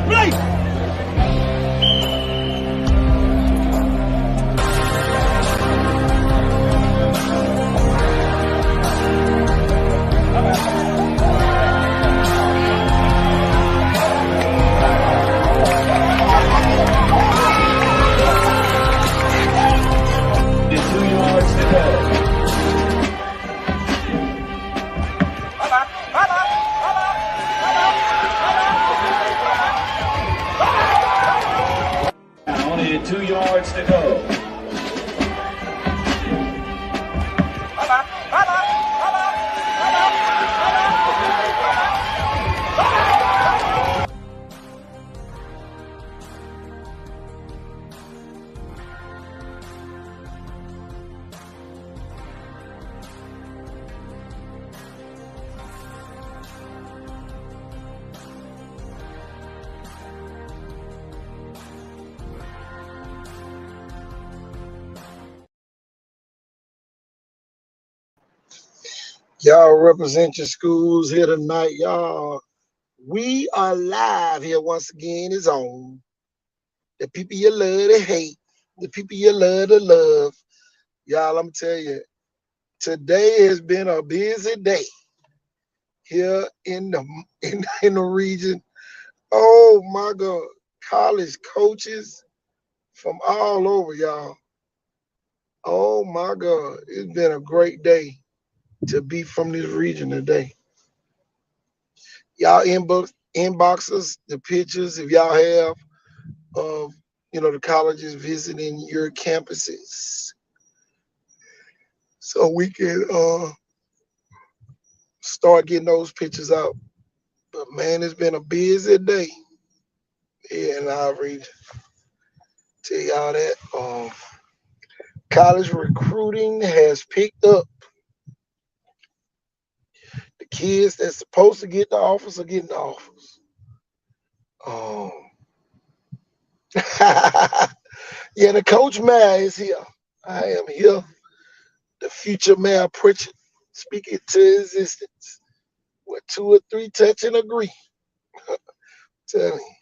Only 2 yards to go. Y'all represent your schools here tonight, y'all. We are live here once again. It's on. The people you love to hate, the people you love to love. Y'all, I'm tell you, today has been a busy day here in the region. Oh my God, college coaches from all over, y'all. Oh my God, it's been a great day to be from this region today. Y'all inbox us the pictures if y'all have of the colleges visiting your campuses, so we can start getting those pictures out. But man, it's been a busy day here in our region. Tell y'all that college recruiting has picked up. The kids that's supposed to get the offers are getting the offers. Yeah, the coach mayor is here. I am here. The future Mayor Pritchett speaking to existence. Where 2 or 3 touch and agree. Tell you.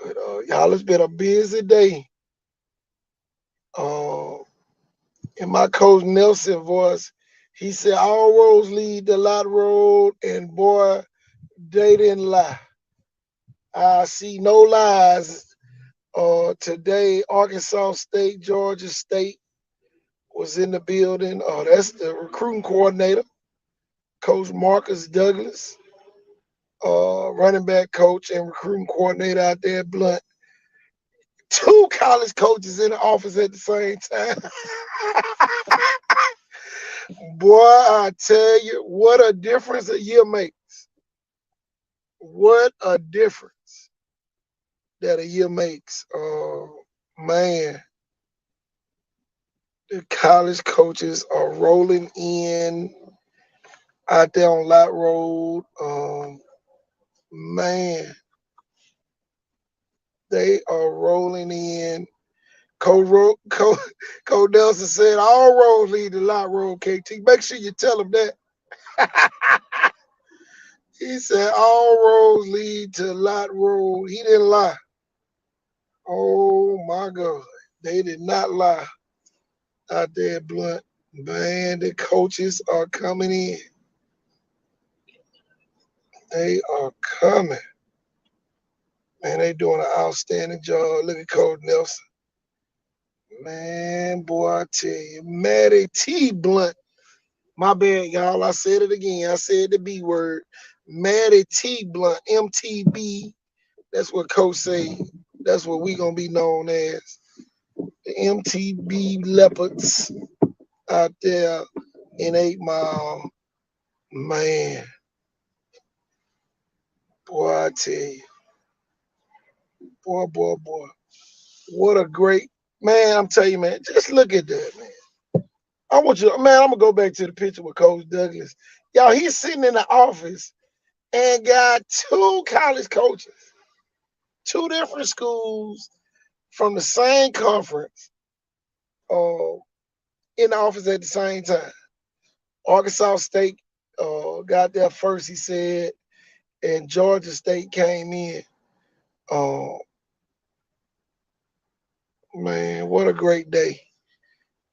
But y'all, it's been a busy day. In my coach Nelson voice, he said all roads lead to Lot Road, and boy, they didn't lie. I see no lies. Today, Arkansas State, Georgia State was in the building. That's the recruiting coordinator, Coach Marcus Douglas, running back coach and recruiting coordinator out there at Blunt. 2 college coaches in the office at the same time. Boy, I tell you, what a difference a year makes. What a difference that a year makes. Man, the college coaches are rolling in out there on Lot Road. Man, they are rolling in. Coach Nelson said all roads lead to Lot Road, KT. Make sure you tell him that. He said all roads lead to Lot Road. He didn't lie. Oh my God. They did not lie out there at Blunt. Man, the coaches are coming in. They are coming. Man, they doing an outstanding job. Look at Coach Nelson. Man, boy, I tell you, Matty T. Blunt. My bad, y'all. I said it again. I said the B word. Matty T. Blunt, MTB. That's what Coach say. That's what we gonna be known as. The MTB Leopards out there in 8 Mile. Man. Boy, I tell you. Boy. What a great man. I'm telling you, man. Just look at that, man. I want you, man, I'm gonna go back to the picture with Coach Douglas. Y'all, he's sitting in the office and got 2 college coaches, 2 different schools from the same conference in the office at the same time. Arkansas State got there first, he said, and Georgia State came in. Uh, man, what a great day.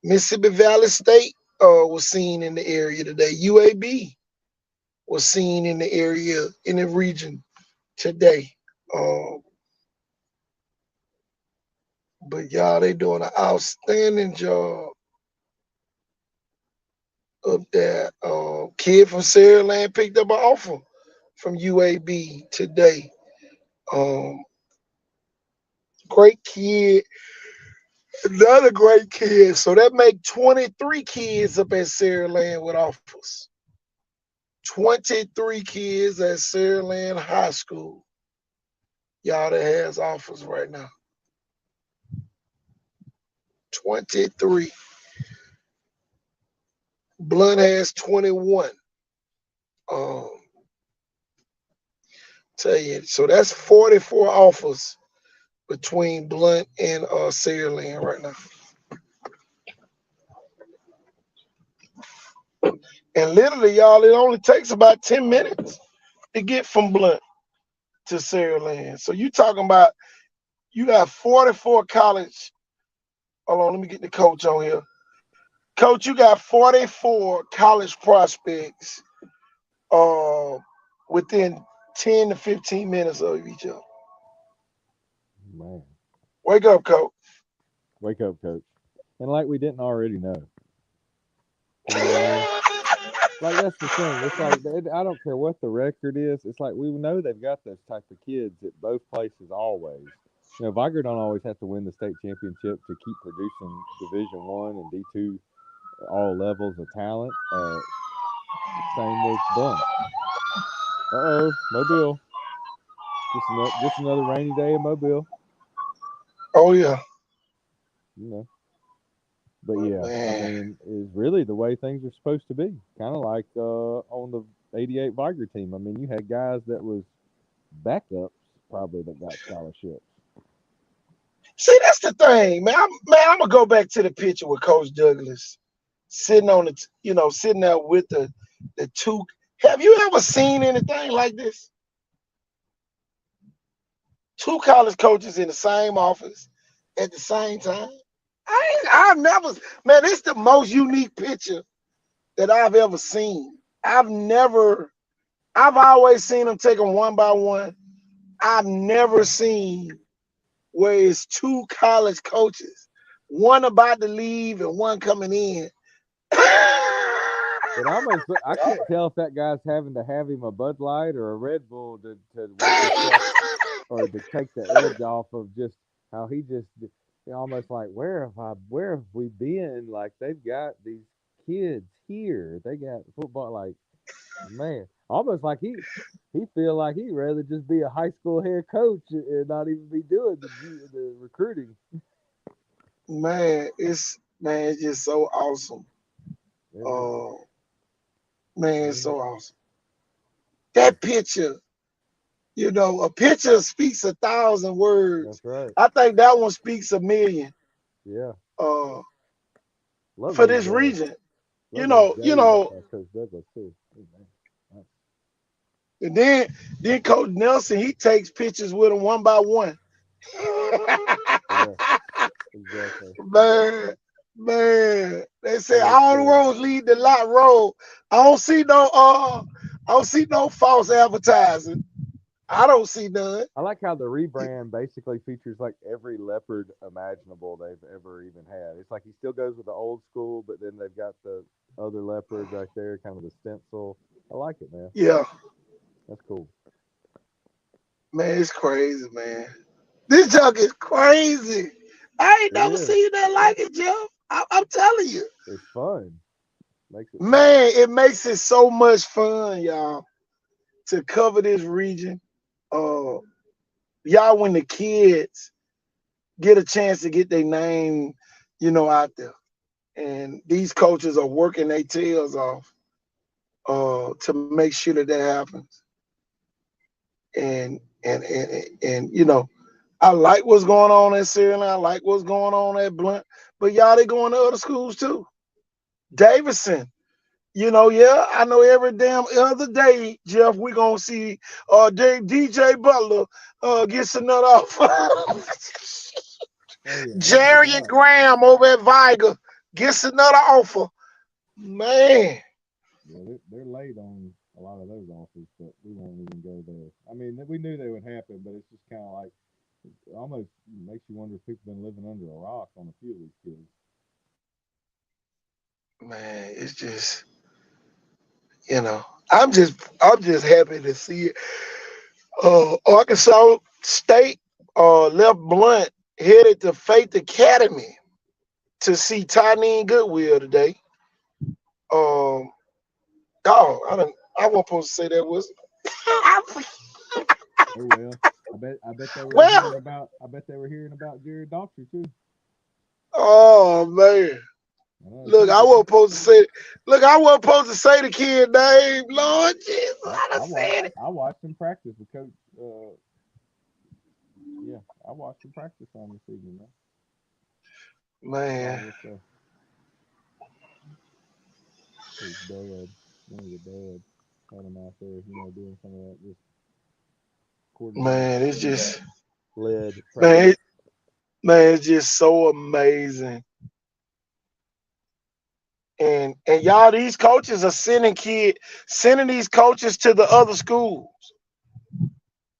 Mississippi Valley State was seen in the area today. UAB was seen in the area, in the region today. Um, but y'all, they doing an outstanding job up there. Kid from Saraland picked up an offer from UAB today. Um, great kid, another great kid. So that make 23 kids up at Saraland with offers. 23 kids at Saraland High School. Y'all that has offers right now. 23. Blunt has 21. Um, tell you, so that's 44 offers between Blunt and Saraland right now. And literally, y'all, it only takes about 10 minutes to get from Blunt to Saraland. So you talking about you got 44 college. Hold on, let me get the coach on here. Coach, you got 44 college prospects within 10 to 15 minutes of each other. Man, Wake up, coach. wake up, coach. And like we didn't already know. You know what I mean? Like that's the thing. It's like I don't care what the record is. It's like we know they've got those type of kids at both places always. You know, Viger don't always have to win the state championship to keep producing Division One and D2 all levels of talent. Same with Blunt. Mobile. Just another rainy day in Mobile. Oh yeah. You know. But yeah, I Man. mean, is really the way things are supposed to be. Kind of like on the '88 Viger team. I mean, you had guys that was backups probably that got scholarships. See, that's the thing, man. I'm gonna go back to the picture with Coach Douglas sitting on the, sitting there with the two. Have you ever seen anything like this? Two college coaches in the same office at the same time. I've never, man. It's the most unique picture that I've ever seen. I've always seen them take them one by one. I've never seen where it's two college coaches, one about to leave and one coming in. I can't tell if that guy's having to have him a Bud Light or a Red Bull to wake himself or to take the edge off of just how he just almost like where have we been? Like they've got these kids here. They got football like man, almost like he feel like he'd rather just be a high school head coach and not even be doing the recruiting. It's just so awesome. It's so awesome. That picture, a picture speaks 1,000 words. That's right. I think that one speaks 1,000,000. Yeah. For this region. Coach Douglas too. And then Coach Nelson, he takes pictures with them one by one. Yeah, exactly. Man, they say all the roads lead to Lot Road. I don't see no false advertising. I don't see none. I like how the rebrand basically features like every leopard imaginable they've ever even had. It's like he still goes with the old school, but then they've got the other leopard right there, kind of the stencil. I like it, man. Yeah. That's cool. Man, it's crazy, man. This junk is crazy. I ain't never seen that like it, Jeff. I'm telling you. It's fun. It makes it so much fun, y'all, to cover this region. Y'all, when the kids get a chance to get their name, out there. And these coaches are working their tails off to make sure that happens. And I like what's going on at Saraland. I like what's going on at Blunt. But y'all, they going to other schools too. Davidson Yeah, I know every damn other day, Jeff, we gonna see DJ Butler gets another offer. Oh yeah, ain't no Jerry and doubt. Graham over at Viger gets another offer. Man, Yeah, they're late on a lot of those offers, but we won't even go there. I mean, we knew they would happen, but it's just kind of like it almost makes you wonder if people been living under a rock on a few of these kids. man, it's just, you know, I'm just happy to see it. Arkansas State left Blunt headed to Faith Academy to see Tyneen Goodwill today. Um, I wasn't supposed to say that was. Oh well, I bet they were Well, hearing about Jared Doctor too. oh man. I know Look, I people. wasn't supposed to say. Look, I wasn't supposed to say the kid name. Lord Jesus, I, I done I watched said it. I watched him practice with Coach. Yeah, I watched him practice on this evening, man. I Man, will say his dad, one of the dads, had him out there, doing some of that, just coordinating man, it's some of that just lead man, practice. it's just so amazing. And y'all, these coaches are sending these coaches to the other schools.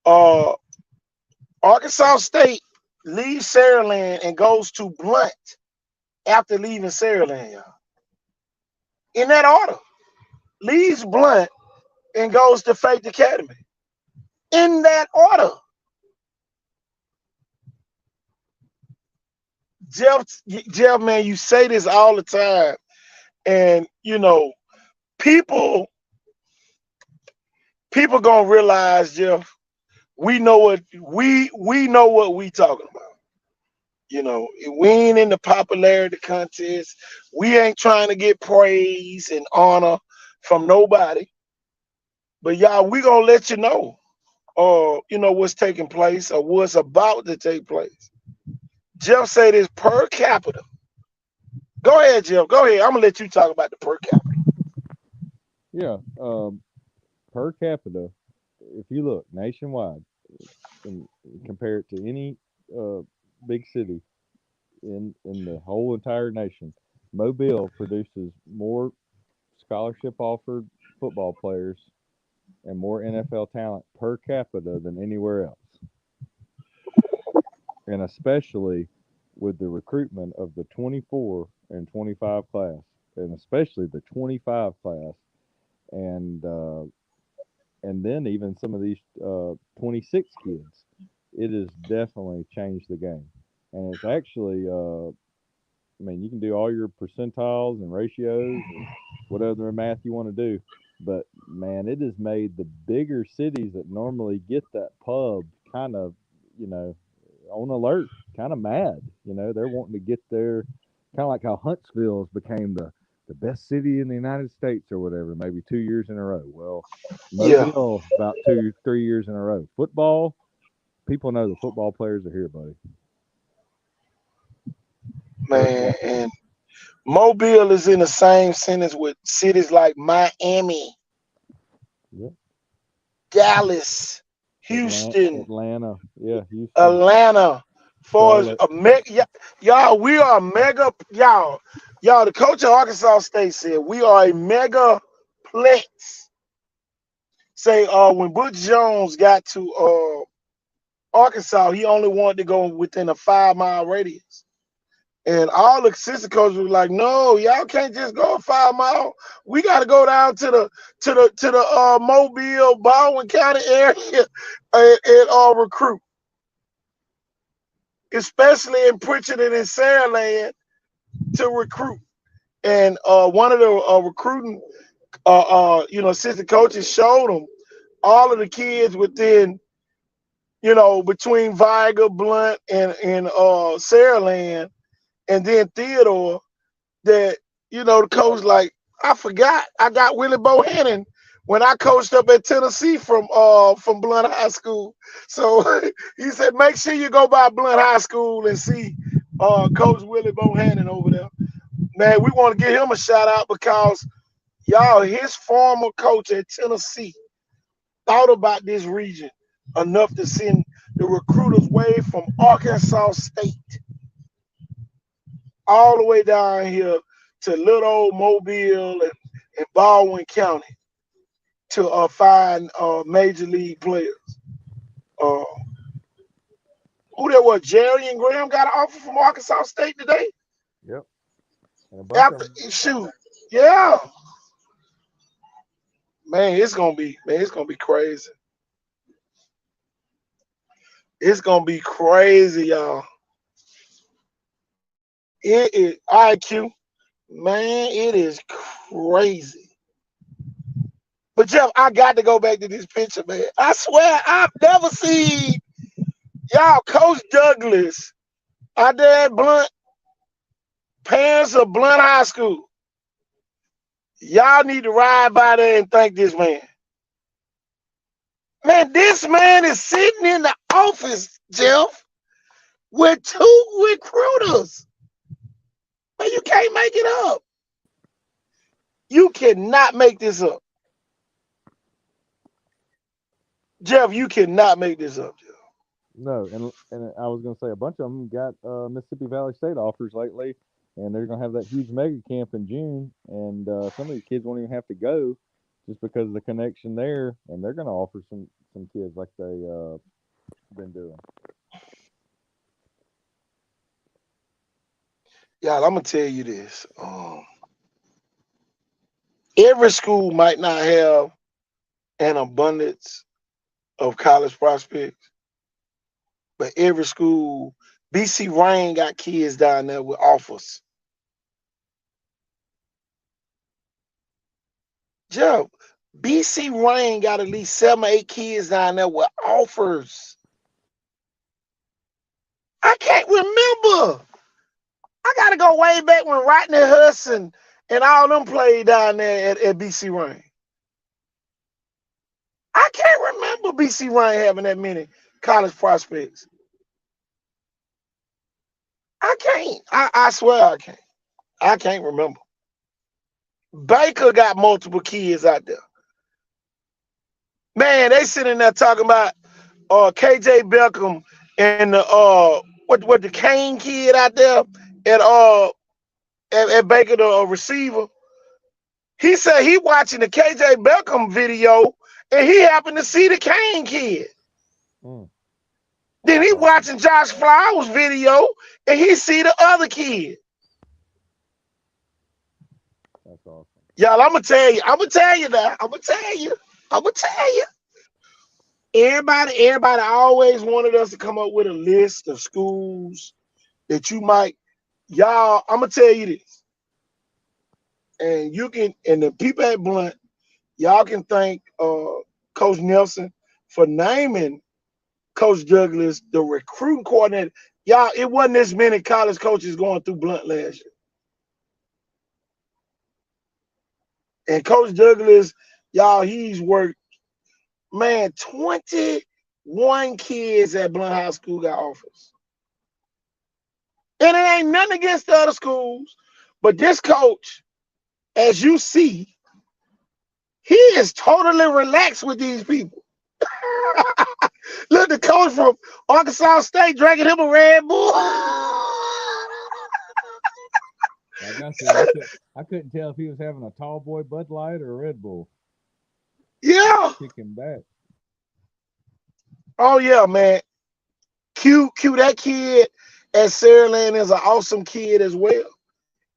Uh, Arkansas State leaves Saraland and goes to Blunt after leaving Saraland, y'all. In that order, leaves Blunt and goes to Faith Academy. In that order, Jeff, man, you say this all the time, and people, people gonna realize, Jeff, we know what we talking about. We ain't in the popularity contest. We ain't trying to get praise and honor from nobody. But y'all, we gonna let you know, what's taking place or what's about to take place. Jeff said it's per capita. Go ahead, Jeff. Go ahead. I'm gonna let you talk about the per capita. Yeah, per capita, if you look nationwide and compare it to any uh, big city in the whole entire nation, Mobile produces more scholarship offered football players and more NFL talent per capita than anywhere else. And especially with the recruitment of the 24 and 25 class, and especially the 25 class, and uh, and then even some of these 26 kids, it has definitely changed the game. And it's actually, I mean, you can do all your percentiles and ratios and whatever math you want to do, but man, it has made the bigger cities that normally get that pub kind of, you know, on alert, kind of mad. They're wanting to get there, kind of like how Huntsville's became the best city in the United States or whatever, maybe 2 years in a row. Well, Yeah, Mobile about 2, 3 years in a row. Football, people know the football players are here, buddy. Per man. capita. And Mobile is in the same sentence with cities like Miami, Yep. Dallas, Atlanta, Houston, Atlanta, yeah, Houston, Atlanta. For Charlotte. y'all, we are mega, y'all. The coach of Arkansas State said we are a mega plex. Say, when Butch Jones got to Arkansas, he only wanted to go within a 5 mile radius. And all the assistant coaches were like, "No, y'all can't just go a 5 mile. We got to go down to the Mobile, Baldwin County area and recruit, especially in Pritchard and in Saraland to recruit." And one of the recruiting, assistant coaches showed them all of the kids within, between Viger, Blunt, and Saraland, and then Theodore. That the coach like, I forgot I got Willie Bohannon when I coached up at Tennessee from Blunt High School. So he said, make sure you go by Blunt High School and see Coach Willie Bohannon over there. Man, we want to give him a shout out because Y'all, his former coach at Tennessee thought about this region enough to send the recruiters way from Arkansas State all the way down here to little old Mobile and Baldwin County to find major league players. Uh, who there was? Jerry and Graham got an offer from Arkansas State today. Yep. And a bunch of After them. shoot, yeah, man, it's gonna be crazy. It's gonna be crazy, y'all. It is IQ, man. It is crazy. But Jeff, I got to go back to this picture, man. I swear I've never seen y'all Coach Douglas out there at Blunt, parents of Blunt High School. Y'all need to ride by there and thank this man. Man, this man is sitting in the office, Jeff, with 2 recruiters. Man, you can't make it up. You cannot make this up. Jeff, you cannot make this up, Jeff. No, and I was gonna say a bunch of them got Mississippi Valley State offers lately, and they're gonna have that huge mega camp in June, and some of these kids won't even have to go just because of the connection there, and they're gonna offer some kids like they been doing. Y'all, I'm gonna tell you this. Every school might not have an abundance of college prospects, but every school, BC Rain got kids down there with offers. Jeff, BC Rain got at least 7 or 8 kids down there with offers. I can't remember. I gotta go way back when Rodney Hudson and all them played down there at BC Rain. I can't remember BC Rain having that many college prospects. I can't. I swear I can't. I can't remember. Baker got multiple kids out there. Man, they sitting there talking about KJ Beckham and the what the Kane kid out there at Baker, the receiver. He said he watching the KJ Beckham video and he happened to see the Kane kid. Then he watching Josh Flowers video and he see the other kid. That's awesome. Y'all, I'm gonna tell you now. I'm gonna tell you. Everybody always wanted us to come up with a list of schools that you might. Y'all, I'm gonna tell you this. And you can, and the people at Blunt, y'all can thank Coach Nelson for naming Coach Douglas the recruiting coordinator. Y'all, it wasn't as many college coaches going through Blunt last year. And Coach Douglas, y'all, he's worked, man, 21 kids at Blunt High School got offers. And it ain't nothing against the other schools, but this coach, as you see, he is totally relaxed with these people. Look, the coach from Arkansas State drinking him a Red Bull. Like I said, I couldn't tell if he was having a tall boy Bud Light or a Red Bull. Yeah. Kicking back. Oh yeah, man. Q, that kid at Saraland is an awesome kid as well.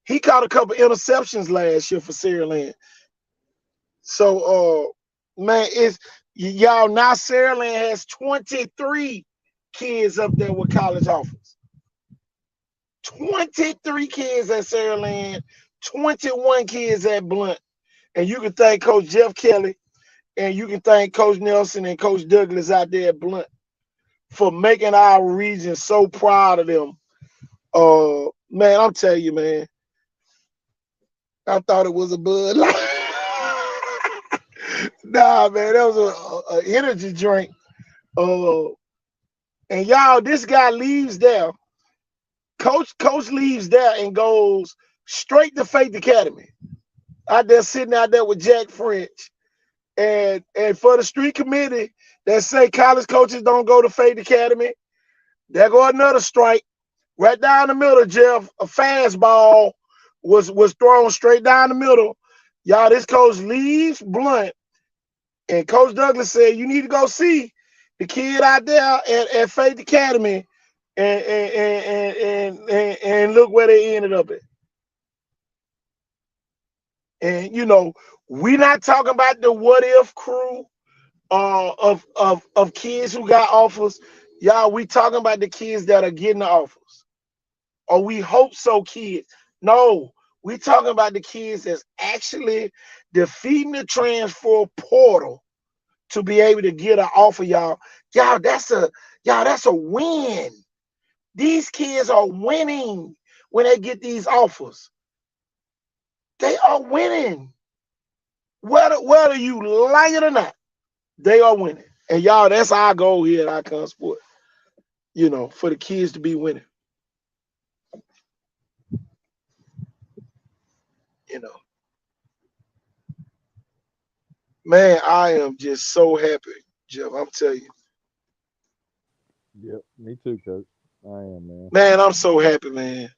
He caught a couple interceptions last year for Saraland. So, man, it's y'all now. Saraland has 23 kids up there with college offers. 23 kids at Saraland, 21 kids at Blunt, and you can thank Coach Jeff Kelly, and you can thank Coach Nelson and Coach Douglas out there at Blunt for making our region so proud of them. Man, I'm telling you, man. I thought it was a Bud Light. Nah, man, that was an energy drink. And y'all, this guy leaves there. Coach leaves there and goes straight to Faith Academy. out there sitting out there with Jack French. And for the street committee that say college coaches don't go to Faith Academy, there go another strike. Right down the middle, Jeff. A fastball was thrown straight down the middle. Y'all, this coach leaves Blunt. And Coach Douglas said, you need to go see the kid out there at Faith Academy and look where they ended up at. And you know, we're not talking about the what if crew of kids who got offers. Y'all, we talking about the kids that are getting the offers. Or we hope so kids. No, we talking about the kids that's actually defeating the transfer portal to be able to get an offer, y'all. Y'all, that's a win. These kids are winning when they get these offers. They are winning. Whether you like it or not, they are winning. And y'all, that's our goal here at Icon Sport. You know, for the kids to be winning. You know. Man, I am just so happy, Jeff. I'm telling you. Yep, me too, Coach. I am, man. Man, I'm so happy, man.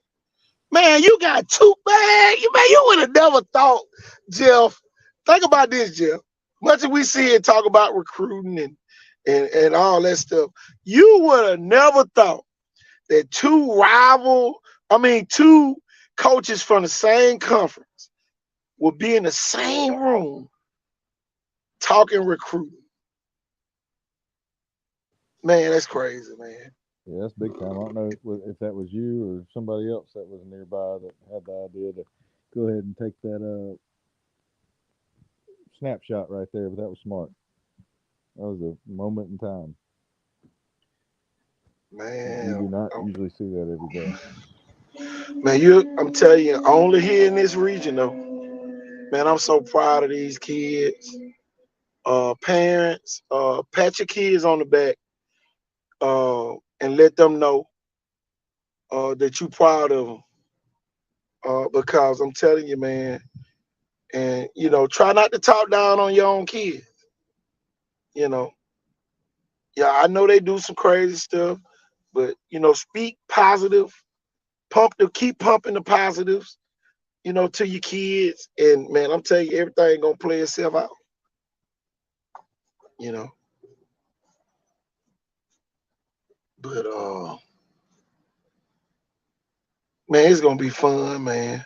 Man, you got two, man. You would have never thought, Jeff. Think about this, Jeff. Much as we see and talk about recruiting and all that stuff, you would have never thought that two coaches from the same conference would be in the same room talking recruiting. Man, that's crazy, man. Yeah, that's big time. I don't know if that was you or somebody else that was nearby that had the idea to go ahead and take that snapshot right there, but that was smart. That was a moment in time. Man, you do not usually see that every day. Man, I'm telling you, only here in this region though. Man, I'm so proud of these kids. Parents, pat your kids on the back, and let them know that you're proud of them. Because I'm telling you, man, and you know, try not to talk down on your own kids. You know, yeah, I know they do some crazy stuff, but you know, speak positive, keep pumping the positives, you know, to your kids, and man, I'm telling you, everything gonna play itself out. You know, but man, it's gonna be fun, man.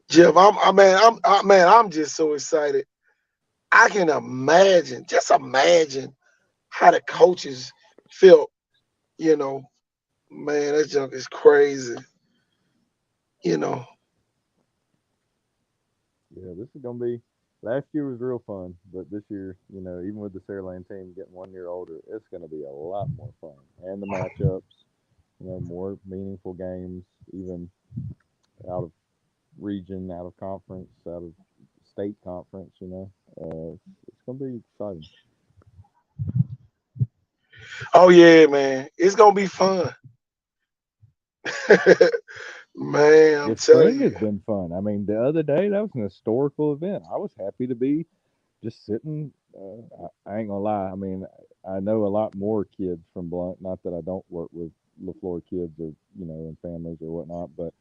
Jeff, I'm just so excited. I can just imagine how the coaches felt. You know, man, that junk is crazy. You know. Yeah, this is gonna be. Last year was real fun, but this year, you know, even with the Saraland team getting 1 year older, it's gonna be a lot more fun. And the matchups, you know, more meaningful games, even out of region, out of conference, out of state conference. You know, it's gonna be exciting. Oh yeah, man, it's gonna be fun. Man, I'm The telling spring you. has been fun. I mean, the other day that was an historical event. I was happy to be just sitting. I ain't gonna lie. I mean, I know a lot more kids from Blunt. Not that I don't work with LaFleur kids or and families or whatnot, but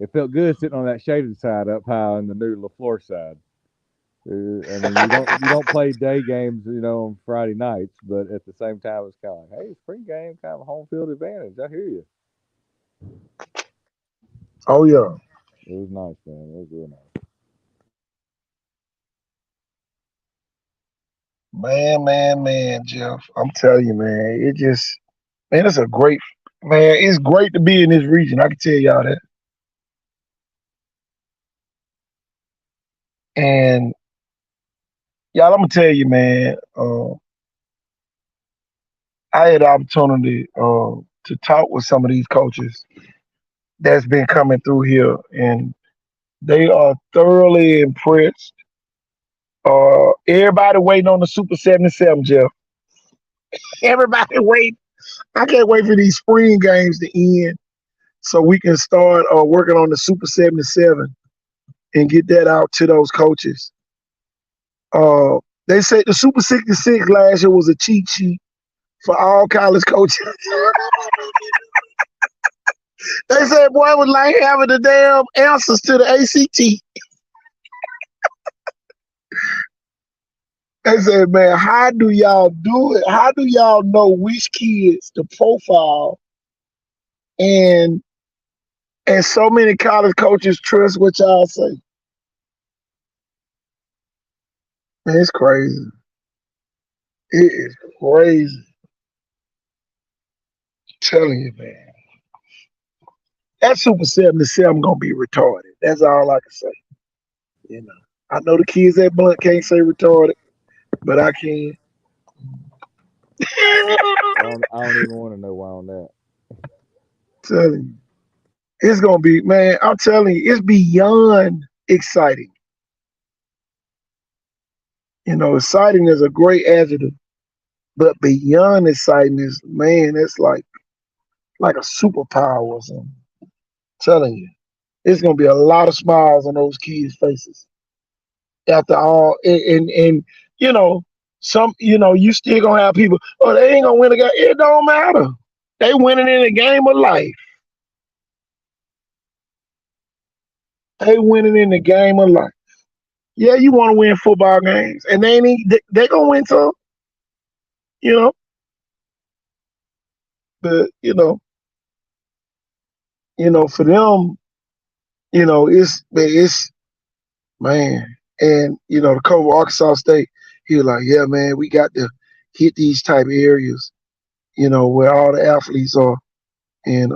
it felt good sitting on that shaded side up high on the new LaFleur side. I mean, you don't play day games, on Friday nights, but at the same time, it's kind of like, hey, spring game, kind of home field advantage. I hear you. Oh yeah. It was nice, man. It was real nice. Man, Jeff. I'm telling you, man. Man, it's a great man. It's great to be in this region. I can tell y'all that. And y'all, I'm gonna tell you, man. I had the opportunity to talk with some of these coaches that's been coming through here, and they are thoroughly impressed. Everybody waiting on the Super 77, Jeff. Everybody waiting. I can't wait for these spring games to end so we can start working on the Super 77. and get that out to those coaches. They said the Super 66 last year was a cheat sheet for all college coaches. They said, boy, it was like having the damn answers to the ACT. They said, man, how do y'all do it? How do y'all know which kids to profile? And so many college coaches trust what y'all say. Man, it's crazy. It is crazy. I'm telling you, man. That Super 77 gonna be retarded. That's all I can say. You know, I know the kids at Blunt can't say retarded, but I can. I don't even want to know why on that. Telling you, it's gonna be, man. I'm telling you, it's beyond exciting. You know, exciting is a great adjective, but beyond exciting is, man, it's like a superpower or something. I'm telling you, it's gonna be a lot of smiles on those kids' faces after all. And you know, you still gonna have people. Oh, they ain't gonna win a game. It don't matter. They winning in a game of life. They winning in the game of life. Yeah, you want to win football games, and they gonna win some. You know, but for them, it's man, and the coach of Arkansas State, he was like, yeah, man, we got to hit these type of areas, where all the athletes are, and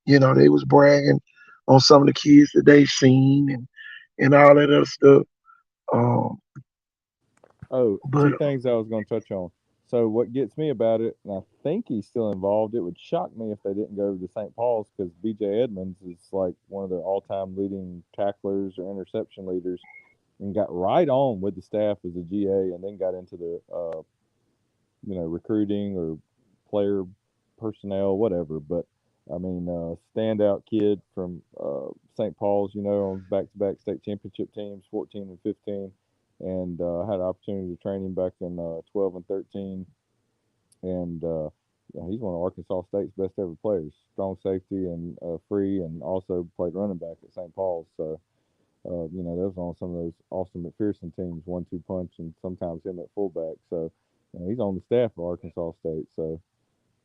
they was bragging on some of the kids that they've seen and all that other stuff. Two things I was going to touch on. So what gets me about it, and I think he's still involved, it would shock me if they didn't go to St. Paul's, because B.J. Edmonds is like one of their all-time leading tacklers or interception leaders, and got right on with the staff as a GA, and then got into the recruiting or player personnel, whatever. But I mean, standout kid from St. Paul's, on back-to-back state championship teams, 14 and 15. And had an opportunity to train him back in 12 and 13. And he's one of Arkansas State's best ever players. Strong safety and free, and also played running back at St. Paul's. So, that was on some of those Austin McPherson teams, 1-2 punch, and sometimes him at fullback. So, he's on the staff of Arkansas State. So,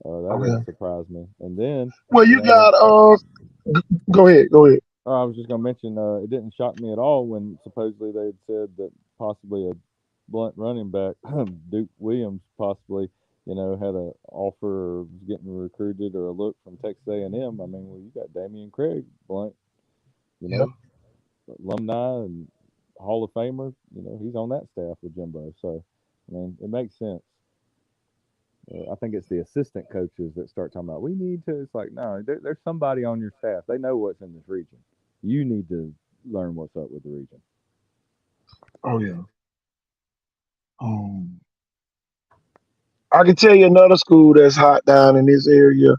that wouldn't surprise me. And then, well, you got go ahead. I was just going to mention, it didn't shock me at all when supposedly they had said that possibly a Blunt running back, Duke Williams, possibly, had an offer or was getting recruited or a look from Texas A&M. I mean, well, you got Damian Craig, Blunt, alumni and Hall of Famer. He's on that staff with Jimbo. So, I mean, it makes sense. I think it's the assistant coaches that start talking about, we need to. It's like, no, there's somebody on your staff. They know what's in this region. You need to learn what's up with the region. Oh, yeah. I can tell you another school that's hot down in this area.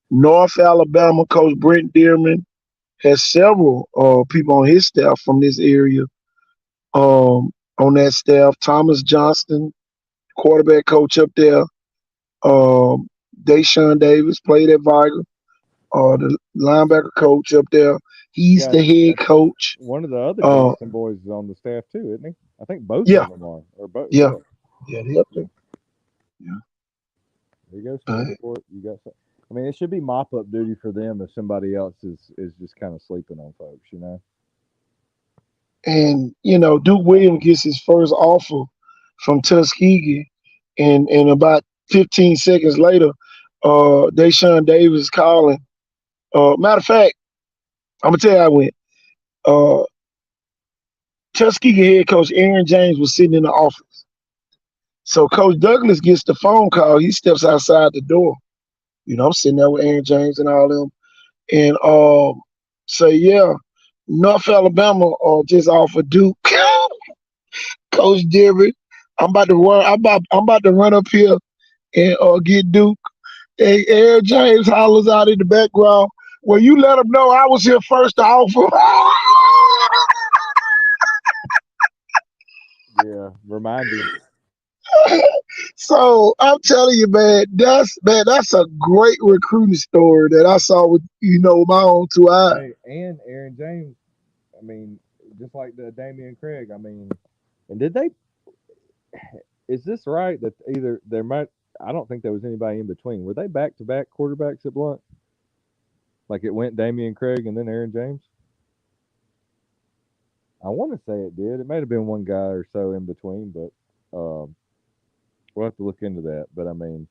North Alabama coach Brent Dearman has several people on his staff from this area. On that staff, Thomas Johnston, quarterback coach up there. Deshaun Davis played at Viger. The linebacker coach up there. He's the head coach. One of the other Jackson boys is on the staff too, isn't he? I think both of them are. Or both. Yeah, they up there. Yeah. There you go. You got some. I mean, it should be mop-up duty for them if somebody else is just kind of sleeping on folks, And, Duke Williams gets his first offer from Tuskegee, and about 15 seconds later, Deshaun Davis calling. Matter of fact, I'm going to tell you how it went. Tuskegee head coach Aaron James was sitting in the office. So Coach Douglas gets the phone call. He steps outside the door. I'm sitting there with Aaron James and all them. And say, yeah, North Alabama just offered Duke. Coach Dearman, I'm about to run up here and get Duke. And Aaron James hollers out in the background, well, you let them know I was here first to offer. Yeah, remind him. So I'm telling you, man, that's a great recruiting story that I saw with my own two eyes. Hey, and Aaron James. I mean, just like the Damian Craig. I mean, and did they? Is this right that either there might? I don't think there was anybody in between. Were they back to back quarterbacks at Blunt? Like it went Damian Craig and then Aaron James. I want to say it did. It might have been one guy or so in between, but we'll have to look into that. But I mean,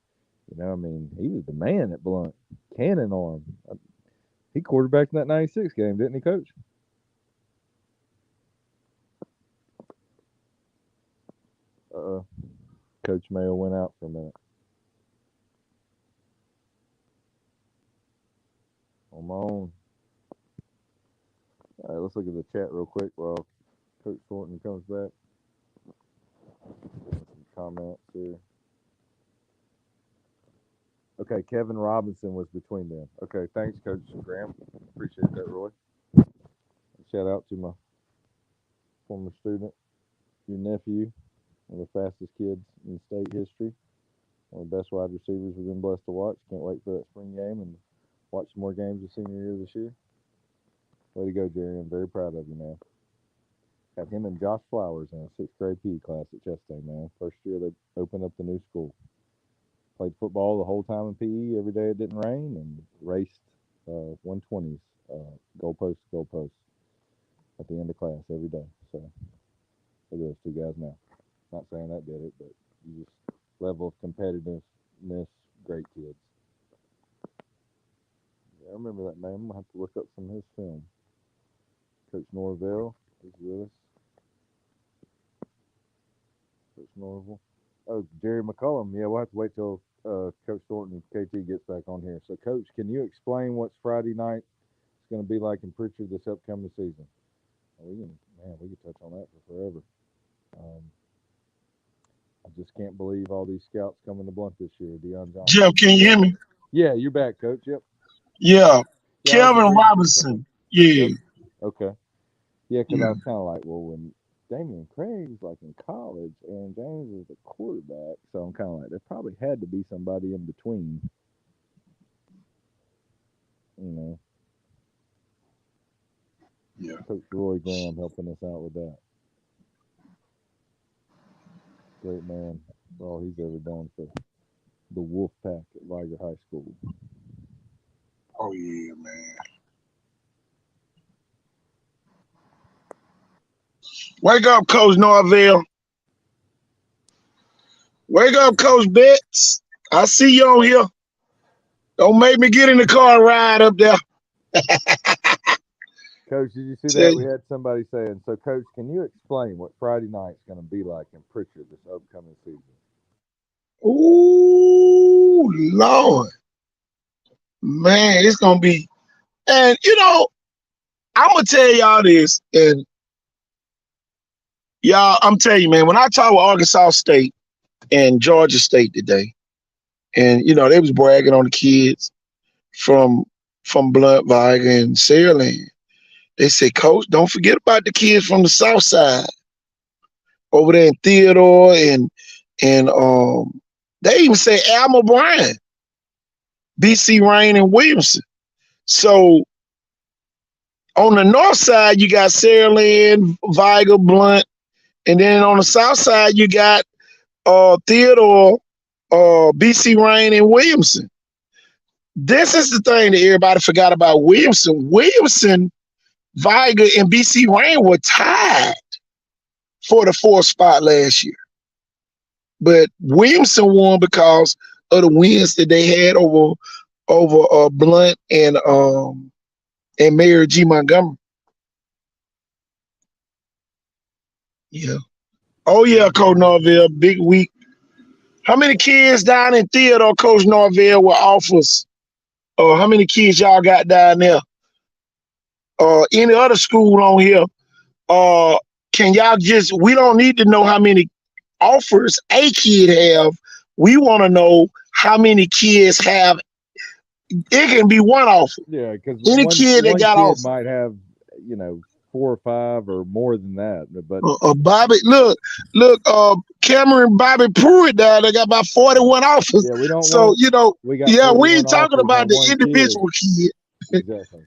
he was the man at Blunt, cannon arm. He quarterbacked in that '96 game, didn't he, Coach? Coach Mayo went out for a minute. On my own. All right, let's look at the chat real quick while Coach Thornton comes back. Some comments here. Okay, Kevin Robinson was between them. Okay, thanks, Coach Graham. Appreciate that, Roy. Shout out to my former student, your nephew, one of the fastest kids in state history. One of the best wide receivers we've been blessed to watch. Can't wait for that spring game and watch some more games of senior year this year. Way to go, Jerry. I'm very proud of you, man. Got him and Josh Flowers in a 6th grade PE class at Chastain, man. First year they opened up the new school. Played football the whole time in PE every day it didn't rain and raced 120s, goalpost to goalpost at the end of class every day. So look at those two guys now. Not saying that did it, but you just level of competitiveness, great kids. Yeah, I remember that name. I'm gonna have to look up some of his film. Coach Norvell is with us. Coach Norvell. Oh, Jerry McCullum. Yeah, we'll have to wait till Coach Thornton KT gets back on here. So, Coach, can you explain what's Friday night is going to be like in Pritchard this upcoming season? We could touch on that for forever. I just can't believe all these scouts coming to Blunt this year. Deion Johnson. Jeff, can you hear me? Yeah, you're back, Coach. Yep. Yeah. Yeah, Kelvin Robinson. Yeah. Yep. Okay. Yeah, because I was kind of like, well, when Damian Craig's like in college, Aaron James is the quarterback, so I'm kind of like, there probably had to be somebody in between. Yeah. Coach Roy Graham helping us out with that. Great man for all he's ever done for the Wolf Pack at Liger High School. Oh, yeah, man. Wake up, Coach Norvell. Wake up, Coach Betts. I see you on here. Don't make me get in the car and ride up there. Coach, did you see that? We had somebody saying, so, Coach, can you explain what Friday night's going to be like in Pritchard this upcoming season? Ooh, Lord. Man, it's going to be. And, I'm going to tell y'all this. And, y'all, I'm telling you, man, when I talk with Arkansas State and Georgia State today, and, they was bragging on the kids from Blunt, Viger, and Saraland. They say, Coach, don't forget about the kids from the South Side over there in Theodore and they even say Alma Bryan, BC Rain, and Williamson. So on the north side, you got Saraland, Viger, Blunt, and then on the south side, you got Theodore, BC Rain, and Williamson. This is the thing that everybody forgot about Williamson. Williamson, Viger, and BC Rain were tied for the 4th spot last year. But Williamson won because of the wins that they had over Blunt and Mayor G. Montgomery. Yeah. Oh, yeah, Coach Norvell, big week. How many kids down in Theodore, Coach Norvell, were offers? How many kids y'all got down there? Any other school on here? Can y'all we don't need to know how many offers a kid have. We want to know how many kids have. It can be one offer. Yeah, because any kid that got kid offer might have, 4 or 5 or more than that. But Bobby, look, Cameron Bobby Pruitt down there got about 41 offers. yeah, we don't So want. you know, We got yeah, we 41 ain't talking offers about on the one kid. individual kid. Exactly.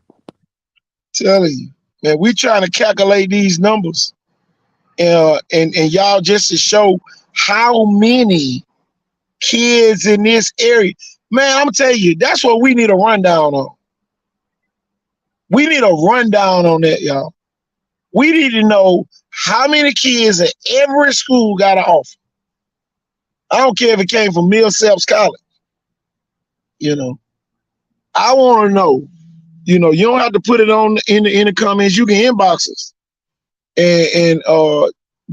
Telling you, man, we trying to calculate these numbers, and y'all just to show how many kids in this area. Man, I'm telling you, that's what we need a rundown on. We need a rundown on that, y'all. We need to know how many kids at every school got an offer. I don't care if it came from Millsaps College. You know, I want to know. You know, you don't have to put it on in the comments. You can inbox us. And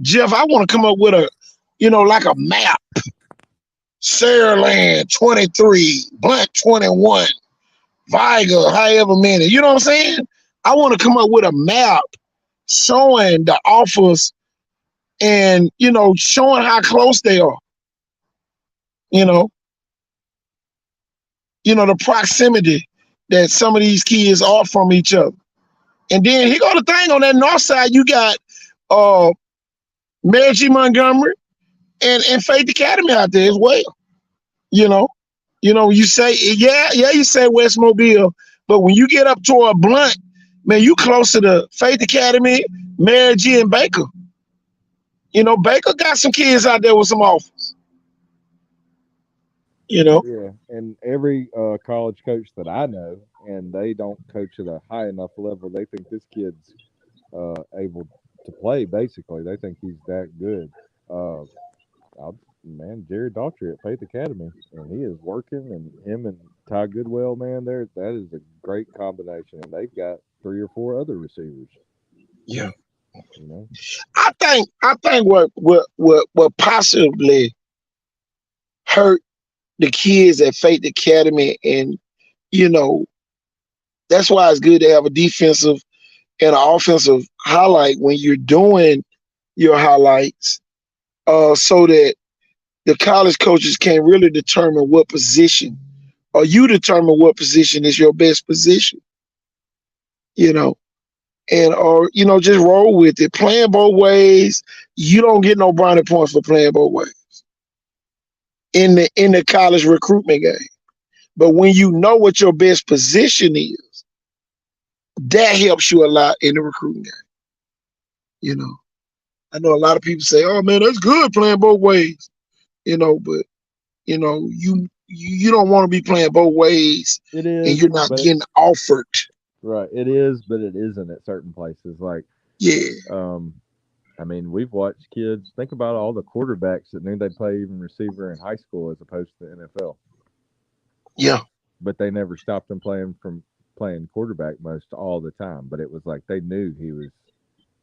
Jeff, I want to come up with a, like a map. Saraland 23, Blunt 21, Viga, however many. You know what I'm saying? I want to come up with a map showing the offers and, showing how close they are. The proximity that some of these kids are from each other. And then here go the thing on that north side, you got Mary G. Montgomery and Faith Academy out there as well. You say, you say West Mobile, but when you get up toward Blunt, man, you closer to Faith Academy, Mary G. and Baker. Baker got some kids out there with some offers. Yeah, and every college coach that I know, and they don't coach at a high enough level, they think this kid's able to play. Basically, they think he's that good. Man, Jared Daughtry at Faith Academy, and he is working, and him and Ty Goodwell, man, that is a great combination, and they've got 3 or 4 other receivers. Yeah, I think what possibly hurt the kids at Faith Academy, and that's why it's good to have a defensive and an offensive highlight when you're doing your highlights, so that the college coaches can really determine what position, or you determine what position is your best position, or just roll with it. Playing both ways, you don't get no brownie points for playing both ways in the college recruitment game. But when you know what your best position is, that helps you a lot in the recruiting game. I know a lot of people say, "Oh man, that's good playing both ways," but you don't want to be playing both ways. It is, and you're not getting offered. Right, it is, but it isn't at certain places. Like, I mean, we've watched kids. Think about all the quarterbacks that knew they'd play even receiver in high school as opposed to the NFL. Yeah, but they never stopped them playing quarterback most all the time. But it was like they knew he was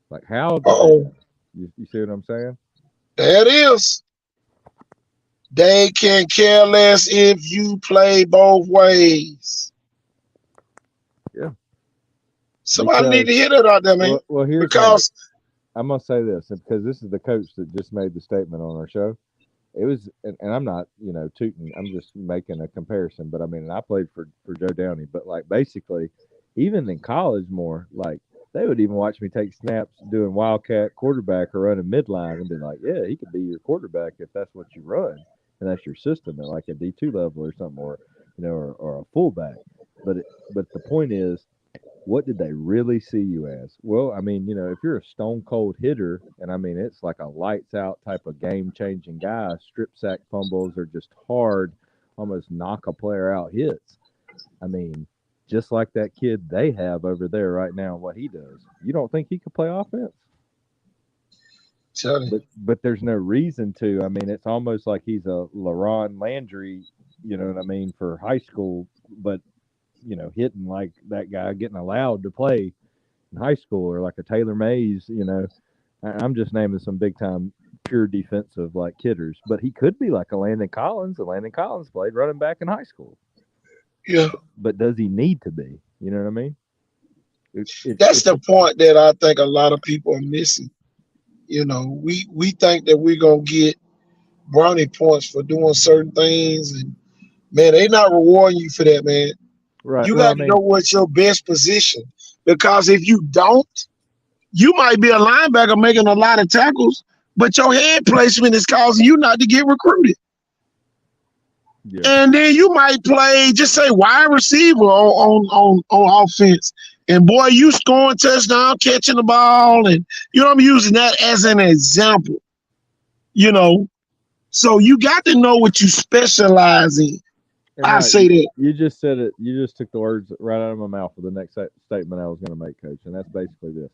like, how? You see what I'm saying? That is. They can care less if you play both ways. Yeah. Somebody need to hear that out there, man. Well, here's because I'm gonna say this, because this is the coach that just made the statement on our show. It was, and I'm not, tooting. I'm just making a comparison. But I mean, I played for Joe Downey, but like basically, even in college, more like they would even watch me take snaps doing wildcat quarterback or running midline, and be like, "Yeah, he could be your quarterback if that's what you run, and that's your system at like a D2 level or something, or or a fullback." But the point is, what did they really see you as? Well, I mean, if you're a stone cold hitter, and I mean, it's like a lights out type of game changing guy, strip sack fumbles are just hard, almost knock a player out hits. I mean, just like that kid they have over there right now, what he does. You don't think he could play offense? But there's no reason to. I mean, it's almost like he's a LaRon Landry, you know what I mean, for high school, but hitting like that guy, getting allowed to play in high school, or like a Taylor Mays, I'm just naming some big time pure defensive like kidders, but he could be like a Landon Collins. Landon Collins played running back in high school. Yeah. But does he need to be? You know what I mean? That's the point that I think a lot of people are missing. We think that we're going to get brownie points for doing certain things, and man, they're not rewarding you for that, man. Right. You got to know what's your best position, because if you don't, You might be a linebacker making a lot of tackles, but your head placement is causing you not to get recruited. Yeah. And then you might play, just say wide receiver on offense. And boy, you scoring touchdown, catching the ball, and I'm using that as an example. So you got to know what you specialize in. And I say that. You just said it. You just took the words right out of my mouth for the next statement I was going to make, Coach. And that's basically this.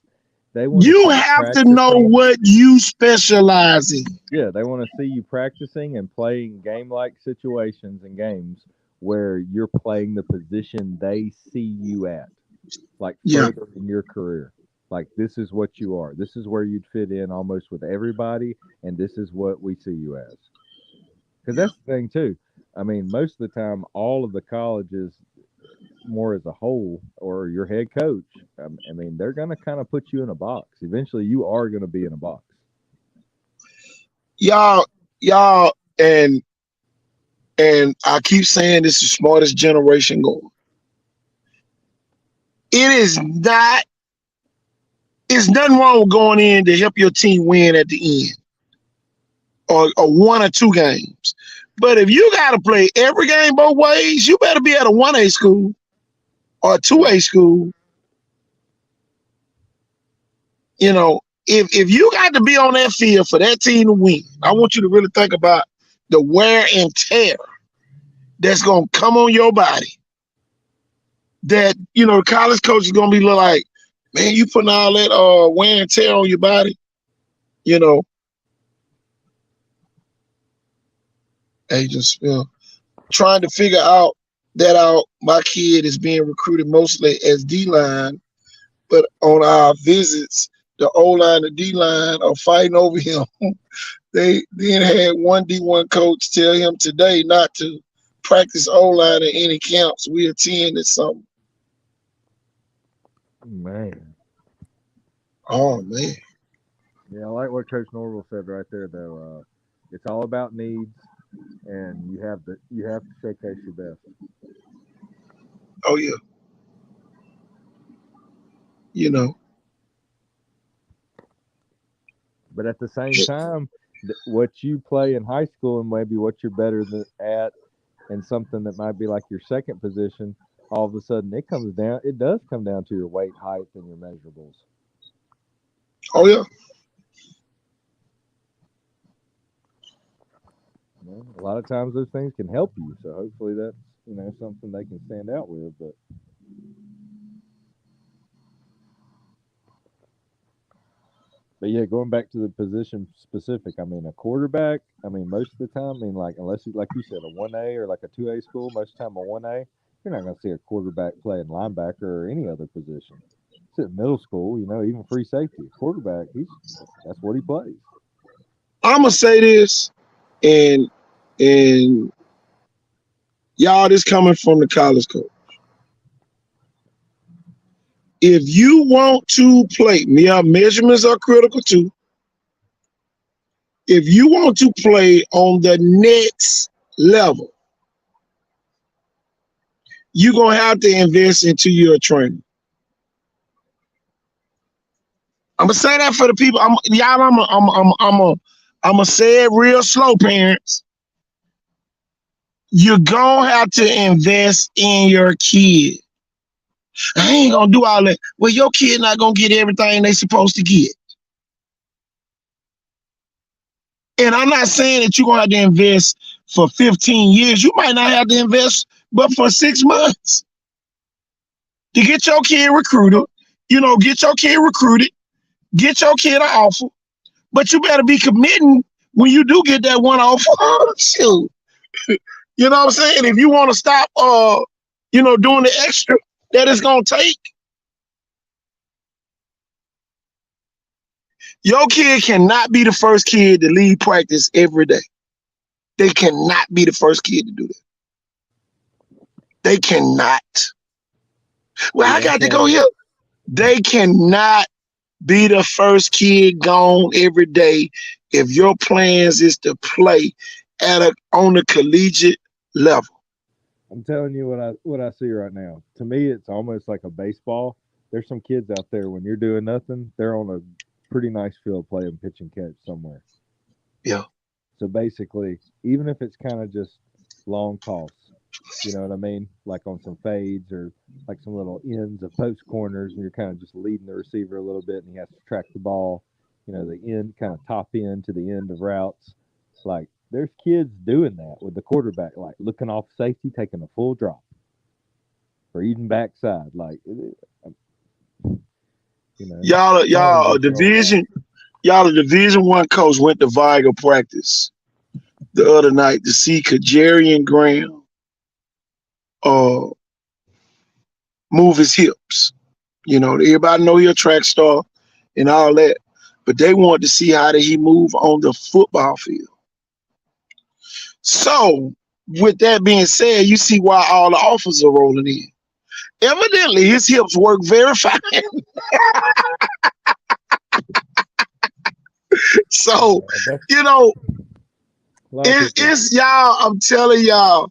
You have to know what you specialize in. Yeah, they want to see you practicing and playing game-like situations and games where you're playing the position they see you at, like further in your career. Like, this is what you are. This is where you'd fit in almost with everybody, and this is what we see you as. Because that's the thing, too. I mean, most of the time, all of the colleges, more as a whole, or your head coach, I mean, they're going to kind of put you in a box. Eventually, you are going to be in a box. Y'all, and I keep saying this is the smartest generation going. It's nothing wrong with going in to help your team win at the end, or 1 or 2 games. But if you got to play every game both ways, you better be at a 1A school or a 2A school. If you got to be on that field for that team to win, I want you to really think about the wear and tear that's going to come on your body. That, the college coach is going to be like, man, you putting all that wear and tear on your body, Agents, trying to figure out my kid is being recruited mostly as D-line, but on our visits, the O-line and D-line are fighting over him. They then had one D1 coach tell him today not to practice O-line at any camps we attend this summer. Man. Oh, man. Yeah, I like what Coach Norville said right there, though. It's all about needs, and you have to showcase your best. Oh, yeah. But at the same time, what you play in high school and maybe what you're better at, and something that might be like your second position, all of a sudden it does come down to your weight, height, and your measurables. Oh, yeah. A lot of times those things can help you. So hopefully that's, something they can stand out with. But yeah, going back to the position specific, I mean, a quarterback, most of the time, like, unless you, like you said, a 1A or like a 2A school, most of the time a 1A, you're not going to see a quarterback playing linebacker or any other position. It's at middle school, even free safety. Quarterback, that's what he plays. I'm going to say this, and y'all, this coming from the college coach. If you want to play, measurements are critical too. If you want to play on the next level, you're going to have to invest into your training. I'm going to say that for the people. I'm going to say it real slow, parents. You're going to have to invest in your kid. I ain't going to do all that. Well, your kid not going to get everything they supposed to get. And I'm not saying that you're going to have to invest for 15 years. You might not have to invest but for 6 months to get your kid recruited. Get your kid recruited. Get your kid an offer. But you better be committing when you do get that one offer. Shoot. You know what I'm saying? If you want to stop, doing the extra that it's going to take. Your kid cannot be the first kid to leave practice every day. They cannot be the first kid to do that. They cannot. Well, I got to go here. They cannot be the first kid gone every day if your plans is to play on the collegiate level. I'm telling you what I see right now. To me, it's almost like a baseball. there's some kids out there when you're doing nothing, they're on a pretty nice field playing pitch and catch somewhere. Yeah. So basically, even if it's kind of just long toss, you know what I mean? Like on some fades or like some little ends of post corners, and you're kind of just leading the receiver a little bit, and he has to track the ball, you know, the end, kind of top end to the end of routes. Like there's kids doing that with the quarterback, like looking off safety, taking a full drop, or even backside. Like, you know, Y'all a Division 1 coach went to Viger practice the other night to see Kajarian Graham move his hips. You know, everybody know he's a track star and all that, but they wanted to see how did he move on the football field. So, with that being said, you see why all the offers are rolling in. Evidently, his hips work very fine. So, you know, it's y'all, I'm telling y'all,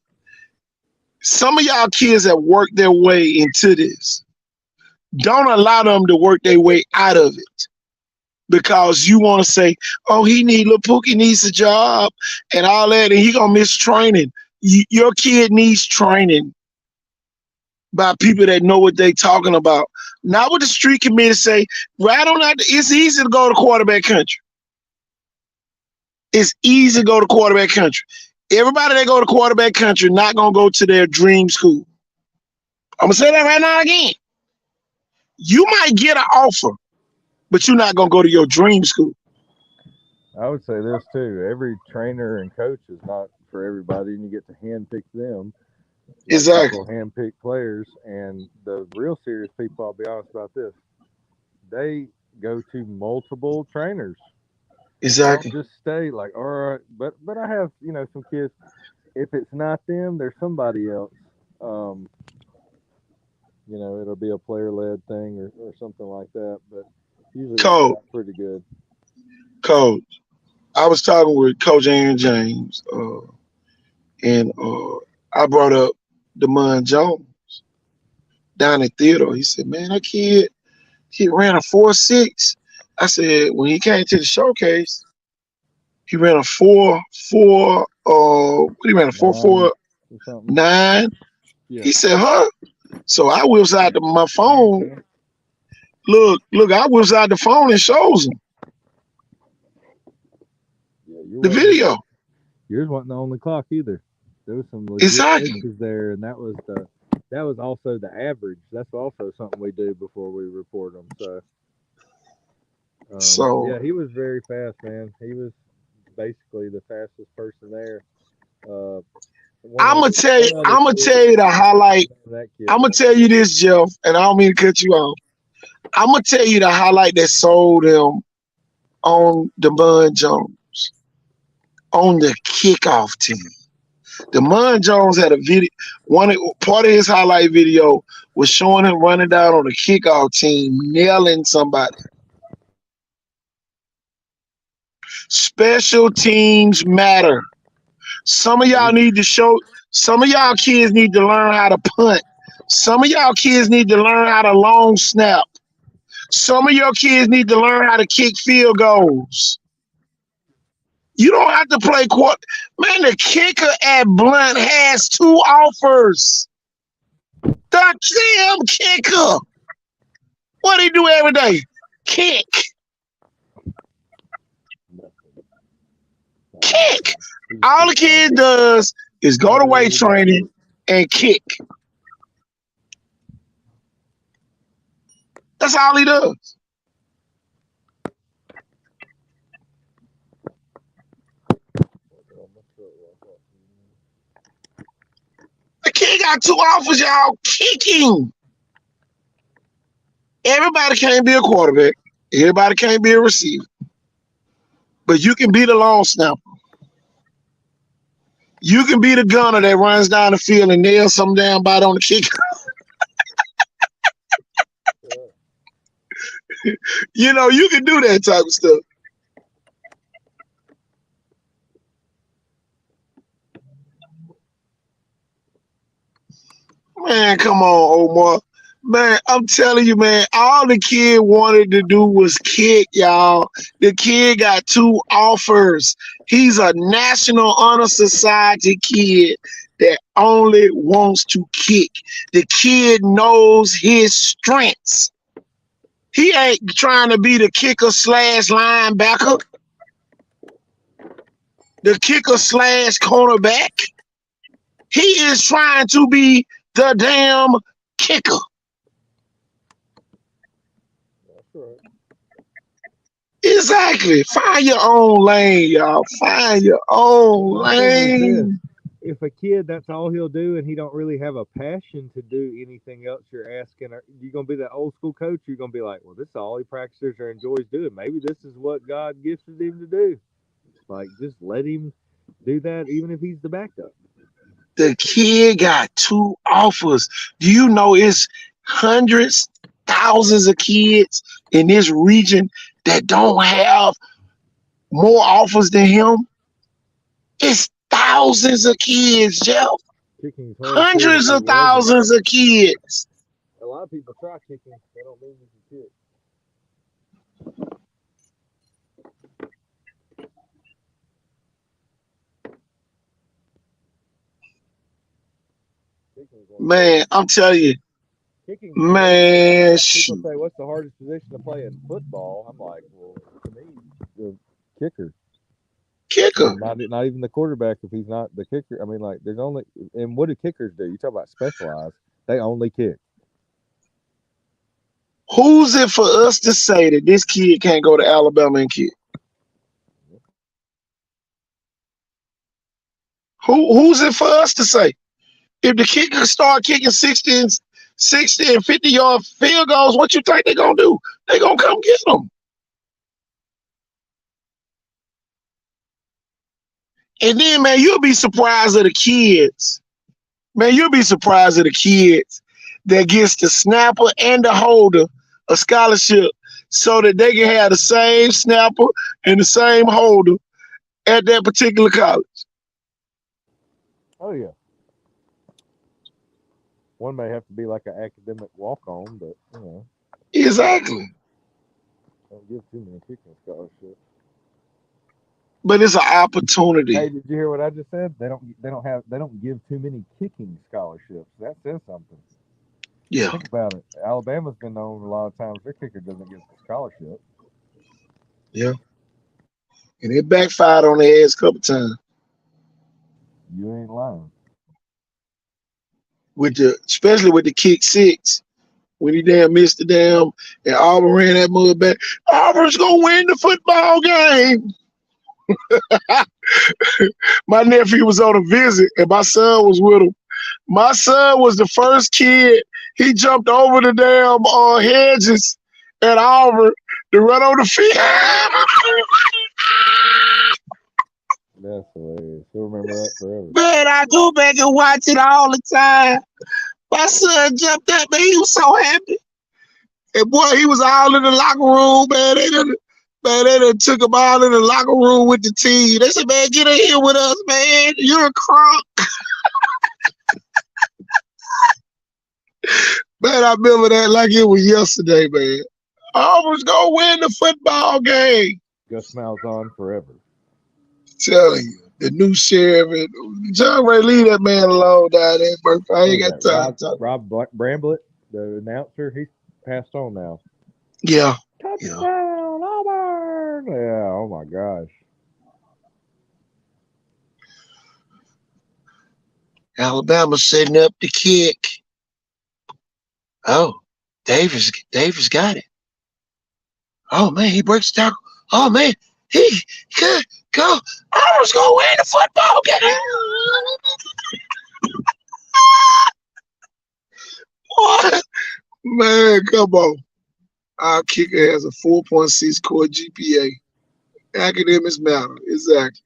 some of y'all kids have worked their way into this. Don't allow them to work their way out of it because you want to say, oh, little Pookie needs a job and all that, and he gonna miss training. Your kid needs training by people that know what they talking about. Not what the street committee say, right on out. It's easy to go to quarterback country. It's easy to go to quarterback country. Everybody that go to quarterback country not gonna go to their dream school. I'm gonna say that right now again. You might get an offer, but you're not gonna go to your dream school. I would say this too. Every trainer and coach is not for everybody, and you get to handpick them. Like Exactly. Handpick players, and the real serious people, I'll be honest about this, they go to multiple trainers. Exactly. Don't just stay like, all right, but I have, you know, some kids, if it's not them, there's somebody else. You know, it'll be a player led thing or something like that, but usually Coach, it's pretty good. Coach, I was talking with Coach Aaron James, and I brought up Demond Jones down at Theodore. He said, man, that kid, he ran a 4.6. I said, when he came to the showcase, he ran a 4.4, what he ran a 4.49. Yeah. He said, huh? So I whips out my phone. Look, I whips out the phone and shows him the video. Yours wasn't the only clock either. There was some legit cases there, and that was also the average. That's also something we do before we report them. So yeah, he was very fast, man. He was basically the fastest person there. I'm gonna tell you the highlight. I'm gonna tell you this, Jeff, and I don't mean to cut you off. I'm gonna tell you the highlight that sold him on Demond Jones on the kickoff team. Demond Jones had a video. Part of his highlight video was showing him running down on the kickoff team, nailing somebody. Special teams matter. Some of y'all need to show. Some of y'all kids need to learn how to punt. Some of y'all kids need to learn how to long snap. Some of your kids need to learn how to kick field goals. You don't have to play quarter. Man, the kicker at Blunt has 2 offers. The damn kicker. What do he do every day? Kick. Kick. All the kid does is go to weight training and kick. That's all he does. The kid got 2 offers, y'all. Kicking. Everybody can't be a quarterback. Everybody can't be a receiver. But you can be the long snapper. You can be the gunner that runs down the field and nails some damn body on the kicker. You know, you can do that type of stuff. Man, come on, Omar. Man, I'm telling you, man, all the kid wanted to do was kick, y'all. The kid got 2 offers. He's a National Honor Society kid that only wants to kick. The kid knows his strengths. He ain't trying to be the kicker slash linebacker, the kicker slash cornerback. He is trying to be the damn kicker. That's right. Exactly. Find your own lane, y'all. Find your own My thing is this: lane. if a kid that's all he'll do and he don't really have a passion to do anything else, you're asking, are you gonna be that old school coach? You're gonna be like, well, this is all he practices or enjoys doing. Maybe this is what God gifted him to do. Like, just let him do that, even if he's the backup. The kid got 2 offers. Do you know it's hundreds, thousands of kids in this region that don't have more offers than him? It's thousands of kids, Jeff. Kicking is hard too. Hundreds It of wasn't. thousands of kids. A lot of people try kicking. They don't mean you can kick. Kicking is one of the Man, I'm telling you, kicking. man, People shoot. say, "What's the hardest position to play in football?" I'm like, well, to me, the kicker. Kicker. Not even the quarterback if he's not the kicker. I mean, like, there's only, and what do kickers do? You talk about specialized. They only kick. Who's it for us to say that this kid can't go to Alabama and kick? Who's it for us to say? If the kicker start kicking 60 and 50-yard field goals, what you think they're gonna do? They're gonna come get them. And then, man, you'll be surprised at the kids. Man, you'll be surprised at the kids that gets the snapper and the holder a scholarship so that they can have the same snapper and the same holder at that particular college. Oh yeah. One may have to be like an academic walk-on, but Exactly. don't give too many kicking scholarships. But it's an opportunity. Hey, did you hear what I just said? They don't give too many kicking scholarships. That says something. Yeah. Think about it. Alabama's been known a lot of times their kicker doesn't get the scholarship. Yeah. And it backfired on their ass a couple times. You ain't lying. Especially with the kick 6. When he damn missed the damn and Auburn ran that mud back. Auburn's gonna win the football game. My nephew was on a visit and my son was with him. My son was the first kid. He jumped over the damn hedges at Auburn to run on the field. That's hilarious. You'll remember that forever. Man, I go back and watch it all the time. My son jumped up, man. He was so happy. And boy, he was all in the locker room, man. They done took him all in the locker room with the team. They said, man, get in here with us, man. You're a crunk. Man, I remember that like it was yesterday, man. Auburn's gonna win the football game. Gus Malzahn forever. Telling you, the new sheriff. John Ray, leave that man alone down there, bro. I ain't got time. Rob Bramblett, the announcer, he's passed on now. Yeah. Touchdown, Auburn! Yeah, oh my gosh. Alabama setting up the kick. Oh, Davis got it. Oh man, he breaks the tackle. Oh man, he could go. Auburn's gonna win the football game. What? Man, come on. Our kicker has a 4.6 core GPA. Academics matter. Exactly.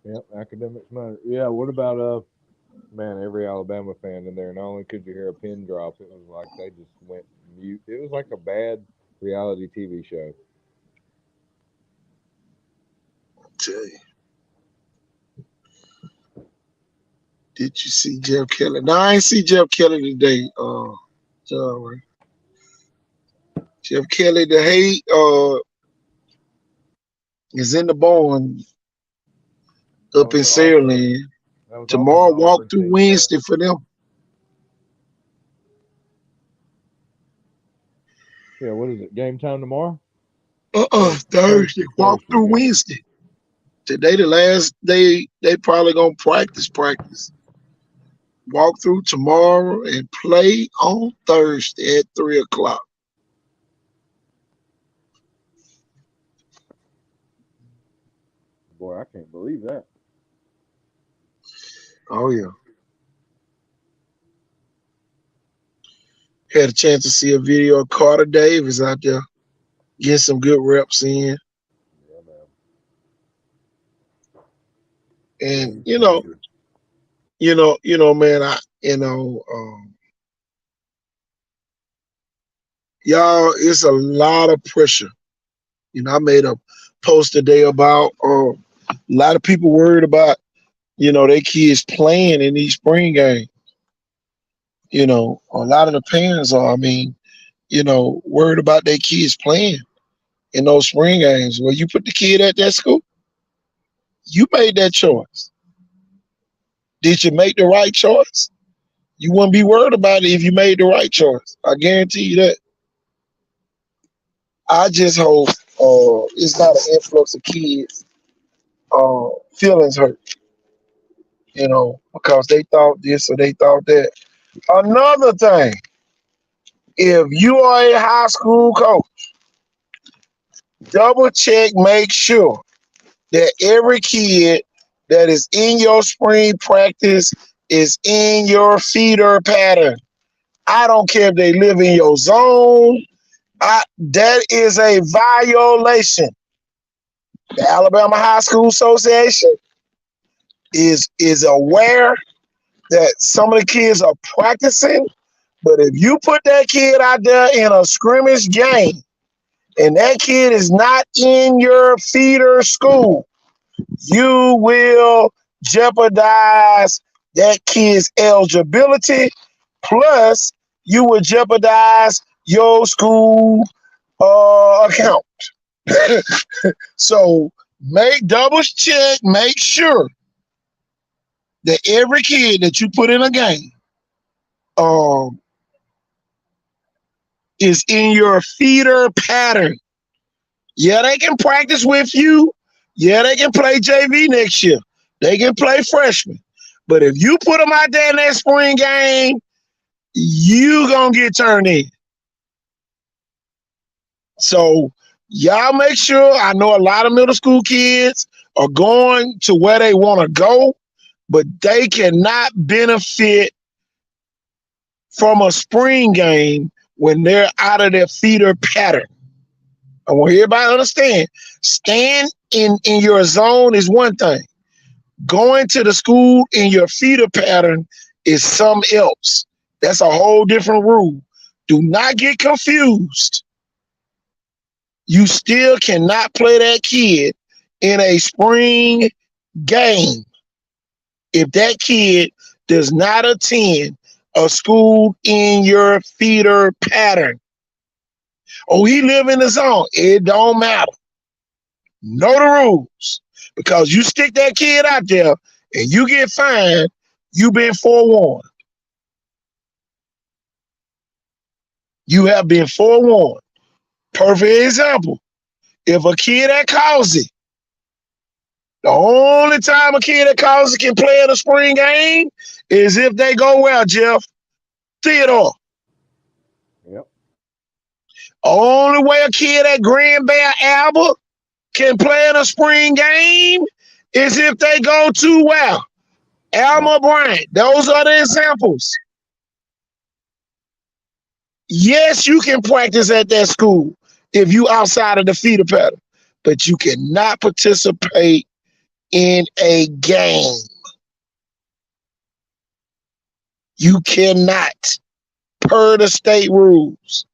Yep, academics matter. Yeah, what about man, every Alabama fan in there, not only could you hear a pin drop, it was like they just went mute. It was like a bad reality TV show. I'll tell you. Did you see Jeff Kelly? No, I ain't see Jeff Kelly today. All right. Jeff Kelly, the hate is in the barn up in Saraland. That was also Tomorrow, the walk Auburn through team. Wednesday for them. Yeah, what is it? Game time tomorrow? Thursday. Walk Thursday through game. Wednesday. Today, the last day, they probably gonna practice. Walk through tomorrow and play on Thursday at 3 o'clock. Boy, I can't believe that. Oh yeah. Had a chance to see a video of Carter Davis out there getting some good reps in. Yeah, man. And Yeah, he's talented. man, y'all, it's a lot of pressure. I made a post today about a lot of people worried about, their kids playing in these spring games. A lot of the parents are, worried about their kids playing in those spring games. Well, you put the kid at that school, you made that choice. Did you make the right choice? You wouldn't be worried about it if you made the right choice. I guarantee you that. I just hope it's not an influx of kids feelings hurt, because they thought this or they thought that. Another thing, if you are a high school coach, double check, make sure that every kid that is in your spring practice is in your feeder pattern. I don't care if they live in your zone. That is a violation. The Alabama High School Association is aware that some of the kids are practicing, but if you put that kid out there in a scrimmage game and that kid is not in your feeder school, you will jeopardize that kid's eligibility. Plus, you will jeopardize your school account. So double check, make sure that every kid that you put in a game is in your feeder pattern. Yeah, they can practice with you. Yeah, they can play JV next year. They can play freshman. But if you put them out there in that spring game, you gonna get turned in. So y'all make sure. I know a lot of middle school kids are going to where they want to go, but they cannot benefit from a spring game when they're out of their feeder pattern. I want everybody to understand. Staying in your zone is one thing. Going to the school in your feeder pattern is something else. That's a whole different rule. Do not get confused. You still cannot play that kid in a spring game if that kid does not attend a school in your feeder pattern. Oh, he live in the zone. It don't matter. Know the rules. Because you stick that kid out there and you get fined, you've been forewarned. You have been forewarned. Perfect example. If a kid at Causey, the only time a kid at Causey can play in a spring game is if they go well, Jeff. Theodore. Yep. Only way a kid at Grand Bear Albert can play in a spring game is if they go too well. Alma Bryant. Those are the examples. Yes, you can practice at that school if you outside of the feeder pattern, but you cannot participate in a game. You cannot, per the state rules.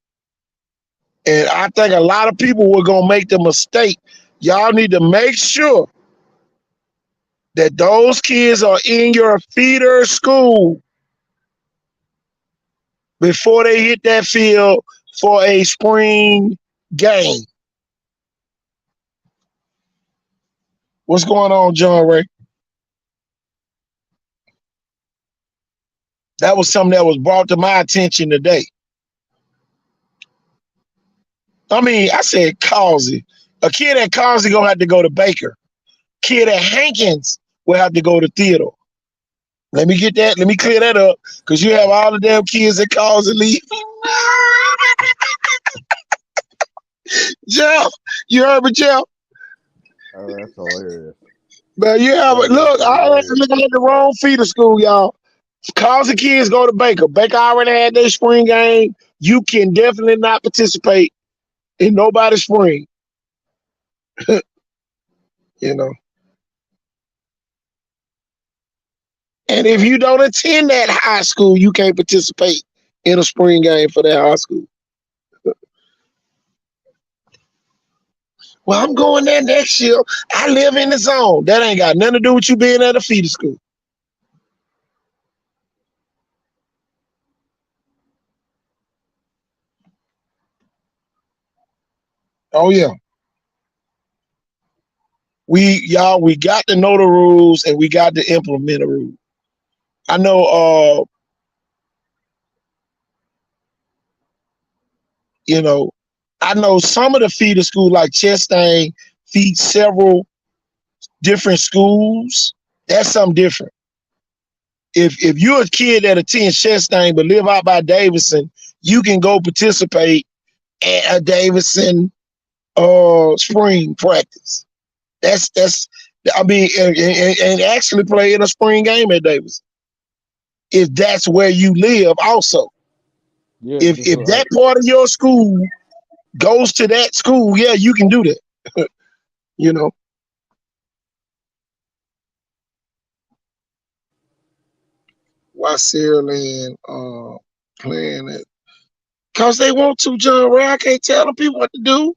And I think a lot of people were going to make the mistake. Y'all need to make sure that those kids are in your feeder school. before they hit that field for a spring game. What's going on, John Ray? That was something that was brought to my attention today. I mean, I said Causey. A kid at Causey gonna have to go to Baker. Kid at Hankins will have to go to Theodore. Let me get that. Let me clear that up, because you have all the damn kids that Causey leave. Jeff, you heard me, Jeff? Oh, that's hilarious. But you have look. I looking at the wrong feeder school, y'all. Causey kids go to Baker. Baker already had their spring game. You can definitely not participate in nobody's spring. You know. And if you don't attend that high school, you can't participate in a spring game for that high school. Well, I'm going there next year. I live in the zone. That ain't got nothing to do with you being at a feeder school. Oh yeah. We got to know the rules and we got to implement the rules. I know I know some of the feeder schools like Chastain feed several different schools. That's something different. If you're a kid that attends Chastain but live out by Davidson, you can go participate at a Davidson spring practice. That's I mean, and actually play in a spring game at Davidson. If that's where you live also. Yeah, if that part of your school goes to that school, yeah, you can do that. You know. Why Sierra Land playing it? Because they want to, John Ray. I can't tell them people what to do.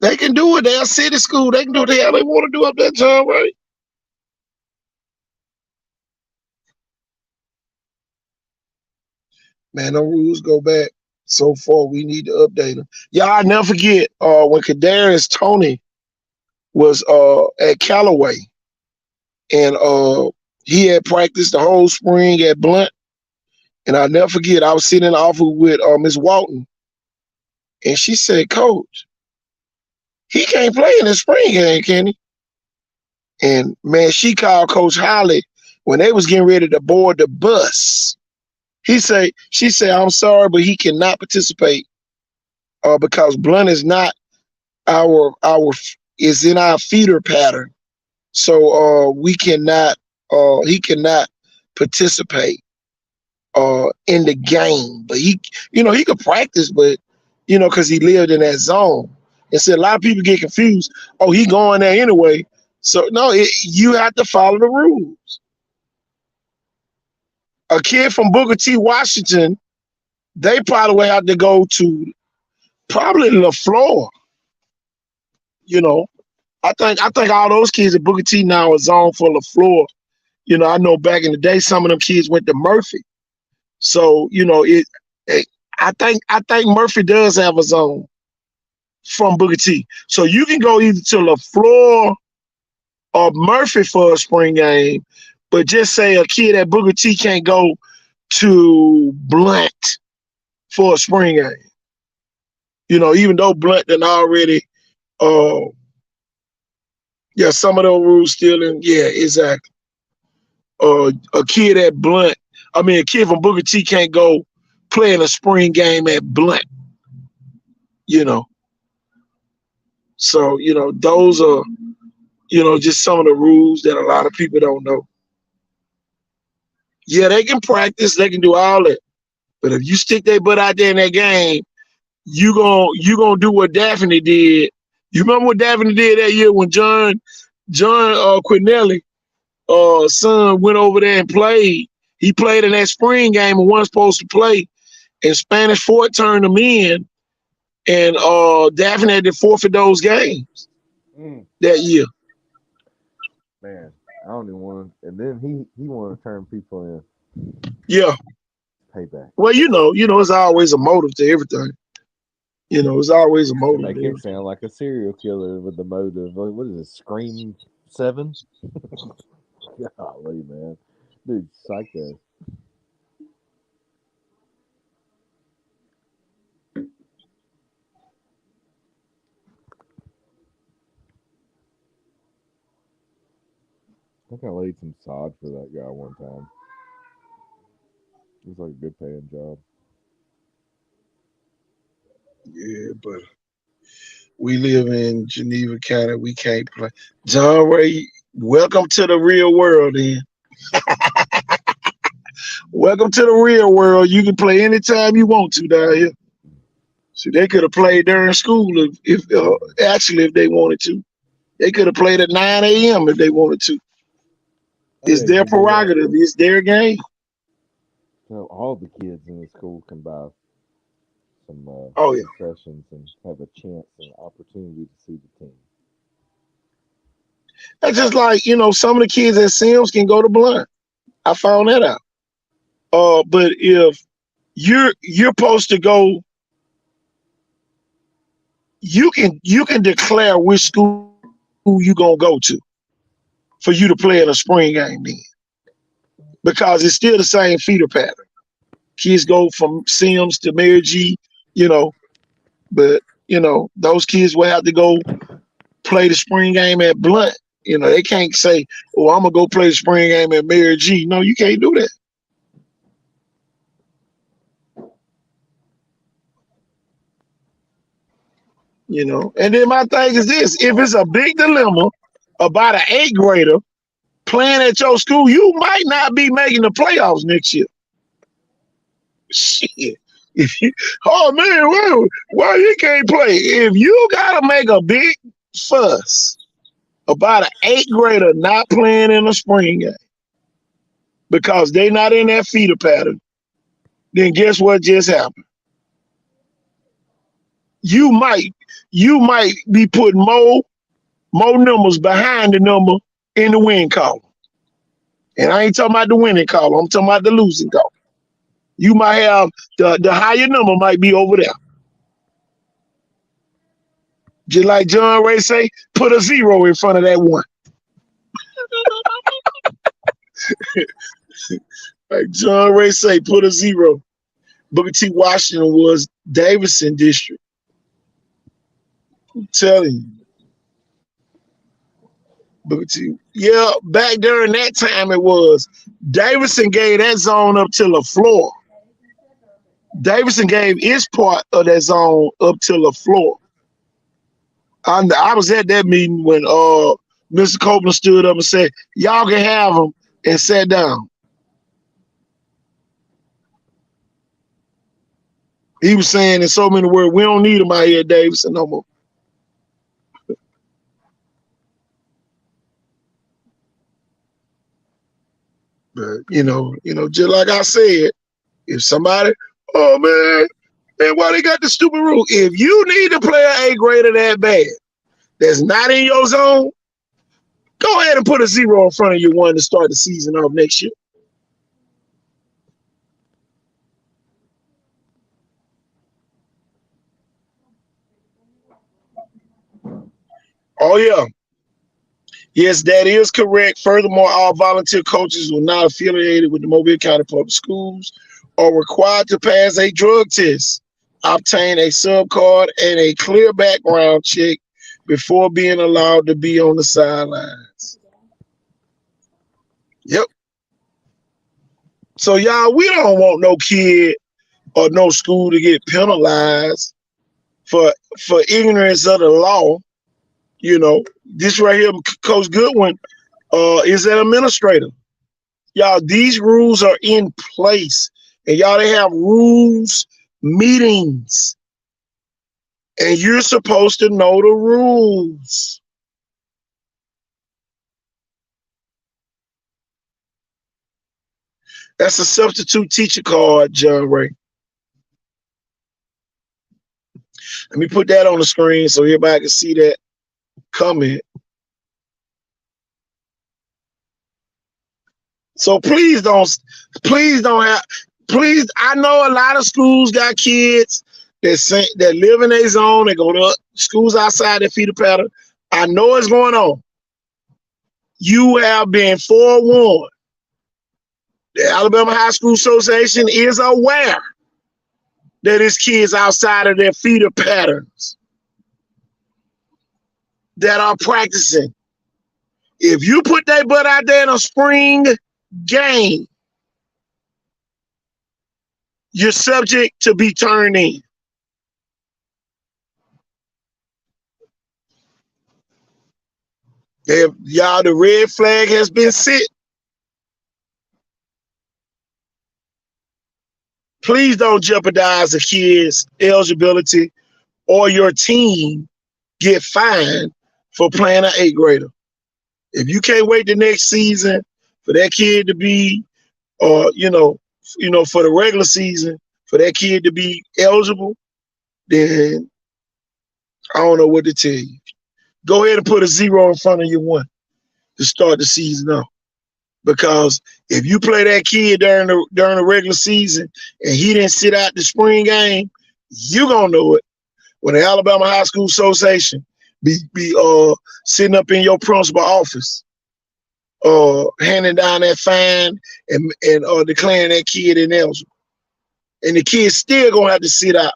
They can do it. They're a city school. They can do what the hell they want to do up there, John Ray. Man, the rules go back so far. We need to update them. Y'all, I never forget when Kadarius Toney was at Callaway, and he had practiced the whole spring at Blunt. And I'll never forget, I was sitting in the office with Miss Walton, and she said, "Coach, he can't play in the spring game, can he?" And man, she called Coach Holly when they was getting ready to board the bus. She said, "I'm sorry, but he cannot participate because Blunt is not is in our feeder pattern. So he cannot participate in the game. But he could practice, but because he lived in that zone." And so a lot of people get confused. Oh, he going there anyway. So no, you have to follow the rules. A kid from Booker T. Washington, they probably have to go to probably LaFleur. I think all those kids at Booker T now are zoned for LaFleur. I know back in the day, some of them kids went to Murphy. So I think Murphy does have a zone from Booker T. So you can go either to LaFleur or Murphy for a spring game, but just say a kid at Booker T can't go to Blunt for a spring game. Even though Blunt done already, some of those rules still in. Yeah, exactly. A kid at Blunt, a kid from Booker T can't go play in a spring game at Blunt. So, those are, just some of the rules that a lot of people don't know. Yeah, they can practice, they can do all that. But if you stick their butt out there in that game, you gonna do what Daphne did. You remember what Daphne did that year when John Quinelli son went over there and played. He played in that spring game and wasn't supposed to play. And Spanish Fort turned him in, and Daphne had to forfeit those games that year. Man, don't even want to. And then he want to turn people in. Yeah. Payback. Well, it's always a motive to everything. It's always a They motive. make There. it sound like a serial killer with the motive. What is it? Scream 7? Golly, man, dude, psycho. I think I laid some sod for that guy one time. It was like a good paying job. Yeah, but we live in Geneva County. We can't play. John Ray, welcome to the real world. Then, welcome to the real world. You can play anytime you want to down here. See, they could have played during school if they wanted to. They could have played at 9 a.m. if they wanted to. Oh It's yeah, their you do that. prerogative. It's their game. So all the kids in the school can buy some Oh yeah. concessions and have a chance and opportunity to see the team. That's just like, some of the kids at Sims can go to Blunt. I found that out. But if you're supposed to go, you can declare which school you gonna go to for you to play in a spring game then. Because it's still the same feeder pattern. Kids go from Sims to Mary G, you know, but those kids will have to go play the spring game at Blunt. They can't say, "Oh, I'm gonna go play the spring game at Mary G." No, you can't do that. And then my thing is this: if it's a big dilemma about an eighth grader playing at your school, you might not be making the playoffs next year. Shit. Oh man, why you can't play? If you gotta make a big fuss about an eighth grader not playing in the spring game because they not in that feeder pattern, then guess what just happened? You might be putting more numbers behind the number in the win column. And I ain't talking about the winning column, I'm talking about the losing column. You might have the higher number might be over there. Just like John Ray say, put a 0 in front of that 1. Like John Ray say, put a 0. Booker T. Washington was Davidson District. I'm telling you. Booker T. Yeah, back during that time it was. Davidson gave that zone up to LaFleur. Davidson gave its part of that zone up to LaFleur. I was at that meeting when Mr. Copeland stood up and said, "Y'all can have them," and sat down. He was saying in so many words, "We don't need them out here at Davidson no more." But just like I said, if somebody, oh man, why they got the stupid rule? If you need to play an 8th grader that bad, that's not in your zone, go ahead and put a 0 in front of your 1 to start the season off next year. Oh yeah. Yes, that is correct. Furthermore, all volunteer coaches who are not affiliated with the Mobile County Public Schools are required to pass a drug test, obtain a sub card, and a clear background check before being allowed to be on the sidelines. Yep. So y'all, we don't want no kid or no school to get penalized for ignorance of the law. This right here, Coach Goodwin is an administrator. Y'all, these rules are in place. And y'all, they have rules meetings. And you're supposed to know the rules. That's a substitute teacher card, John Ray. Let me put that on the screen so everybody can see that comment. So please don't have, please. I know a lot of schools got kids that live in their zone. They go to schools outside their feeder pattern. I know what's going on. You have been forewarned. The Alabama High School Association is aware that it's kids outside of their feeder patterns that are practicing. If you put their butt out there in a spring game, you're subject to be turned in. If y'all, the red flag has been set. Please don't jeopardize the kid's eligibility or your team get fined for playing an 8th grader. If you can't wait the next season for that kid to be, or for the regular season for that kid to be eligible, then I don't know what to tell you. Go ahead and put a 0 in front of your 1 to start the season off. Because if you play that kid during the regular season and he didn't sit out the spring game, you gonna know it when the Alabama High School Association be sitting up in your principal office, handing down that fine and declaring that kid ineligible, and the kid still gonna have to sit out,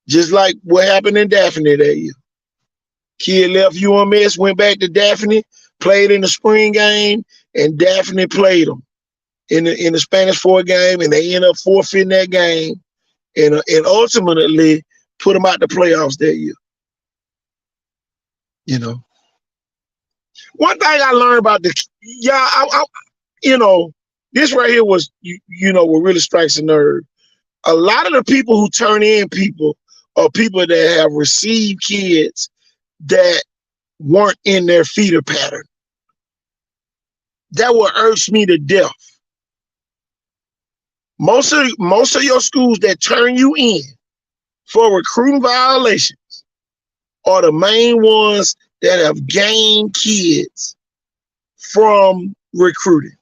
just like what happened in Daphne that year. Kid left UMS, went back to Daphne, played in the spring game, and Daphne played them in the Spanish 4 game, and they ended up forfeiting that game, and ultimately put them out the playoffs that year. One thing I learned about this right here was, what really strikes a nerve. A lot of the people who turn in people are people that have received kids that weren't in their feeder pattern. That would irk me to death. Most of your schools that turn you in for recruiting violations are the main ones that have gained kids from recruiting.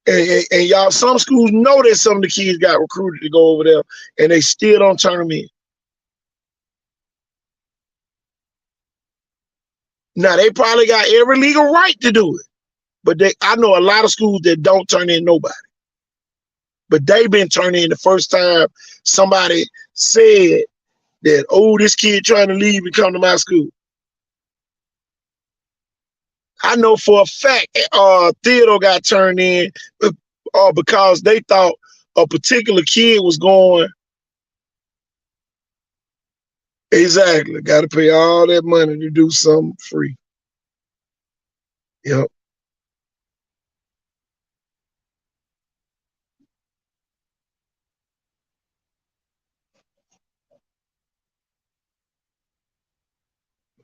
And y'all, some schools know that some of the kids got recruited to go over there, and they still don't turn them in. Now, they probably got every legal right to do it, but I know a lot of schools that don't turn in nobody. But they've been turned in the first time somebody said that, oh, this kid trying to leave and come to my school. I know for a fact Theodore got turned in because they thought a particular kid was going. Exactly. Got to pay all that money to do something free. Yep.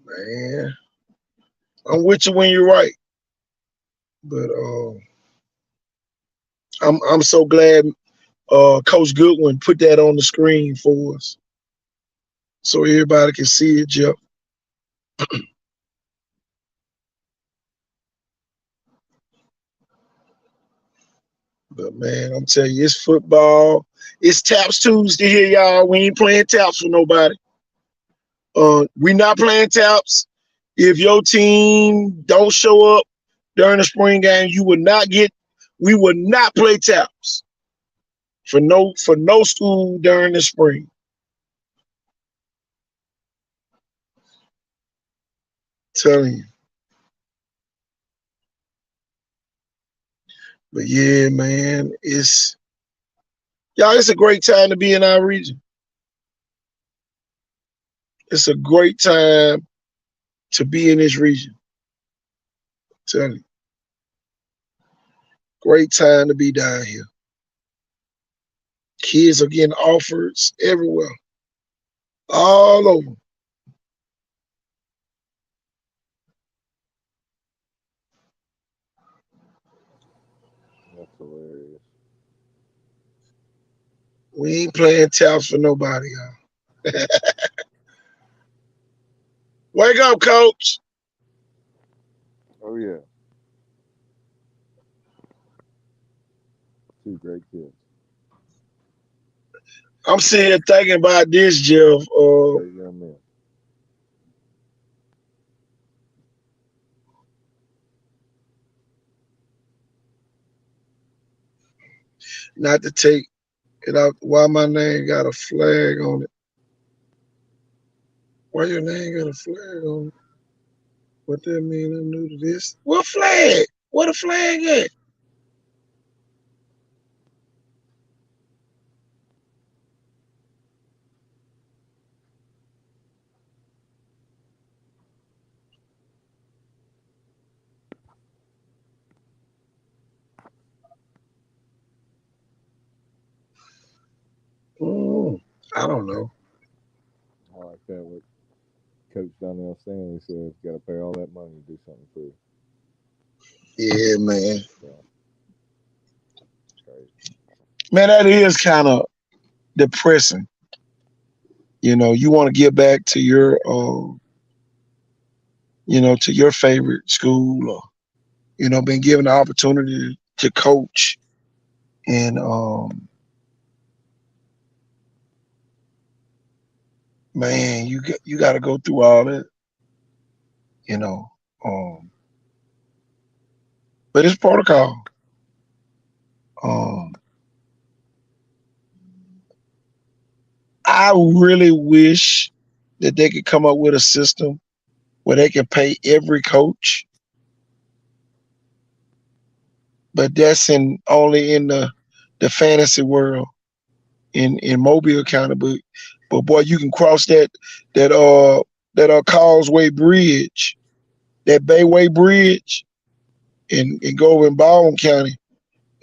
Man, I'm with you when you're right. But I'm so glad Coach Goodwin put that on the screen for us so everybody can see it, Jeff. But man, I'm telling you, it's football. It's Taps Tuesday here, y'all. We ain't playing taps for nobody. We not playing taps. If your team don't show up during the spring game, we would not play taps for no school during the spring. Telling you. But yeah, man, it's a great time to be in our region. It's a great time to be in this region. I'm telling you. Great time to be down here. Kids are getting offers everywhere. All over. That's hilarious. We ain't playing taps for nobody, y'all. Wake up, coach. Oh yeah, two great kids. I'm sitting here thinking about this, Jeff. Great young men. Not to take it out. Why my name got a flag on it? Why your name got a flag on it? What that mean? I'm new to this. What flag? What a flag at? Mm, I don't know. I like that. What Coach Donnell Stanley said, got to pay all that money to do something for you. Yeah, man. So, great. Man, that is kind of depressing. You want to get back to your, to your favorite school, or been given the opportunity to coach, and man, you got to go through all that, you know. Um, but it's protocol. Um, I really wish that they could come up with a system where they can pay every coach, but that's only in the fantasy world in Mobile County. But boy, you can cross that Causeway Bridge, that Bayway Bridge, and go over in Baldwin County.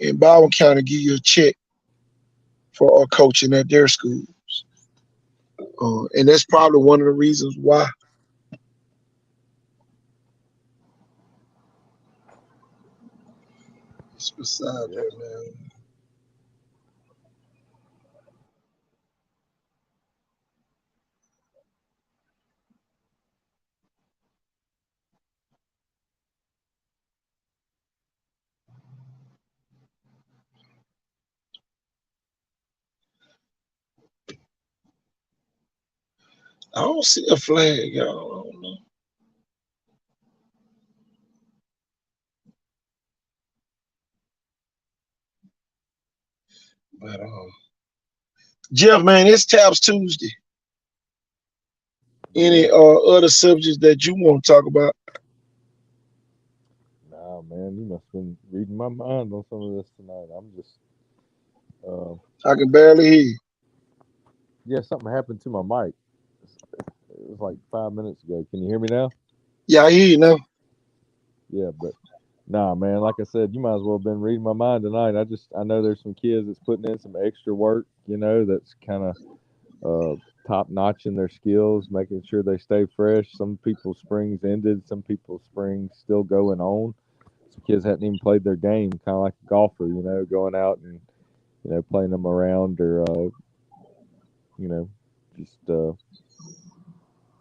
In Baldwin County, give you a check for coaching at their schools. And that's probably one of the reasons why. It's beside Yeah. that, man. I don't see a flag, y'all. I don't know. But Jeff, man, it's Tabs Tuesday. Any other subjects that you want to talk about? Nah, man, you must have been reading my mind on some of this tonight. I'm just, uh, I can barely hear you. yeah, something happened to my mic. It was like 5 minutes ago. Can you hear me now? Yeah, I hear you now. Yeah, but nah, man, like I said, you might as well have been reading my mind tonight. I know there's some kids that's putting in some extra work, that's kind of top notch in their skills, making sure they stay fresh. Some people's springs ended, some people's springs still going on. Some kids hadn't even played their game, kind of like a golfer, going out and playing them around, or just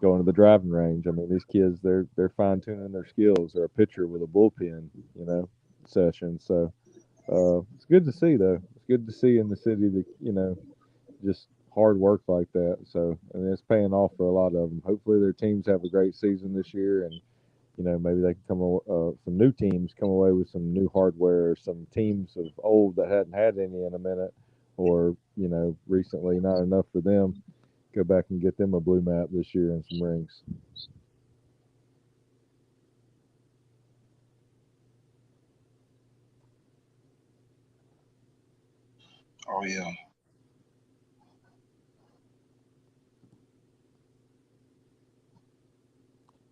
going to the driving range. I mean, these kids, they're fine tuning their skills. Or a pitcher with a bullpen, session. So it's good to see, though. It's good to see in the city that just hard work like that. So, and it's paying off for a lot of them. Hopefully, their teams have a great season this year, and maybe they can some new teams come away with some new hardware. Some teams of old that hadn't had any in a minute, or recently, not enough for them. Go back and get them a blue map this year and some rings. Oh yeah.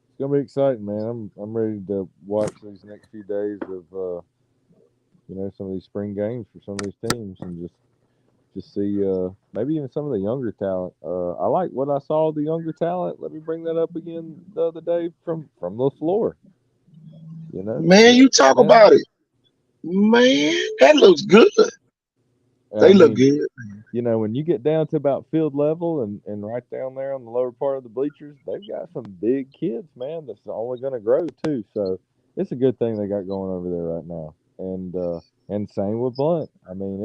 It's gonna be exciting, man. I'm ready to watch these next few days of some of these spring games for some of these teams, and just see maybe even some of the younger talent. I like what I saw, the younger talent. Let me bring that up again the other day from the floor. Man, you talk Man, about it. Man, that looks good. I They look mean, good. you know, when you get down to about field level and right down there on the lower part of the bleachers, they've got some big kids, man. That's only going to grow too. So it's a good thing they got going over there right now. And same with Blunt. I mean,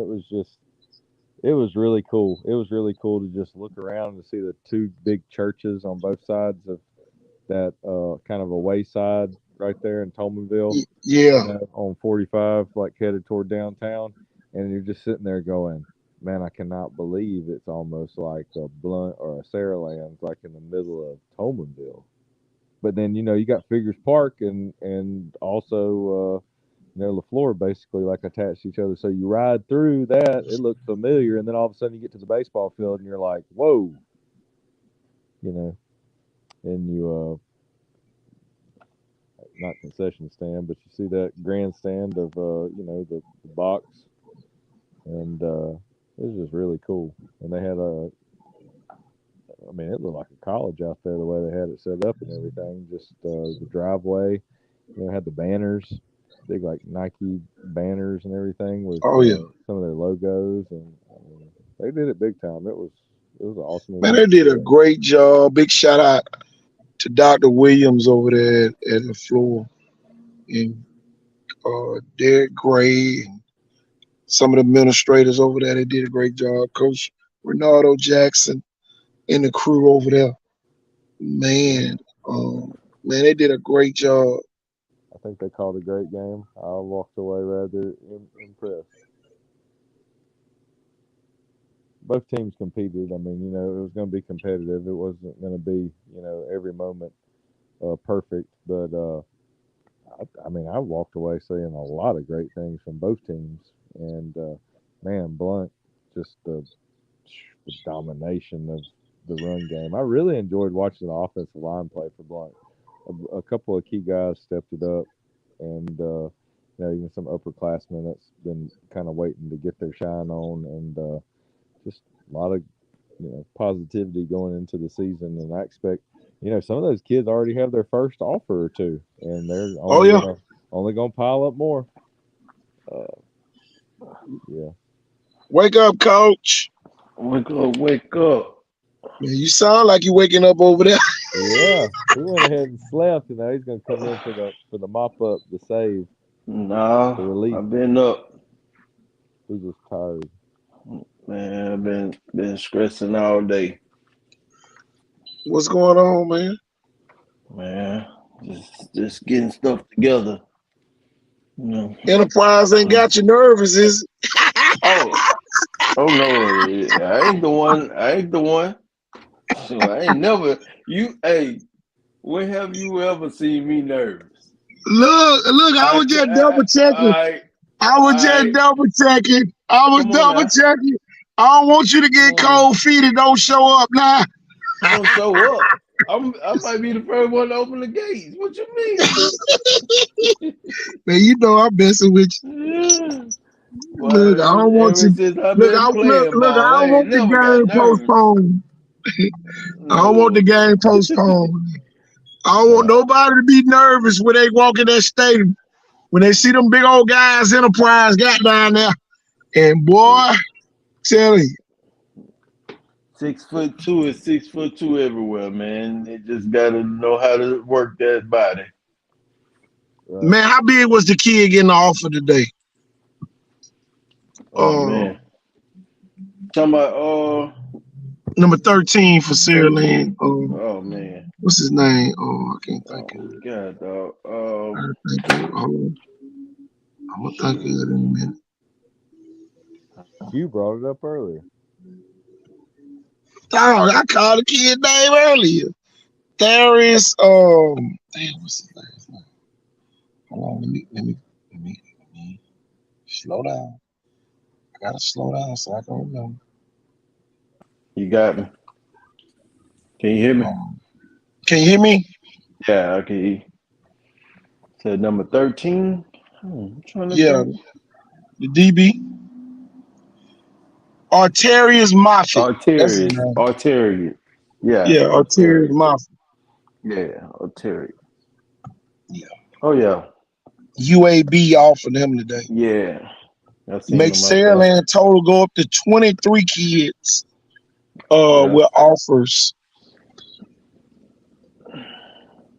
it was really cool. It was really cool to just look around and see the two big churches on both sides of that kind of a wayside right there in Tolmanville, Yeah. on 45, like headed toward downtown, and you're just sitting there going, "Man, I cannot believe it's almost like a Blunt or a Saralands, like in the middle of Tolmanville." But then you got Figures Park and also LaFleur basically like attached to each other. So you ride through that, it looks familiar, and then all of a sudden you get to the baseball field and you're like, "Whoa," you know, and you not concession stand, but you see that grandstand of the box, and it was just really cool. And they had I mean, it looked like a college out there the way they had it set up and everything. Just the driveway, had the banners, big like Nike banners and everything with Oh yeah. some of their logos, and I mean, they did it big time. It was an awesome Man, event. they did a great job. Big shout out to Dr. Williams over there at the floor, and Derek Gray, and some of the administrators over there. They did a great job. Coach Renardo Jackson and the crew over there. Man, man, they did a great job. I think they called a great game. I walked away rather impressed. Both teams competed. I mean, it was going to be competitive. It wasn't going to be, every moment perfect. But I mean, I walked away saying a lot of great things from both teams. And man, Blunt, just the domination of the run game. I really enjoyed watching the offensive line play for Blunt. A couple of key guys stepped it up, and even some upperclassmen that's been kind of waiting to get their shine on, and just a lot of positivity going into the season. And I expect some of those kids already have their first offer or two, and they're only gonna pile up more. Yeah. Wake up, coach. Wake up, wake up. Man, you sound like you waking up over there. Yeah, he went ahead and slept, and now he's gonna come in for the mop up, the save, the Nah, relief. I've been up. He's just tired. Man, I've been stressing all day. What's going on, man? Man, just getting stuff together. Enterprise ain't got you nervous, is it? Oh no, I ain't the one. So I ain't never. Hey, when have you ever seen me nervous? Look, I was just double checking. I was just double checking. I was double checking. I don't want you to get cold feet and don't show up now. Don't show up. I might be the first one to open the gates. What you mean? Man, I'm messing with you. Well, look, I don't want you. Look, I don't want the game postponed. I don't want the game postponed. I don't want nobody to be nervous when they walk in that stadium. When they see them big old guys Enterprise got down there. And boy, tell you. 6'2" is 6'2" everywhere, man. They just gotta know how to work that body. Man, how big was the kid getting the offer today? Oh man. Talking about number 13 for Saraland. Oh man. What's his name? I can't think of it. God, dog. I'm gonna think of it in a minute. You brought it up earlier. Oh, I called the kid name earlier. There is damn, what's his name? Hold on, let me slow down. I gotta slow down so I can remember. You got me. Can you hear me? Can you hear me? Yeah, I can hear you. Said number 13. Yeah, the DB. Arterius Moffitt. Arterius. Yeah. Yeah, Arterius Moffitt. Yeah, Arterius. Yeah. Oh yeah. UAB offered him today. Yeah. I've seen Make them out there. Saraland total go up to 23 kids Yeah. with offers.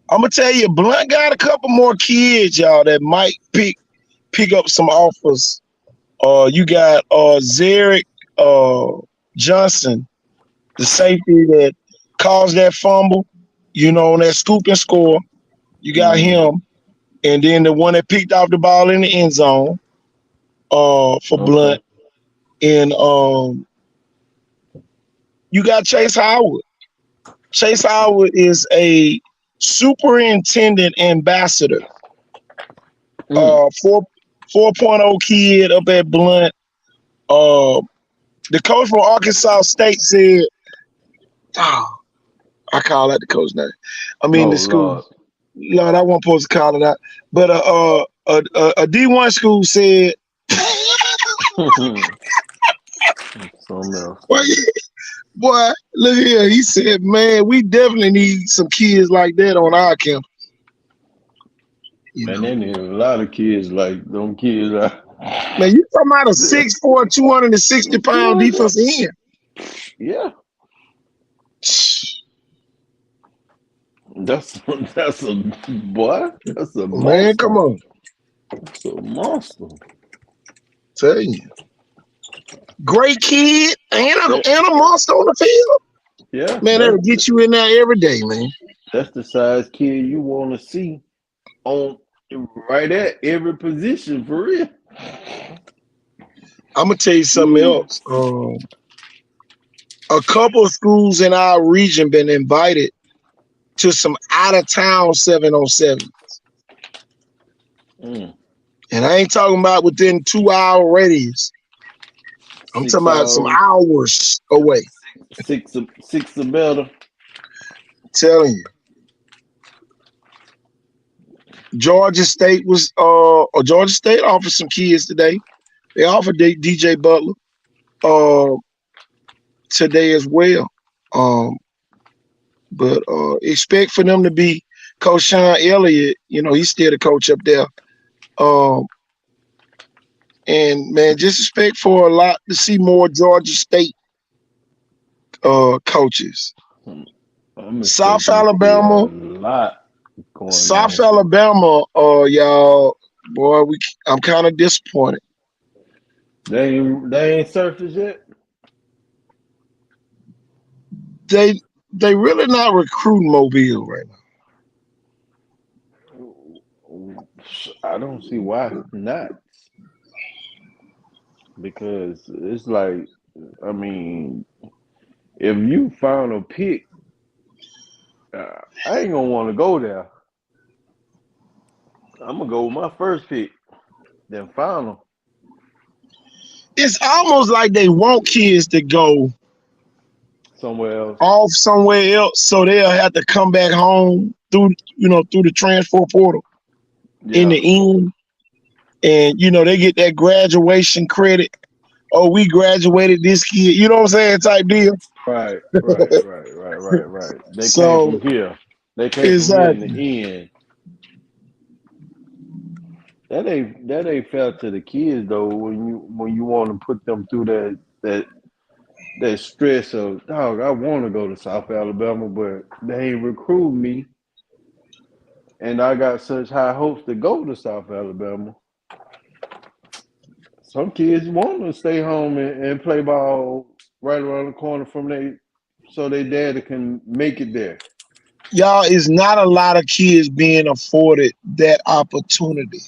I'm gonna tell you, Blunt got a couple more kids, y'all, that might pick up some offers. You got Zarek Johnson, the safety that caused that fumble, on that scoop and score. You got him, and then the one that picked off the ball in the end zone for Blunt. And you got Chase Howard. Chase Howard is a superintendent ambassador. 4.0 kid up at Blunt. The coach from Arkansas State said, I call that the coach name. I mean the school. Lord, I wasn't supposed to call it out. But a D1 school said, boy, look here. He said, man, we definitely need some kids like that on our campus. Man, they need a lot of kids like them kids. Man, you talking about a 6'4", 260-pound defensive end. Yeah. That's a boy. That's a monster. Man, come on. That's a monster. Tell you. Great kid and a monster on the field. Yeah. Man, that'll get you in there every day, man. That's the size kid you want to see on right at every position for real. I'm gonna tell you something else. A couple of schools in our region been invited to some out of town 7-on-7s. And I ain't talking about within 2-hour radius. I'm talking about some hours away. Six or better. I'm telling you. Georgia State offered some kids today. They offered DJ Butler today as well. But expect for them to be Coach Sean Elliott. He's still the coach up there. And man, just expect for a lot to see more Georgia State coaches. South Alabama, y'all, boy, I'm kind of disappointed. They ain't surfaced yet. They really not recruiting Mobile right now. I don't see why not. Because it's like, I mean, if you found a pick, I ain't gonna want to go there. I'm gonna go with my first pick, then final. It's almost like they want kids to go somewhere else, so they'll have to come back home through the transfer portal in the end, and they get that graduation credit. Oh, we graduated this kid, you know what I'm saying, type deal. Right. They came from here. They came from here in the end. That ain't fair to the kids though. When you want to put them through that stress of, dog, I want to go to South Alabama, but they ain't recruit me, and I got such high hopes to go to South Alabama. Some kids want to stay home and play ball right around the corner from so their daddy can make it there. Y'all, is not a lot of kids being afforded that opportunity.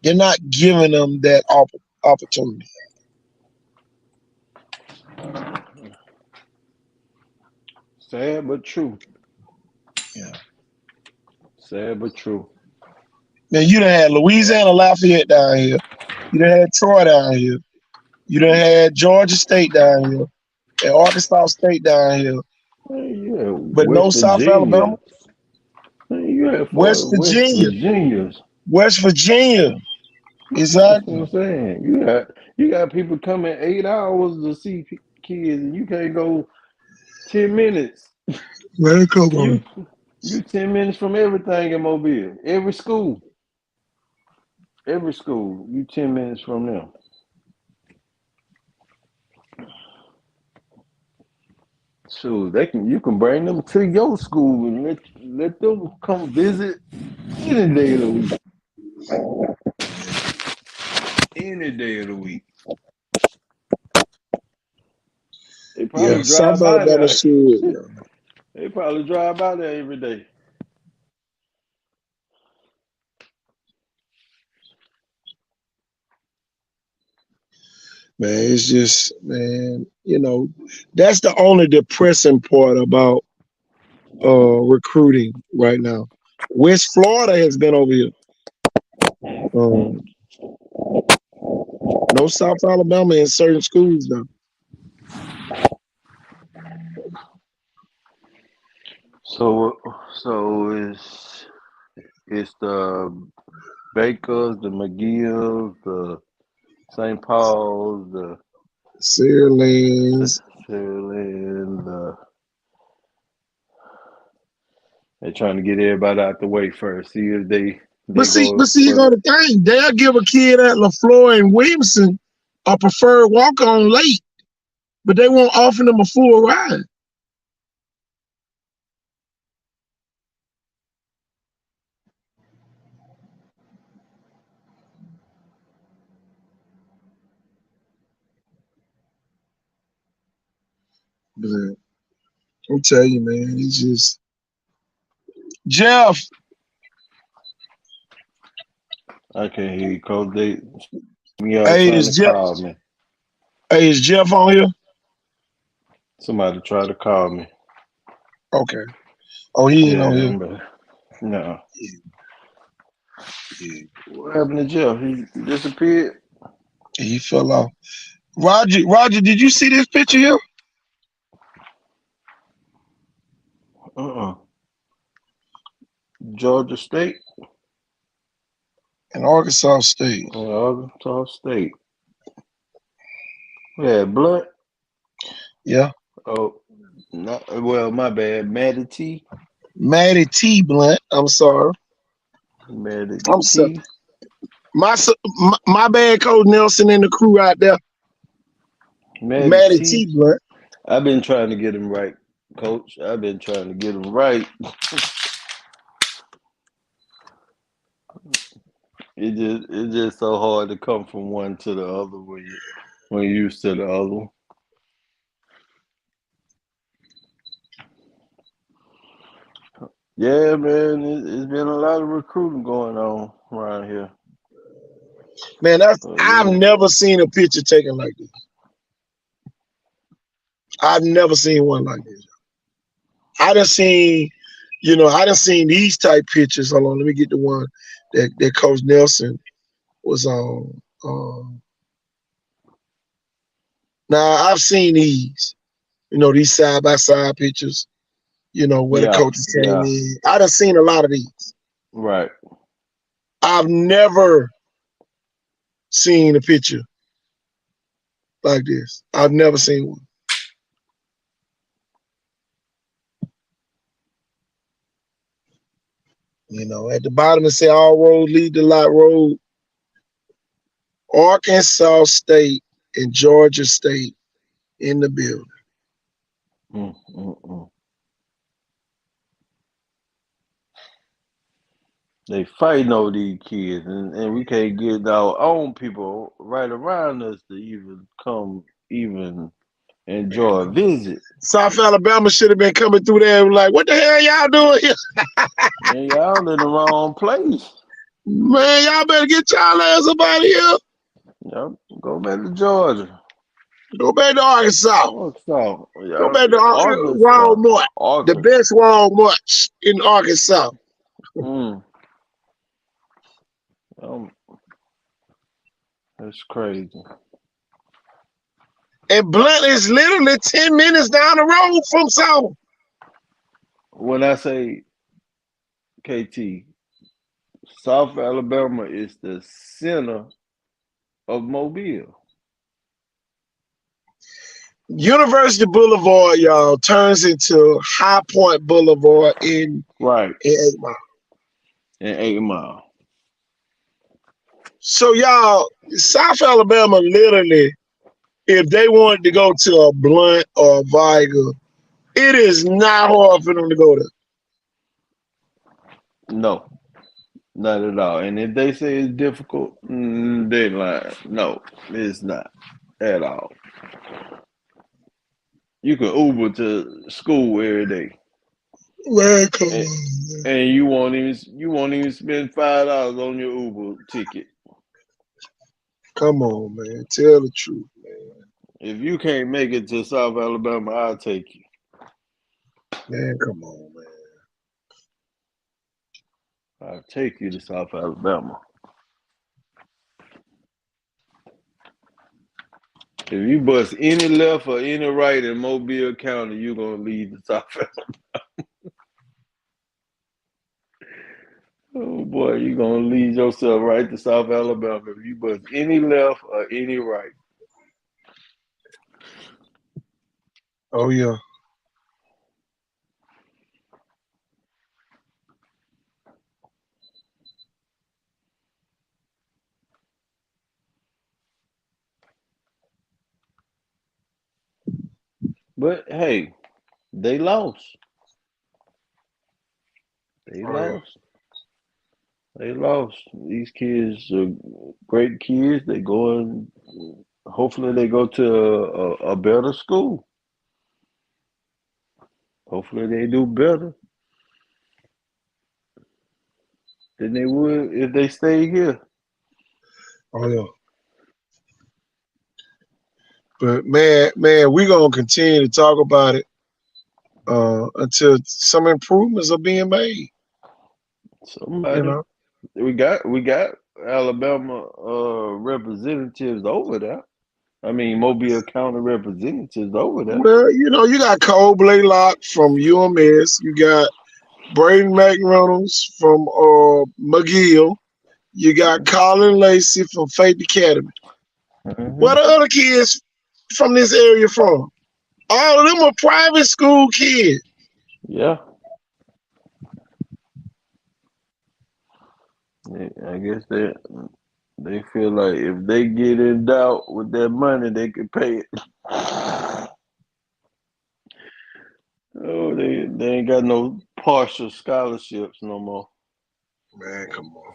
They're not giving them that opportunity. Sad but true. Yeah. Sad but true. Now you done had Louisiana Lafayette down here. You done had Troy down here. You done had Georgia State down here. And Arkansas State down here. Yeah, but no South Alabama. West Virginia. West Virginia. Exactly. That's what I'm saying. You got people coming 8 hours to see kids, and you can't go 10 minutes. Man, come on. You 10 minutes from everything in Mobile, every school. Every school, you 10 minutes from them. So you can bring them to your school and let them come visit any day of the week. Any day of the week. They Yeah, probably South drive by Alabama there. should. They probably drive by there every day. Man, it's just, man, that's the only depressing part about recruiting right now. West Florida has been over here. Um, no South Alabama in certain schools now. So it's the Bakers, the McGills, the St. Paul's, the Sierra-Lands. Fairland. They're trying to get everybody out the way first. See if But they see, go you for know the. the thing, they'll give a kid at LaFleur and Williamson a preferred walk-on late, but they won't offer them a full ride. But I'm telling you, man, it's just Jeff. I can't hear you, Coach. Y'all Hey, trying to is Jeff? call me. Hey, is Jeff on here? Somebody try to call me. Okay. Oh, he ain't on Yeah, here. but no. Yeah, What happened to Jeff? He disappeared. he fell off. Roger, did you see this picture here? Uh-uh. Georgia State. In Arkansas State. Arkansas State. Yeah, Blunt. Yeah. Oh, no. Well, my bad. Matty T. Maddie T. Blunt. I'm sorry. Matty I'm sorry. T. My bad, Coach Nelson and the crew out there. Matty Maddie T. T. Blunt. I've been trying to get him right, Coach. I've been trying to get him right. It's just so hard to come from one to the other when you're used to the other one. Yeah, man, it's been a lot of recruiting going on around here. Man, I've never seen a picture taken like this. I've never seen one like this. I done seen these type pictures. Hold on, let me get the one that Coach Nelson was on. Now I've seen these, these side by side pictures, where the coaches came in. I done seen a lot of these. Right. I've never seen a picture like this. I've never seen one. At the bottom it say all roads lead to Lot Road. Arkansas State and Georgia State in the building. They fighting over these kids, and we can't get our own people right around us to even come, enjoy a visit. South Alabama should have been coming through there and like, what the hell y'all doing here? Man, y'all in the wrong place. Man, y'all better get y'all ass up out of here. Yep. Go back to Georgia. Go back to Arkansas. Arkansas. Yeah. Go back to Walmart. The best Walmart in Arkansas. That's crazy. And Blunt is literally 10 minutes down the road from South. When I say KT, South Alabama is the center of Mobile. University Boulevard, y'all, turns into High Point Boulevard in 8 Mile. In 8 Mile. So y'all, South Alabama literally, if they wanted to go to a Blunt or a Viger, it is not hard for them to go there. No, not at all. And if they say it's difficult, they lying. No, it's not at all. You can Uber to school every day, Man, come and, on, man. and you won't even spend $5 on your Uber ticket. Come on, man. Tell the truth, man. If you can't make it to South Alabama, I'll take you. Man, come on, man. I'll take you to South Alabama. If you bust any left or any right in Mobile County, you're gonna leave the South Alabama. Oh boy, you're gonna lead yourself right to South Alabama if you bust any left or any right. Oh yeah. But hey, they lost. They Oh yeah. lost. They lost. These kids are great kids. They going. Hopefully, they go to a better school. Hopefully, they do better than they would if they stayed here. Oh yeah. But man, we're gonna continue to talk about it until some improvements are being made. Somebody, You know. we got Alabama representatives over there. I mean, Mobile County representatives over there. Well, you know, you got Cole Blaylock from UMS. You got Braden McReynolds from McGill. You got Colin Lacey from Faith Academy. Where Mm-hmm. the other kids from this area from? All of them are private school kids. Yeah. I guess they feel like if they get in doubt with that money, they can pay it. Oh, they ain't got no partial scholarships no more. Man, come on.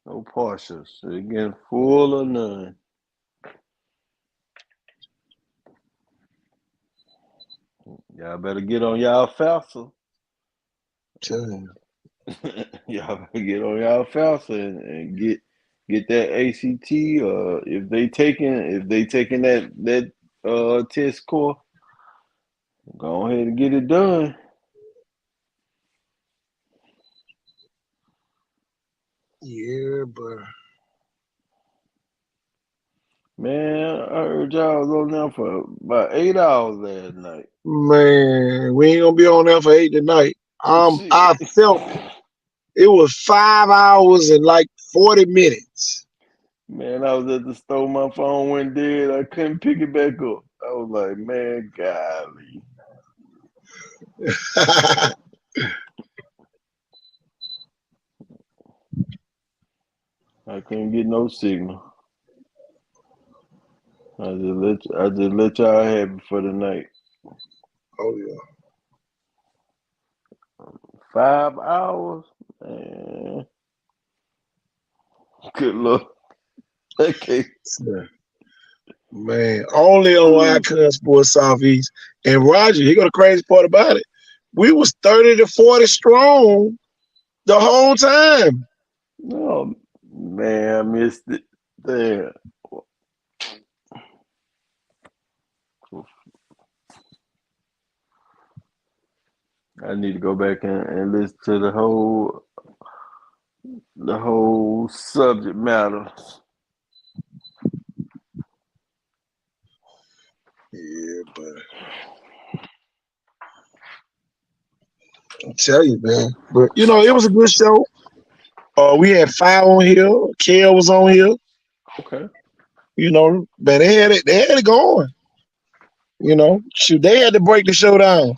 No partials. They getting full or none. Y'all better get on y'all FAFSA. Tell you. Y'all better get on y'all FAFSA and get that ACT. If they taking that test score, go ahead and get it done. Yeah, but Man, I heard y'all was on there for about 8 hours last night. man, we ain't gonna be on there for 8 tonight. I Shit. felt it was 5 hours and like 40 minutes. Man, I was at the store, my phone went dead. I couldn't pick it back up. I was like, man, golly. I couldn't get no signal. I just let y'all have it for the night. Oh yeah. 5 hours? Man. Good luck. Okay. Yeah. Man, only on Icon Sports Southeast. And Roger, here go the crazy part about it. We was 30 to 40 strong the whole time. Oh, man, I missed it. Damn. I need to go back and listen to the whole subject matter. Yeah, but I tell you, man. But you know, it was a good show. We had 5 on here. Kel was on here. Okay. You know, but they had it going. You know, shoot, they had to break the show down.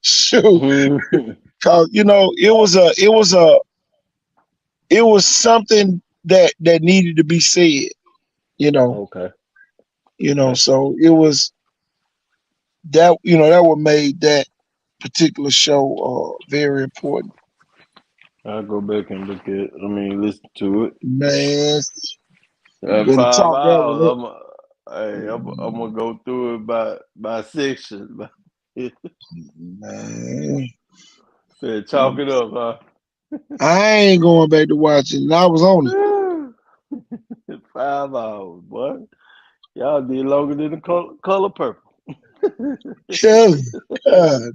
Shoot, cause you know it was a it was something that needed to be said. You know, Okay. So it was that that what made that particular show very important. I'll go back and listen to it. Man, you At better five talk that hours, one up. I'm gonna go through it by section. Man, Said chalk it up, I ain't going back to watching it. I was on it. huh? 5 hours, boy. Y'all did longer than the color purple. Tell you, God,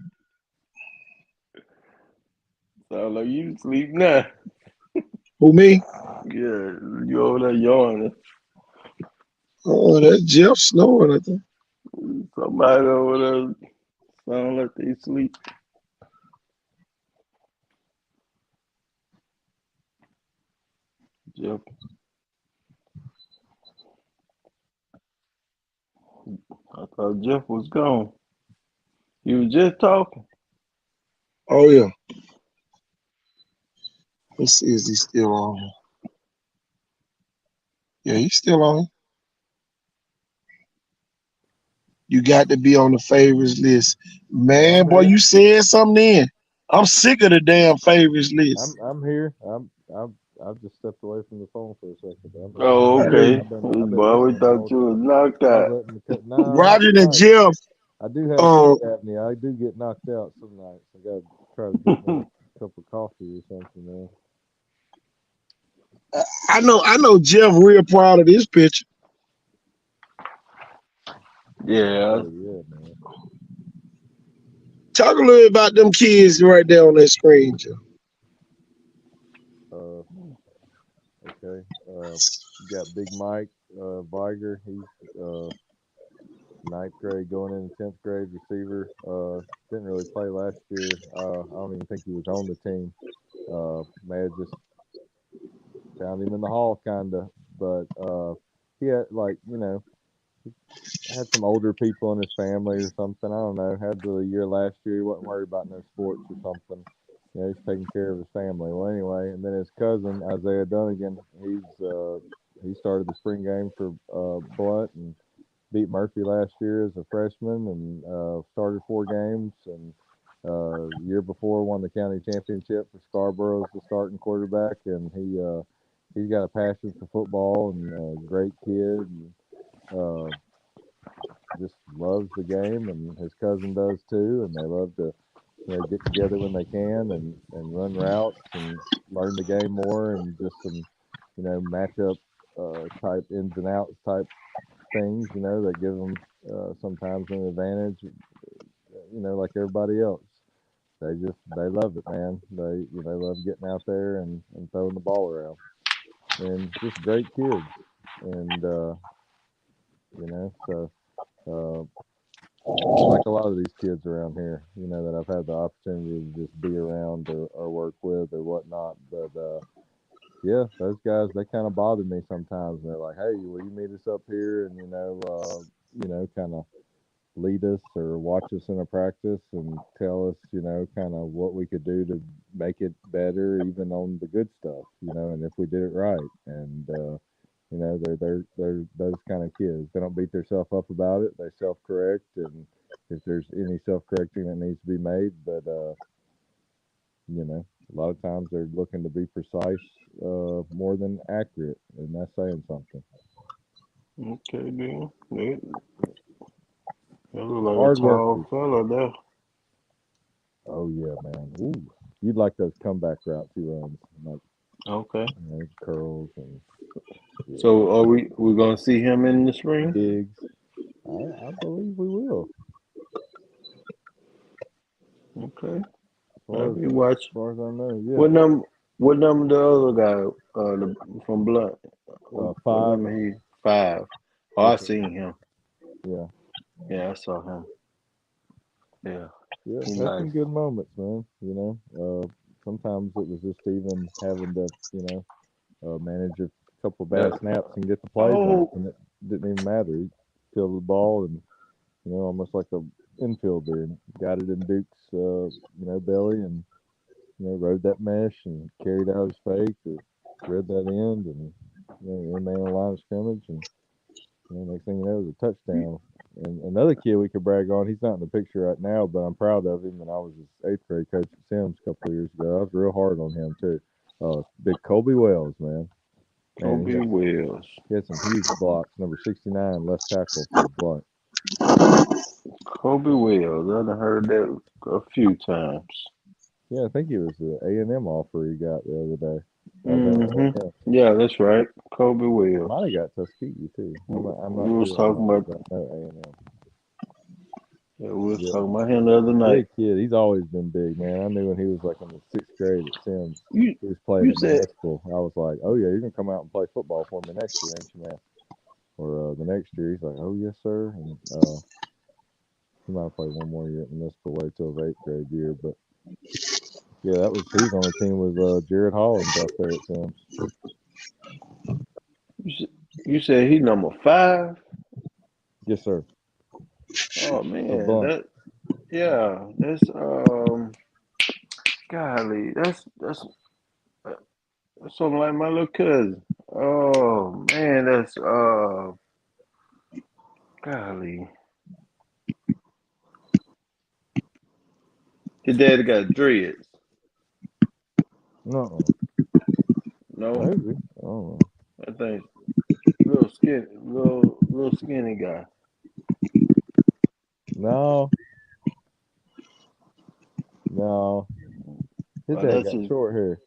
Sound like you sleep now. who me? Yeah, you over there yawning. Oh, that Jeff snoring. I think. Somebody over there sound like they sleep. Jeff, I thought Jeff was gone. You was just talking. Oh yeah. Let's see, is he still on? Yeah, he's still on. You got to be on the favorites list, Oh, man. I'm Boy, here. you said something then. I'm sick of the damn favorites list. I'm here. I've just stepped away from the phone for a second. I'm here. Oh, Hey, okay. I've been Boy, we listening the thought whole you was time. knocked I was out. letting the no, Roger and not. Jeff. I do have Uh, sleep apnea. I do get knocked out some nights. I got to try to drink me a cup of coffee or something, man. I know Jeff real proud of this picture. Yeah, Oh yeah, man. Talk a little about them kids right there on that screen, Jeff. Uh, okay. You got Big Mike Viger. He's ninth grade going into 10th grade receiver. Didn't really play last year. I don't even think he was on the team. May have just found him in the hall, kinda. But he had had some older people in his family or something. I don't know. Had the year last year. He wasn't worried about no sports or something. He's taking care of his family. Well, anyway, and then his cousin Isaiah Dunnigan, he started the spring game for Blunt and beat Murphy last year as a freshman and started 4 games and year before won the county championship for Scarborough as the starting quarterback and he's got a passion for football and a great kid and uh, just loves the game and his cousin does too and they love to get together when they can and run routes and learn the game more and just some matchup type ins and outs type things, that give them sometimes an advantage, like everybody else. They love it, man. They love getting out there and throwing the ball around, and just great kids, and so uh, like a lot of these kids around here, that I've had the opportunity to just be around or work with or whatnot, but. Yeah, those guys they kind of bother me sometimes. They're like, "Hey, will you meet us up here and kind of lead us or watch us in a practice and tell us, kind of what we could do to make it better, even on the good stuff, and if we did it right." And they're those kind of kids. They don't beat themselves up about it. They self correct, and if there's any self correcting that needs to be made, but a lot of times they're looking to be precise more than accurate, and that's saying something. okay, then. That look like a Hard tall workers. fella there. Oh yeah, man. Ooh, you'd like those comeback routes he runs, like Okay. curls and yeah, So are we gonna see him in the spring? digs. I believe we will. Okay. I'll As be watching. far as I know, yeah. What number? What number the other guy? From Blunt. What 5. number he? 5. Oh, Yes, I sir. seen him. Yeah, Yeah, I saw him. Yeah, yeah. he That's some nice. good moments, man. Sometimes it was just even having to, manage a couple That. bad snaps and get the play back, Oh, and it didn't even matter. He fielded the ball and almost like a infielder and got it in Duke's belly and rode that mesh and carried out his fake or read that end, and man on line of scrimmage, and next thing you know, it was a touchdown. And another kid we could brag on, he's not in the picture right now, but I'm proud of him. And I was his 8th grade coach at Sims a couple of years ago. I was real hard on him too. Big Colby Wells, man. Kobe Wells. He had some huge blocks. Number 69, left tackle for Blunt. Kobe Wells. I've heard that a few times. Yeah, I think he was the A&M offer he got the other day. Yeah, that's right. Kobe Wells. Might have got Tuskegee too. I'm not we was sure talking about A&M. Yeah, we was talking about him the other night. Big kid. He's always been big, man. I knew when he was like in the 6th grade at Sims. He was playing at municipal. I was like, oh yeah, you're gonna come out and play football for me next year, ain't you, man? Or the next year, he's like, oh yes, sir. And he might have played one more year at municipal, wait till his 8th grade year, but yeah, he was on the team with Jared Hollins out there at Sims. You said he number 5? Yes, sir. Oh man, that's golly, that's something like my little cousin. Oh man, that's golly. His daddy got dreads. No. Maybe. Oh. I think little skinny guy. No. His dad got short hair.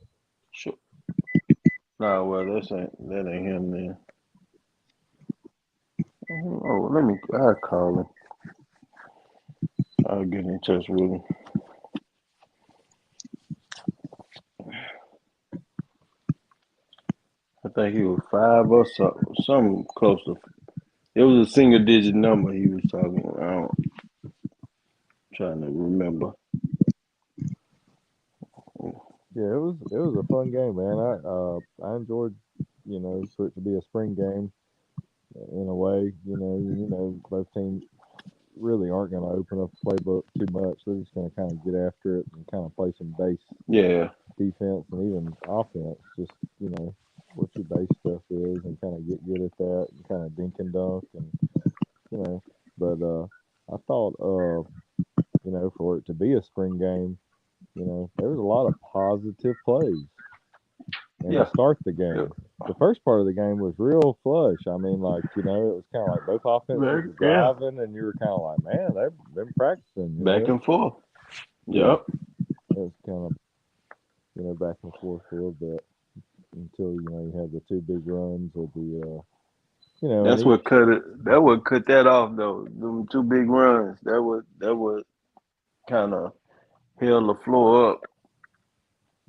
Short. Nah, well, that ain't him then. Oh, I'll call him. I'll get in touch with him. I think he was 5 or something close to. It was a single digit number he was talking about. Trying to remember. Yeah, it was a fun game, man. I enjoyed, for it to be a spring game. In a way, both teams really aren't going to open up the playbook too much. They're just going to kind of get after it and kind of play some base defense and even offense. Just what your base stuff is and kind of get good at that and kind of dink and dunk and But I thought for it to be a spring game, there was a lot of positive plays. And to start the game, the first part of the game was real flush. I mean, it was kind of like both offenses were driving, and you were kind of like, man, they've been practicing. Back and forth. Yep. It was kind of, back and forth a little bit until, you had the 2 big runs of the, That's what cut it. That would cut that off, though. Them 2 big runs. That would kind of held the floor up.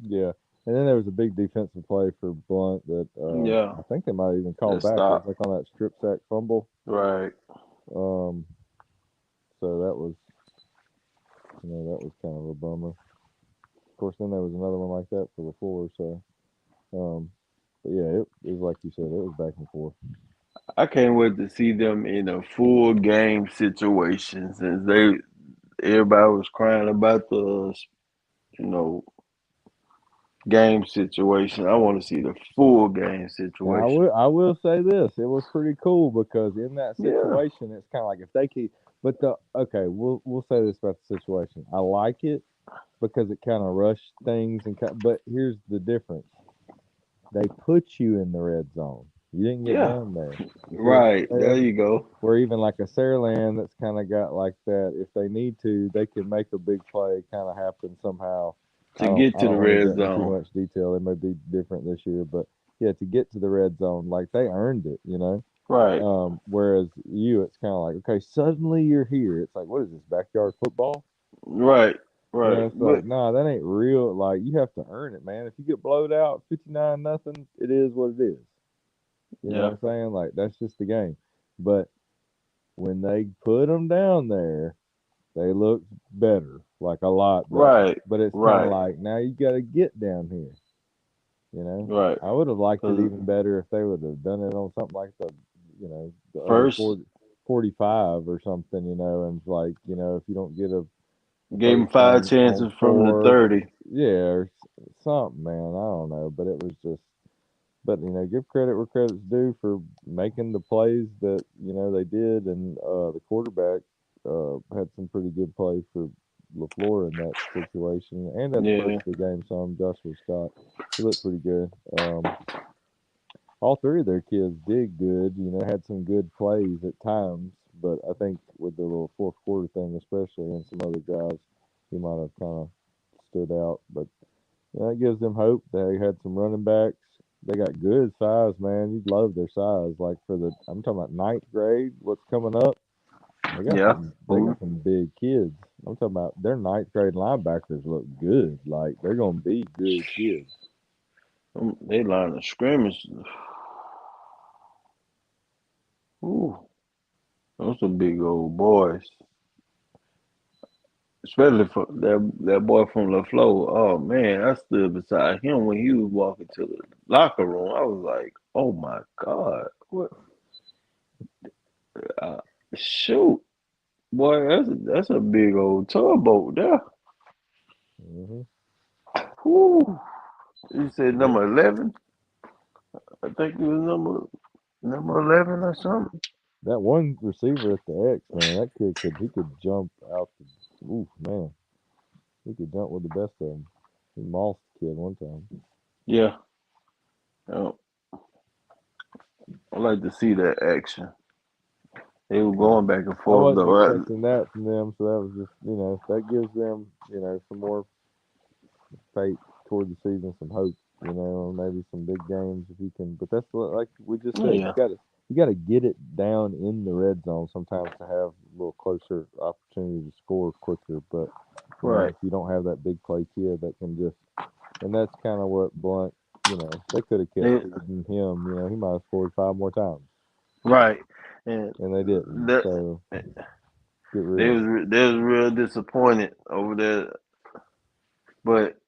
Yeah. And then there was a big defensive play for Blunt that I think they might have even called back. It was like on that strip sack fumble. Right. So that was kind of a bummer. Of course, then there was another one like that for LaFleur. So, but yeah, it was like you said, it was back and forth. I can't wait to see them in a full game situation since everybody was crying about the, game situation. I want to see the full game situation. Now, I will say this: it was pretty cool because in that situation, it's kind of like if they keep. But we'll say this about the situation. I like it because it kind of rushed things but here's the difference: they put you in the red zone. You didn't get down there. Right. There you go. Or even like a Saraland that's kind of got like that. If they need to, they can make a big play kind of happen somehow. To get to the red zone. Too much detail. It may be different this year, but yeah, to get to the red zone, like they earned it, Right. Whereas it's kind of like, okay, suddenly you're here. It's like, what is this, backyard football? Right. It's like, nah, that ain't real. Like, you have to earn it, man. If you get blowed out 59-0, it is what it is. You know what I'm saying? Like, that's just the game. But when they put them down there, they look better, like a lot better. Right. But it's kind of like, now you got to get down here. Right. I would have liked it even better if they would have done it on something like the first 45 or something, and like, if you don't get gave them 5 chances from the 30. Yeah, or something, man. I don't know, but it was just but give credit where credit's due for making the plays that they did, and the quarterback had some pretty good plays for LaFleur in that situation, and at the first Yeah. of the game, Joshua Scott, he looked pretty good. All three of their kids did good, had some good plays at times, but I think with the little fourth quarter thing, especially, and some other drives, he might have kind of stood out. But that gives them hope. They had some running backs. They got good size, man. You'd love their size. Like I'm talking about ninth grade. What's coming up? They got Yeah. some big kids. I'm talking about their ninth grade linebackers look good. Like they're gonna be good kids. They line of scrimmage. Ooh, those are big old boys. Especially for that boy from LaFleur. Oh man, I stood beside him when he was walking to the locker room. I was like, oh my God, what? Uh, Shoot, boy, that's a big old tugboat there. Hmm. Whew. You said Yeah. number 11? I think it was number 11 or something. That one receiver at the X, man, that kid could jump out the oof, man. He could jump with the best of them. He mossed the kid one time. Yeah. Oh, I like to see that action. They were going back and I forth wasn't though. Right? expecting that from them, so that was just that gives them some more faith toward the season, some hope. Maybe some big games if you can. But that's like we just said, Yeah. you gotta get it down in the red zone sometimes to have a little closer opportunity to score quicker. But Right. if you don't have that big play kid that can just, and that's kind of what Blunt. They could have kept They, feeding him. He might have scored 5 more times, right. And and they didn't. that So get they real. was real disappointed over there. But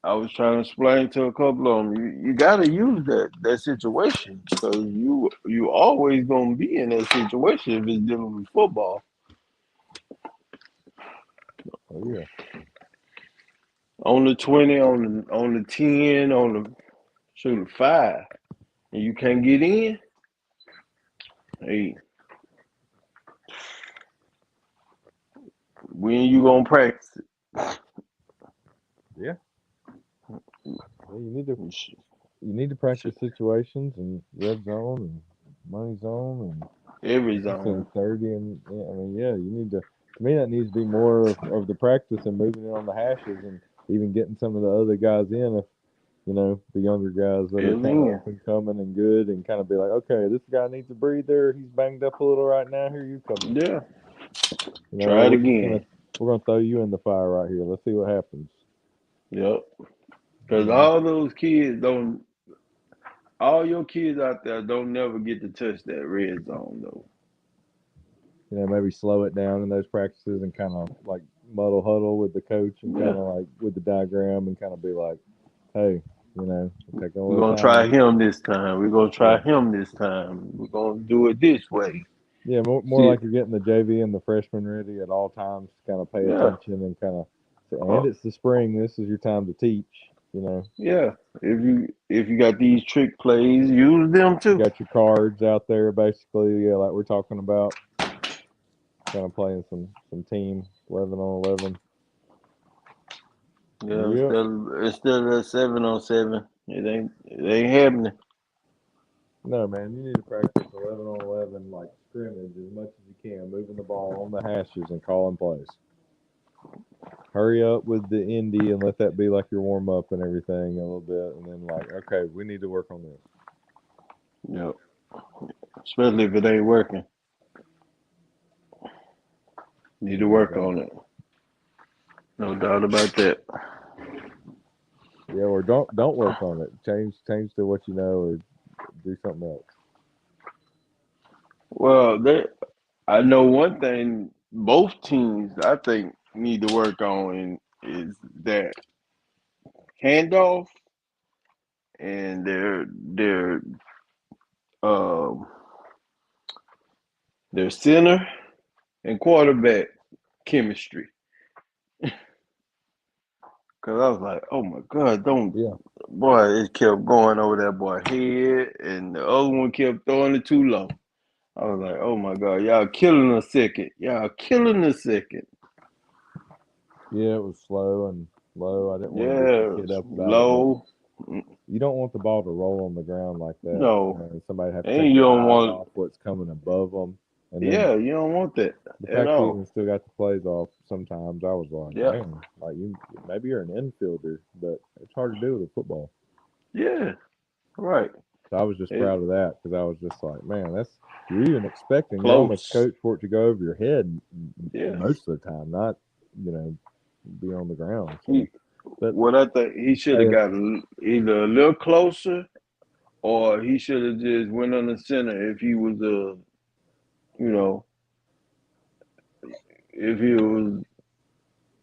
I was trying to explain to a couple of them, you got to use that situation because you always gonna be in that situation if it's dealing with football. Oh yeah. On the 20, on the 10, on the shoot 5, and you can't get in. Hey, when you gonna practice Yeah. Yeah, it? you need to practice situations and red zone and money zone and Every like you said zone. 30 and yeah, I mean you need to me that needs to be more of the practice and moving it on the hashes and even getting some of the other guys in if the younger guys that are Fill kind of in. up and coming and good and kind of be like, okay, this guy needs a breather, he's banged up a little right now, here you come in. Yeah. Try it again. We're gonna throw you in the fire right here, let's see what happens. Yep. Because Mhm. all your kids out there don't never get to touch that red zone though. Maybe slow it down in those practices and kind of like muddle huddle with the coach and kind Yeah. of like with the diagram and kind of be like, hey, we're taking a We're little gonna time try out. him this time. We're gonna try Yeah. him this time. We're gonna do it this way. Yeah, more See, like you're getting the JV and the freshman ready at all times to kind of pay yeah, attention and kind of, uh, and it's the spring. This is your time to teach. yeah. If you got these trick plays, use them You too. got your cards out there basically, yeah, like we're talking about, kind of playing some team 11 on 11. Yeah, Yep. instead of that 7-on-7, it ain't happening. No, man, you need to practice 11 on 11, like scrimmage, as much as you can, moving the ball on the hashes and calling plays. Hurry up with the Indy and let that be like your warm up and everything a little bit, and then like, okay, we need to work on this. Yep. Especially if it ain't working. Need to No work doubt. on it. No doubt about that. Yeah, or don't work on it. Change to what you know, or do something else. Well, I know one thing both teams I think need to work on is that handoff and um their center and quarterback chemistry. Cause I was like, oh my God, don't Yeah. boy, it kept going over that boy head and the other one kept throwing it too low. I was like, oh my God, y'all killing a second. Y'all killing a second. Yeah, it was slow and low. I didn't want to beat the Yeah, kid up about it, but low. you don't want the ball to roll on the ground like that. No. Somebody have to And take you their don't eyes want off what's coming above them. And then yeah, you don't want that the at fact he even all. still got the plays off sometimes, I was like, Yeah. man, like maybe you're an infielder, but it's hard to do with a football. Yeah. Right. So I was just It's proud of that because I was just like, man, you're even expecting, you're almost close. coached for it to go over your head Yeah. most of the time, not, be on the ground. So, He, but what I think he should have hey, got either a little closer or he should have just went on the center if he was you know, if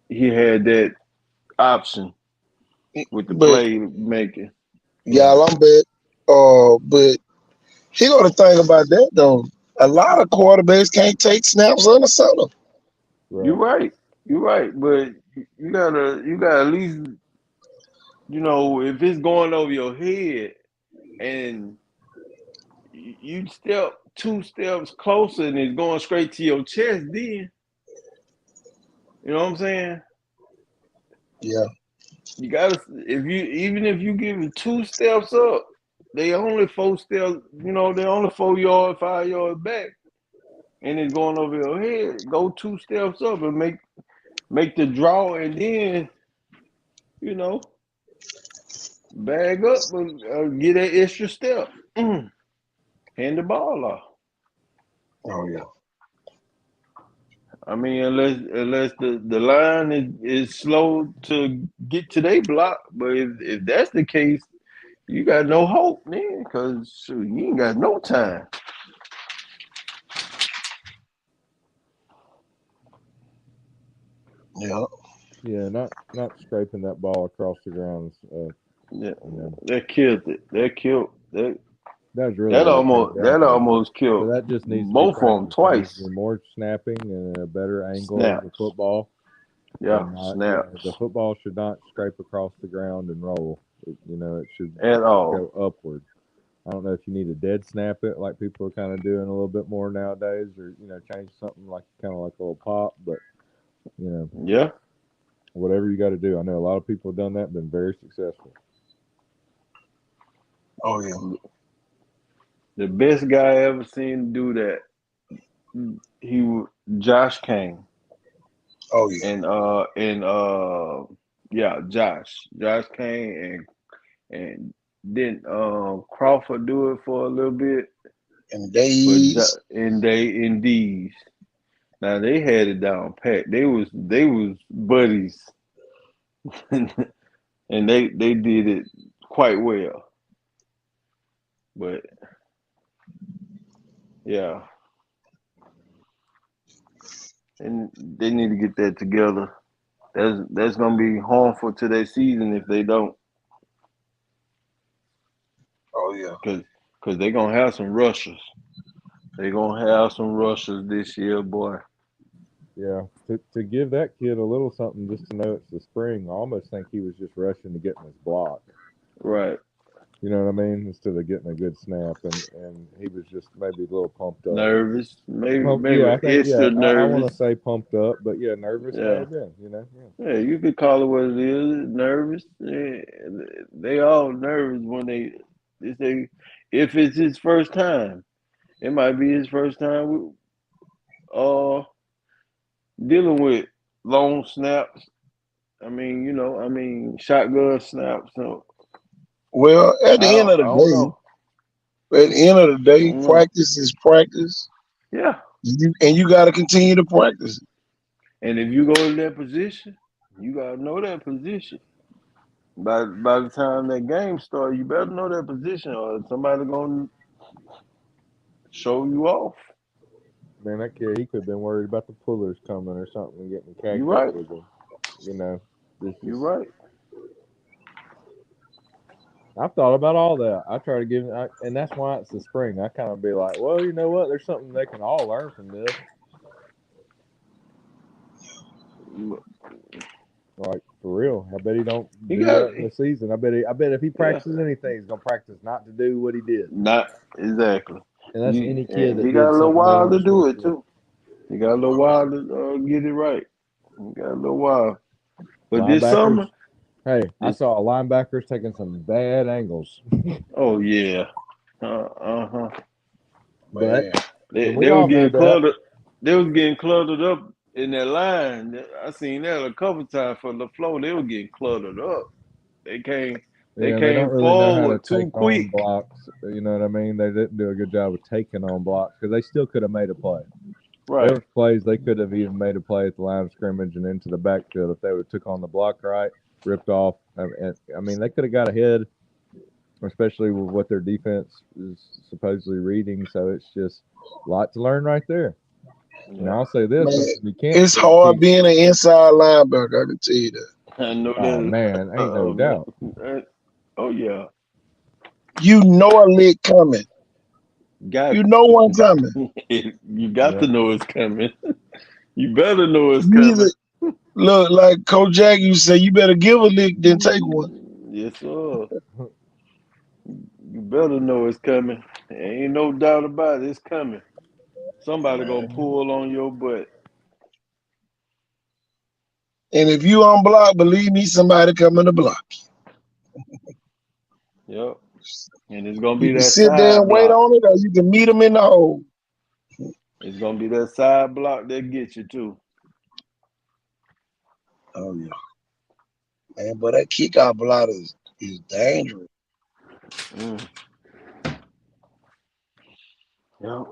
he had that option with the But play making. right, y'all, I'm bet. But he got to think about that though. A lot of quarterbacks can't take snaps on the center. You're right. right. You're right. But you gotta at least, if it's going over your head and you step 2 steps closer and it's going straight to your chest, then you know what I'm saying? Yeah. You gotta even if you give it 2 steps up, they only 4 steps, they only 4 yards, 5 yards back, and it's going over your head. Go 2 steps up and make the draw, and then you know bag up and get that extra step. Hand the ball off. Oh yeah. I mean, unless the line is slow to get to their block, but if that's the case, you got no hope, man, because you ain't got no time. Yeah. Yeah, not scraping that ball across the ground. Yeah, You know, that killed it. That killed that. that was really That what it came almost down that to. almost So killed that just needs to be both of them practiced. There needs to twice. be more snapping and a better angle of the Snaps. football, Yeah, and not, the snaps football should not scrape across the ground and roll. It should at go all. upward. I don't know if you need to dead snap it like people are kind of doing a little bit more nowadays, or change something like kind of like a little pop, but you know Yeah. whatever you got to do. I know a lot of people have done that, and been very successful. Oh yeah. The best guy I ever seen do that. Josh Kane. Oh yeah. And Josh Kane and didn't Crawford do it for a little bit, And but days. in these now they had it down pat. They was buddies, and they did it quite well. But yeah, and they need to get that together. That's gonna be harmful to their season if they don't, Oh yeah. cause they gonna have some rushers. They gonna have some rushers this year, boy. Yeah, to give that kid a little something just to know it's the spring, I almost think he was just rushing to get in his block. Right. You know what I mean? Instead of getting a good snap, and he was just maybe a little pumped up. Nervous. Maybe Yeah, I an think extra I want to nervous. say pumped up, but yeah, nervous may Yeah. have been. Yeah. Yeah, you could call it what it is. Nervous. They all nervous when they say if it's his first time. It might be his first time uh dealing with long snaps. Shotgun snaps. So Well, at the end of I the don't day, know. I don't know. practice is practice. Yeah. You got to continue to practice. And if you go in that position, you gotta know that position. By the time that game starts, you better know that position, or somebody gonna show you off. Man, that kid, he could have been worried about the pullers coming or something and getting You canked up right. with him. You know, this You just right. I've thought about all that. I try to and that's why it's the spring. I kind of be like, well, you know what? There's something they can all learn from this. Like for real. I bet he don't He do got that in the season. I bet if he practices anything, he's gonna practice not to do what he did. not exactly. And that's any kid And that he got did a little something they while weren't to do supposed it to. too. He got a little while to get it right. He got a little while. But this Linebackers. summer, Hey, I saw linebackers taking some bad angles. oh yeah, uh-huh. But Man. They we were all know getting that. cluttered. They was getting cluttered up in that line. I seen that a couple times for LaFleur. They were getting cluttered up. They came. They Yeah, they don't came really know how to forward too take on quick. blocks. You know what I mean? They didn't do a good job of taking on blocks because they still could have made a play. Right. There was plays they could have even made a play at the line of scrimmage and into the backfield if they would have took on the block right, ripped off. I mean, they could have got ahead, especially with what their defense is supposedly reading. So it's just a lot to learn right there. And Yeah. I'll say this: Man, you can't. it's hard being an inside linebacker. I can tell you that. I know Oh that. man, ain't no doubt. Oh yeah. You know a lick coming. Got You know one coming. you got Yeah. to know it's coming. You better know it's You coming. either look like Coach Jack. You say you better give a lick than take one. Yes, sir. You better know it's coming. Ain't no doubt about it. It's coming. Somebody gonna Man. pull on your butt. And if you on block, believe me, somebody coming to block. Yep. And it's gonna You be can that sit there side and wait block. on it, or you can meet them in the hole. It's gonna be that side block that gets you too. Oh yeah, man. But that kickoff block is dangerous. Mm. Yep.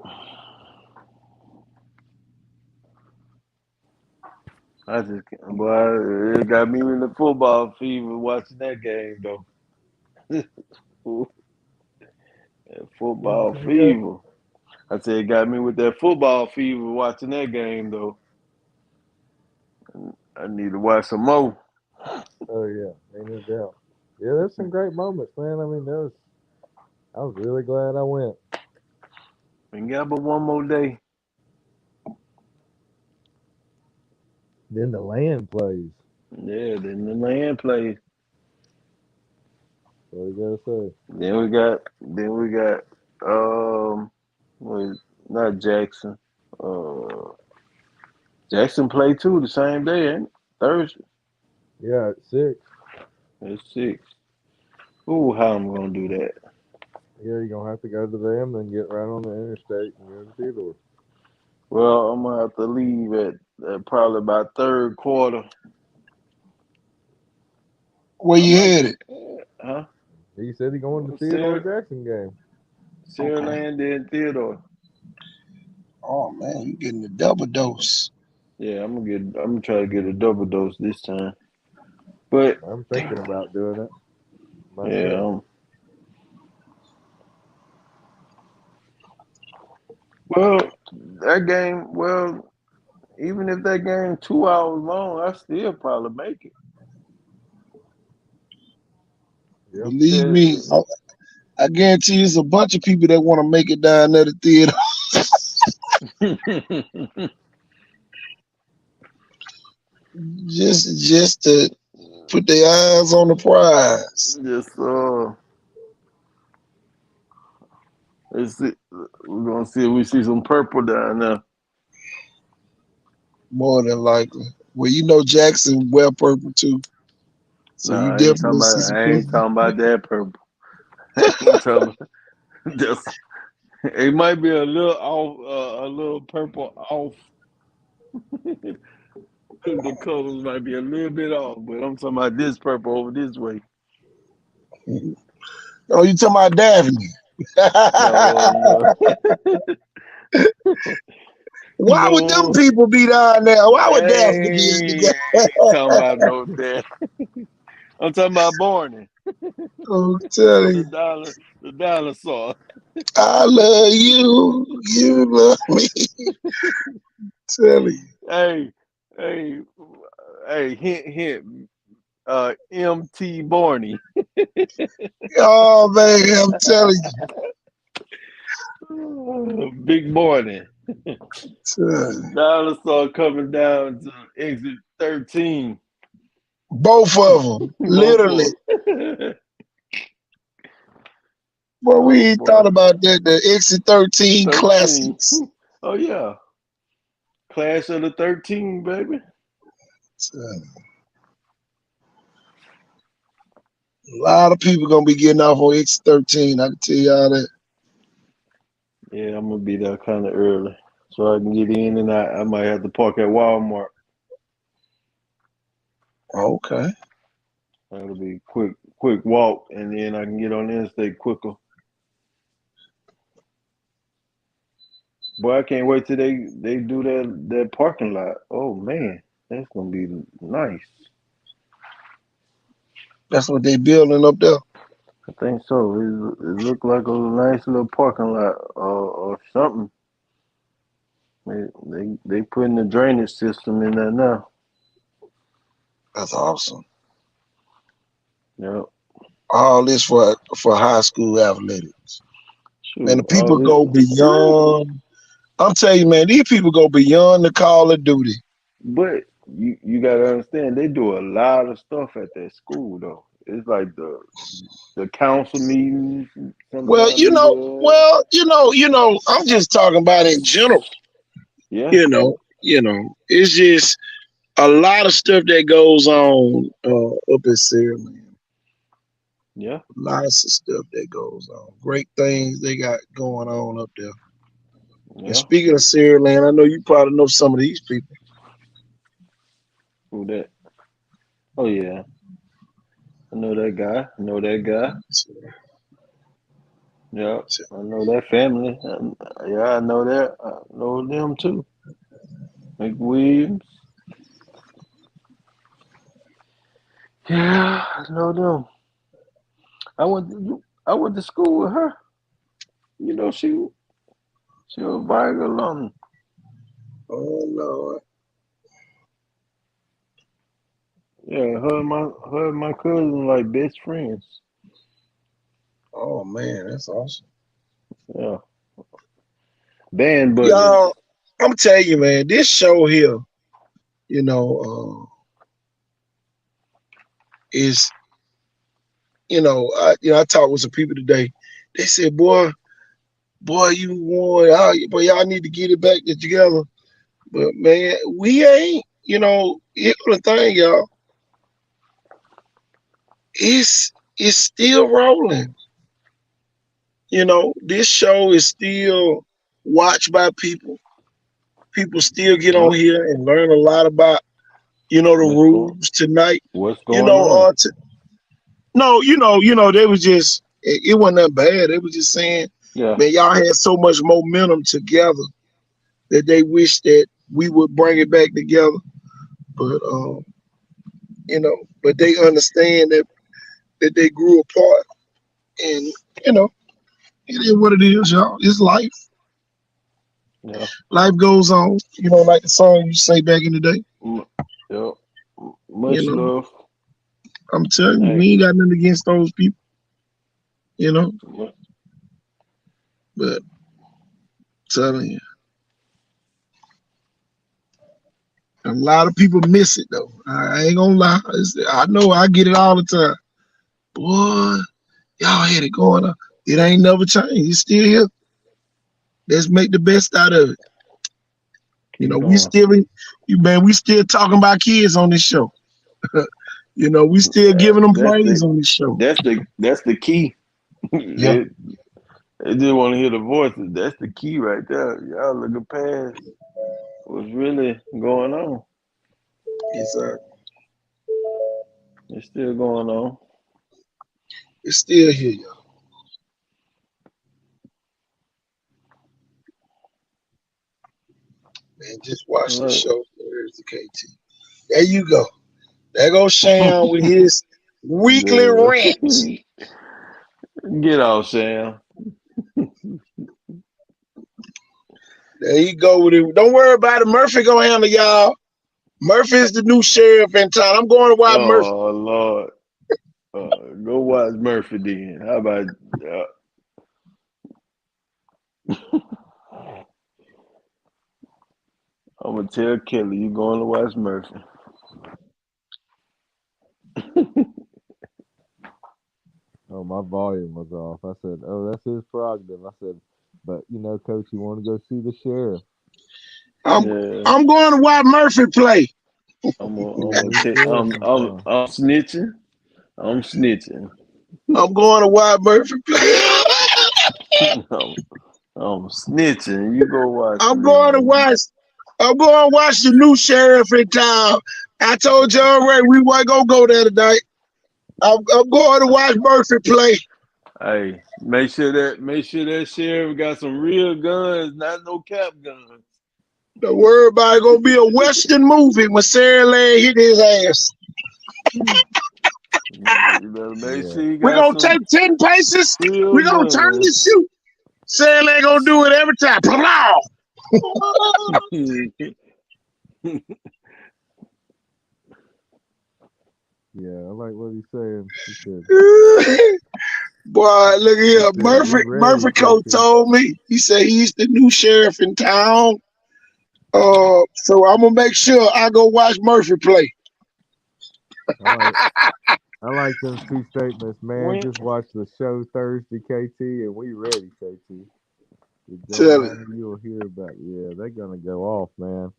I just boy, it got me in the football fever watching that game though. That football fever. I said it got me with that football fever watching that game though. I need to watch some more. Oh yeah, ain't no doubt. Yeah, there's some great moments, man. I mean, I was really glad I went. We got but one more day. Then the land plays. Yeah, then the land plays. What you gotta say? Then we got was not Jackson. Uh Jackson played too the same day, ain't it? Thursday. Yeah, at 6. It's 6. Ooh, how I'm gonna do that. Yeah, you're gonna have to go to them, then get right on the interstate and go to Theodore. Well, I'm gonna have to leave at probably about third quarter. Where I you might, headed? huh? He said he going to Theodore Sarah, Jackson game. Sarah Okay. Land and Theodore. Oh man, you getting the double dose. Yeah, I'm gonna try to get a double dose this time. But I'm thinking about doing it yeah, myself. well, that game. Well, even if that game 2 hours long, I still probably make it. Yep. Believe me, I guarantee you, there's a bunch of people that want to make it down there to theater. just to put their eyes on the prize. Just let's see. We're gonna see if we see some purple down there. More than likely. Well, you know Jackson wear purple too. So you Nah, I ain't talking definitely see about. some I ain't purple. talking about that purple. I ain't talking about just. It might be a little off, a little purple off. The colors might be a little bit off, but I'm talking about this purple over this way. Oh, you talking about Daphne? No, no, Why would them no. people be down there? Why would Daphne be in the I game? ain't talking about no that. I'm talking about Barney, I'm telling you, the dinosaur. I love you. You love me. Telling you. Hey, hey, hey, hint. MT Barney. Oh man, I'm telling Big Barney. you. Dinosaur coming down to exit 13. Both of them, Both literally. of them. Boy, we Oh ain't boy, thought about that. The Exit 13 13. classics. Oh yeah, Class of the 13, baby. A lot of people gonna be getting off on Exit 13. I can tell y'all that. Yeah, I'm gonna be there kind of early so I can get in and out. I might have to park at Walmart. Okay. That'll be quick walk, and then I can get on the interstate quicker. Boy, I can't wait till they do that parking lot. Oh man, that's gonna be nice. That's what they building up there. I think so. It look like a nice little parking lot or something. They putting the drainage system in there now. That's awesome. Yeah, All this for high school athletics. Man, the shoot, all people this. go beyond. I'm telling you, man, these people go beyond the call of duty. But you gotta understand, they do a lot of stuff at that school though. It's like the council meetings Well, sometimes be there. I'm just talking about in general. Yeah, It's just a lot of stuff that goes on up at Sarah, man. yeah, Lots of stuff that goes on. Great things they got going on up there. And yeah. speaking of Sarah Land, I know you probably know some of these people. Who that? Oh yeah, I know that guy. I know that guy. Yeah, I know that family. Yeah, I know that. I know them too. McWilliams. Yeah, I know them. I went to school with her. You know, she was Vigo alum. Oh Lord. Yeah, her and my cousin like best friends. Oh man, that's awesome. Yeah, band buddies. Y'all, I'm telling you, man, this show here, you know, is I talked with some people today. They said, boy, you won. Boy, y'all need to get it back together. But man, we ain't. Here's the thing, y'all. It's still rolling. This show is still watched by people. People still get on What here and learn a lot about, the what's going rules tonight. what's You going know, on? no, they was just it wasn't that bad. They was just saying, Yeah, man, y'all had so much momentum together that they wish that we would bring it back together. But but they understand that they grew apart, and you know, it is what it is, y'all. It's life. yeah. Life goes on. Like the song you say back in the day. M- yeah. You Much know, love. I'm telling you, we Hey, ain't got nothing against those people. You know, mu- but telling you, a lot of people miss it though. I ain't gonna lie. I know I get it all the time. Boy, y'all had it going on. It ain't never changed. It's still here. Let's make the best out of it. keep We going. still, we still talking about kids on this show. We still Yeah, giving them praise on this show. that's the key. Yeah, They just want to hear the voices. That's the key right there. Y'all looking past what's really going on. it's It's still going on. it's still here, y'all. Man, just watch this Look. show. There's the KT. There you go. There goes Sham with his weekly Yeah. rants. Get off, Sam. There you go with it. Don't worry about it. Murphy gonna handle y'all. Murphy is the new sheriff in town. I'm going to watch Murphy. Oh Lord. Go watch Murphy then. How about I'm gonna tell Kelly you going to watch Murphy. my volume was off. I said, "Oh, that's his prerogative." I said, "But Coach, you want to go see the sheriff?" I'm Yeah, I'm going to watch Murphy play. I'm Yeah, the sheriff in town. I'm snitching. I'm snitching. I'm going to watch Murphy play. I'm, I'm snitching. You go watch I'm going to me. watch. I'm going to watch the new sheriff in town. I told you already we weren't gonna go there tonight. I'm going to watch Murphy play. Hey, make sure that sheriff got some real guns, not no cap guns. Don't worry about it. Gonna be a Western movie when Sarah Lane hit his ass. You better make Yeah. sure you We're got gonna some take 10 paces. real We're gonna turn and guns. shoot. Sarah Lane gonna do it every time. Pow! Yeah, I like what he's saying. He said, Boy, look he here. said, "We Murphy ready, Coach KT." told me. He said he's the new sheriff in town. So I'm gonna make sure I go watch Murphy play. I like those two statements, man. when Just watch the show Thursday, KT, and we ready, KT. The Tell it. Joanna you'll hear about. Yeah, they're gonna go off, man.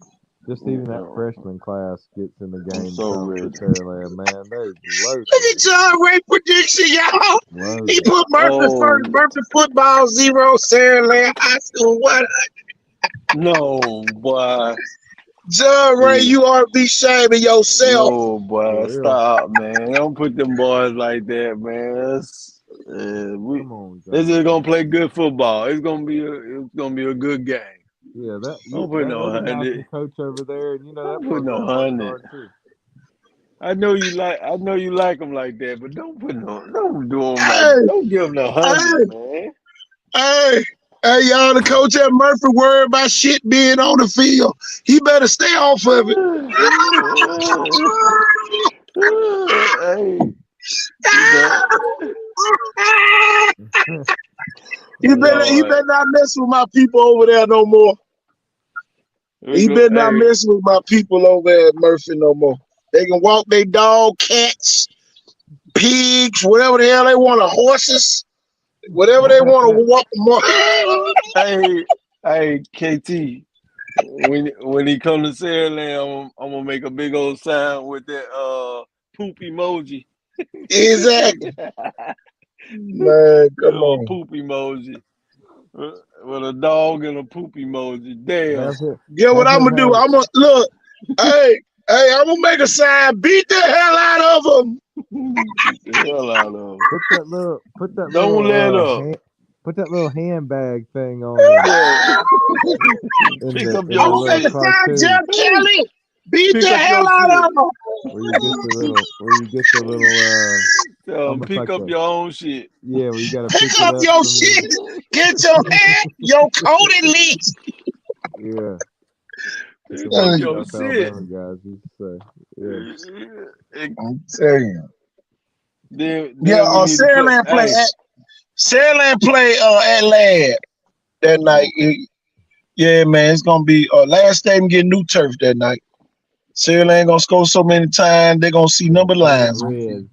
Just even that freshman class gets in the game so comes ready. with Pearland, man. They loaded. Look at John Ray prediction, y'all. He Loaded. put Murphy Oh first. Murphy football 0. Sarah Lane High School 1. no, boy. John Ray, you ought to be shaming yourself. No, boy. For real. Stop, man. Don't put them boys like that, man. Come on, They're John. just gonna play good football. It's gonna be a good game. Yeah, Don't put no that's an awesome honey. coach over there, and that Don't put boy no works honey. hard too. I know you like them like that, but don't do them Hey, don't give them no honey, man. hey, y'all, the coach at Murphy worried about shit being on the field. He better stay off of it. Hey, He better not mess with my people over there no more. He better not mess with my people over there at Murphy no more. They can walk their dog, cats, pigs, whatever the hell they want, horses, whatever they want to walk them. hey, KT. When he come to Sarah Lane, I'm gonna make a big old sign with that poop emoji. Exactly. Man, come on. Poop emoji. With a dog and a poop emoji. Damn. Get what I'm gonna do? I'm gonna look. Hey, I'm gonna make a sign. Beat the hell out of them. Beat the hell out of them. Put that Don't let up. Put that little handbag thing on. Pick up your I'm gonna make a sign, Jeff Kelly. Beat the hell out of them. Where you get the little pick up your own shit. Yeah, well, you gotta pick up your shit. Get your hat, your coat at least. Yeah. Pick up your shit. Guys, yeah. I'm telling you. Yeah, Sarah Lane play at Lad that night. Yeah, man, it's gonna be last day getting new turf that night. Sarah Lane gonna score so many times they're gonna see number lines. What is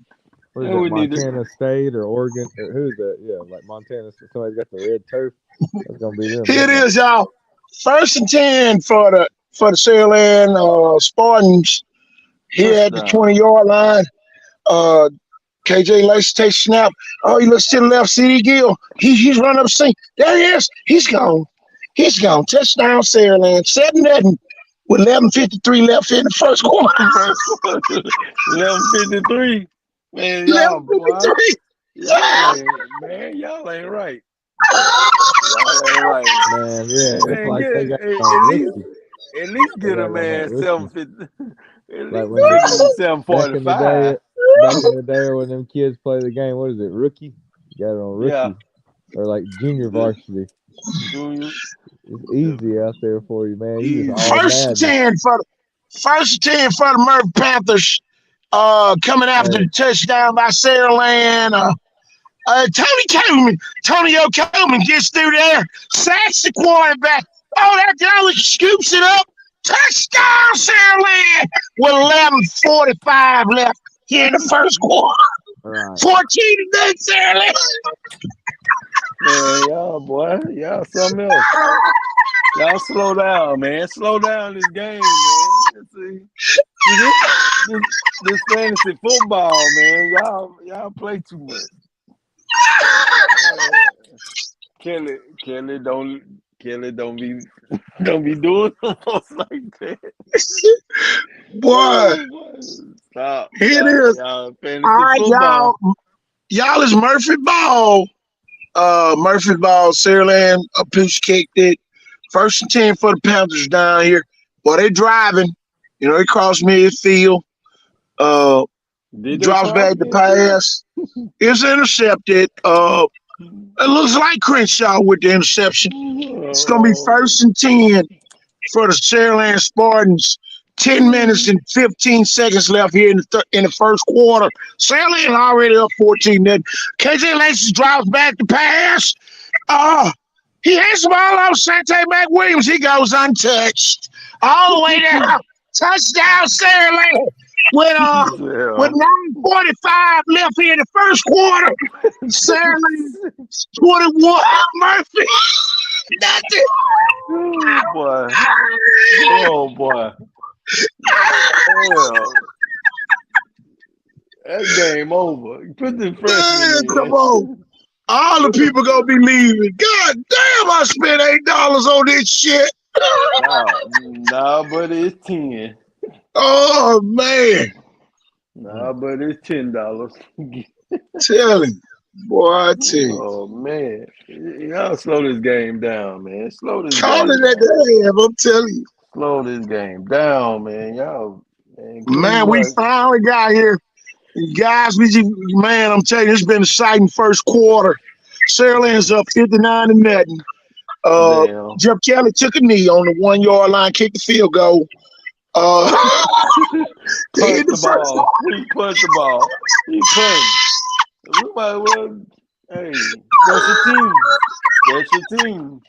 it, Montana State or Oregon? Or who's that? Yeah, like Montana. Somebody's got the red turf. That's gonna be them. Here it is, y'all. 1st and 10 for the Sarah Lane Spartans here at the 20-yard line. KJ likes to take snap. Oh, he looks to the left. CD Gill. He's running up the There he is. He's gone. Touchdown, Sarah Lane. 7-0 with 11:53 left in the first quarter. 11:53. Man, y'all, man, y'all ain't right. Y'all ain't right. Man, yeah. Man, like they got at least get a man 7:50. Like when 7:45. Back in the day when them kids play the game, what is it, rookie? You got it on rookie. Yeah. Or like junior varsity. Junior. It's easy out there for you, man. You First and 10 for the Murphy Panthers. Coming after the touchdown by Sarah Lane. Tony O'Coleman gets through there, sacks the quarterback. Oh, that guy scoops it up. Touchdown, Sarah Lane with 11:45 left here in the first quarter. Right. 14 today, Sarah. Man, y'all, boy, y'all something else. Y'all slow down, man. Slow down this game, man. This fantasy football, man. Y'all play too much. Kelly, don't be doing almost like that. Boy, Oh, boy. Stop, here it is. y'all. All Fantasy right, football. y'all is Murphy Ball. Murphy Ball, Saraland, Pooch kicked it. 1st and 10 for the Panthers down here. Boy, they driving. You know, they crossed midfield. Did they Drops cross back the midfield? pass. It's intercepted. It looks like Crenshaw with the interception. It's going to be 1st and 10 for the Saraland Spartans. 10 minutes and 15 seconds left here in the first quarter. Saraland already up 14. Then KJ Lacey drops back the pass. He hands the ball off Sante McWilliams. He goes untouched. All the way down. Touchdown, Saraland. With 9:45 left here in the first quarter. Saraland 21. Murphy. Nothing. Oh boy. Oh boy. Hell. That game over. Put the freshman in. Come on. All the people gonna be leaving. God damn, I spent $8 on this shit. Nah, but it's 10. Oh man. Nah, but it's $10. Tell him. Boy, I tell you. Oh man. Y'all slow this game down, man. Slow this Call game it at the half, I'm telling you. Slow this game down, man. Y'all, Man, we finally got here. Guys, man, I'm telling you, it's been an exciting first quarter. Saraland's up 59 to nothing. Jeff Kelly took a knee on the 1 yard line, kicked the field goal. He punched the ball. He punched. We might well, hey, special teams.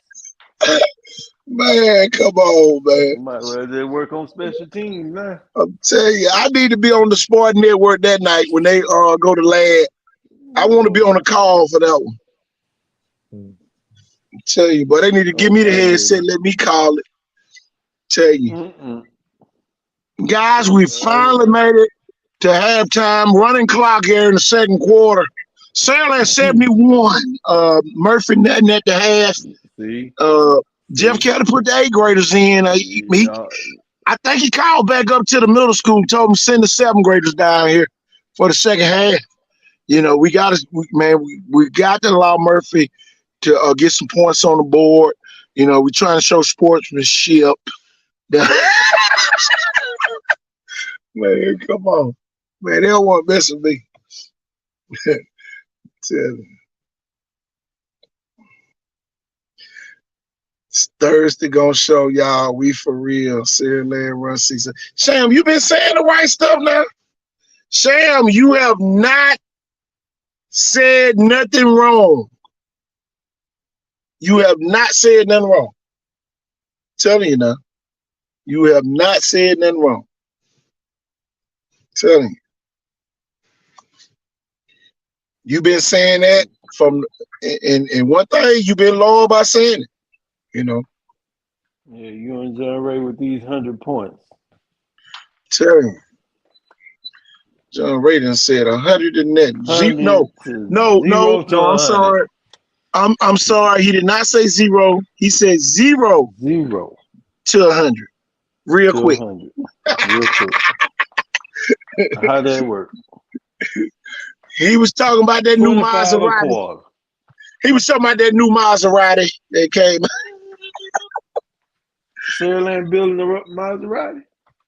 Man, come on, man. We might well just work on special teams now. I'm telling you, I need to be on the Sport Network that night when they go to Lad. I want to be on the call for that one. I tell you, but they need to give me the headset, let me call it. Tell you. Guys, we finally made it to halftime. Running clock here in the second quarter. Saraland 71. Murphy nothing at the half. See? Jeff Kelly put the 8th graders in. I think he called back up to the middle school, told them to send the 7th graders down here for the second half. You know, we got to allow Murphy to get some points on the board. You know, we're trying to show sportsmanship. Man, come on. Man, they don't want to mess with me. Tell me. It's Thursday gonna show y'all we for real. Saraland run 6. Sham, you been saying the right stuff now? Sham, you have not said nothing wrong. You have not said nothing wrong. Telling you now. You have not said nothing wrong. Telling you. You've been saying that from and one thing you've been loyal by saying it. You know. Yeah, you and John Ray with these 100 points. Telling you. John Ray done said 100 and nothing. No, I'm sorry. I'm sorry. He did not say 0. He said 0 to 100. Real quick. 100. Real quick. How that work? He was talking about that new Maserati. He was talking about that new Maserati that came. Saraland building a Maserati?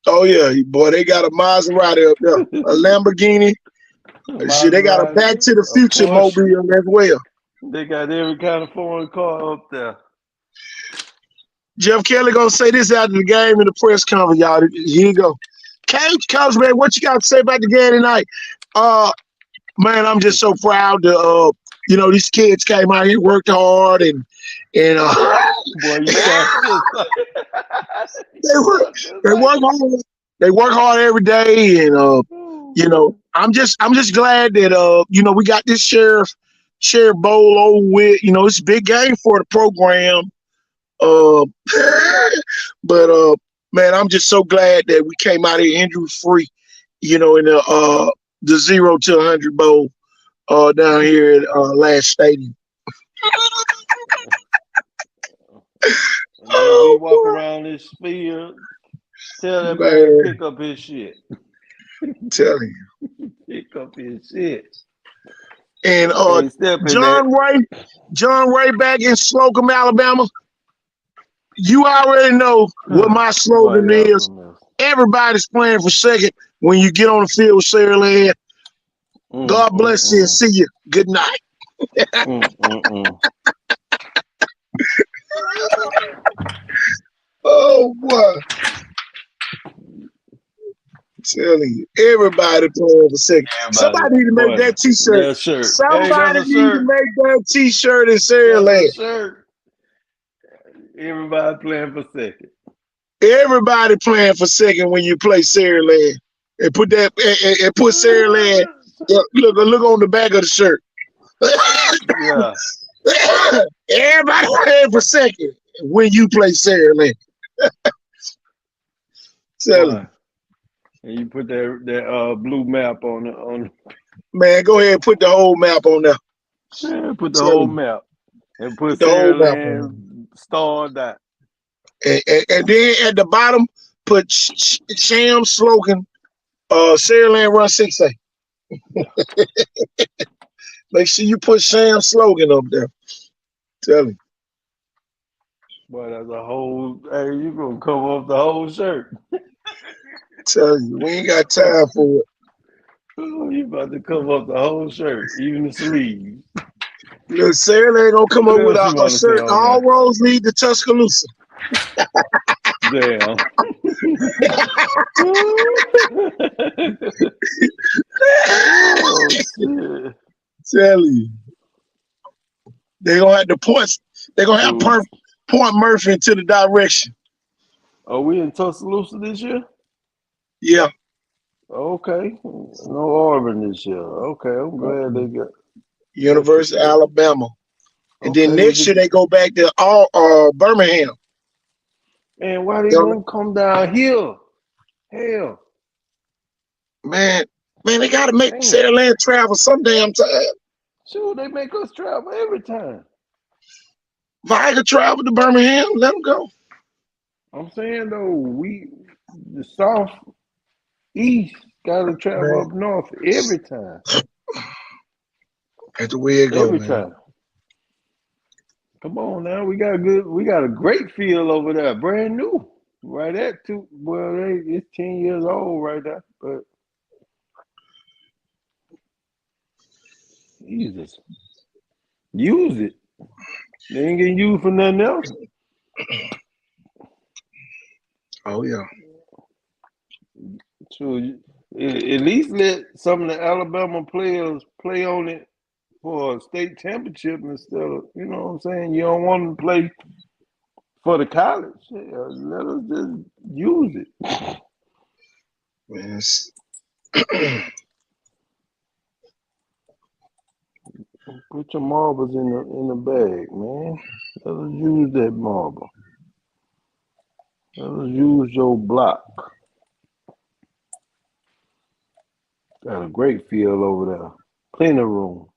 Oh, yeah. Boy, they got a Maserati up there. A Lamborghini. Shit, they got a Back to the Future mobile as well. They got every kind of foreign car up there. Jeff Kelly gonna say this after the game in the press conference, y'all. Here you go. Coach, man, what you got to say about the game tonight? Man, I'm just so proud to these kids came out here, worked hard, and boy, you they work hard. They work hard every day, and I'm just glad that we got this sheriff bowl over with. It's a big game for the program. Uh, but man, I'm just so glad that we came out here injury free. In the 0 to 100 bowl down here at last stadium. And as we walk around this field, tell that man pick up his shit. Telling you. Pick up his shit. And John Ray back in Slocum, Alabama. You already know what my slogan is. Everybody's playing for second when you get on the field with Saraland. God bless you and see you. Good night. Oh boy. I'm telling you, everybody playing for second. Somebody need to make that t-shirt. Somebody need to make that t-shirt in Saraland. Everybody playing for second. Everybody playing for second when you play Saraland. And put that and put Saraland. Look on the back of the shirt. Yeah. Everybody playing for second when you play Saraland. Tell him. And you put that blue map on. Man, go ahead and put the whole map on there. Yeah, put the whole map. And put Saraland star that. And then at the bottom, put Sham slogan, Saraland run 6A. Make sure you put Sham slogan up there. Tell him. Boy, that's a whole. Hey, you gonna cover up the whole shirt? Tell you, we ain't got time for it. Oh, you about to cover up the whole shirt, even the sleeves. Look, Saraland gonna come up with a shirt. All roads lead to Tuscaloosa. Damn. Oh, shit. Tell you. They're gonna have the points. They're gonna have point Murphy into the direction. Are we in Tuscaloosa this year? Yeah. Okay. No Auburn this year. Okay, I'm glad they got University of Alabama. And then next year they go back to Birmingham. Man, why they gonna come down here? Hell. Man, they gotta make Saraland travel some damn time. Sure, they make us travel every time. Viga travel to Birmingham, let them go. I'm saying though, the South East gotta travel up north every time. That's the way it goes. Every time. Come on now, we got a great field over there, brand new. Right at it's 10 years old right there, but Jesus. Use it. They ain't getting used for nothing else. Oh yeah. So at least let some of the Alabama players play on it for a state championship instead of, you know what I'm saying? You don't want to play for the college. Yeah, let us just use it. Yes. Put your marbles in the bag, man. Let us use that marble. Let us use your block. Got a great field over there. Plenty of room.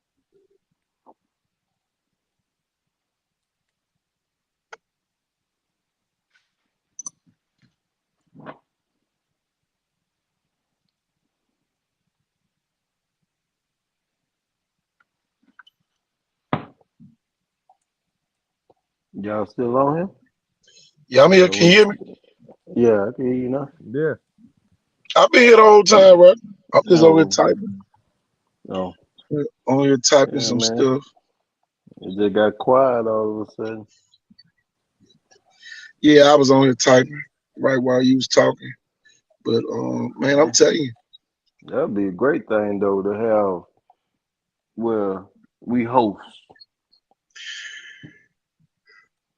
Y'all still on here? Yeah, I'm here. Can you hear me? Yeah, I can hear you now. Yeah. I've been here the whole time, right? I'm just over here typing. No. On here typing some stuff. It just got quiet all of a sudden. Yeah, I was on here typing right while you was talking. But man, I'm telling you. That'd be a great thing though to have where we host.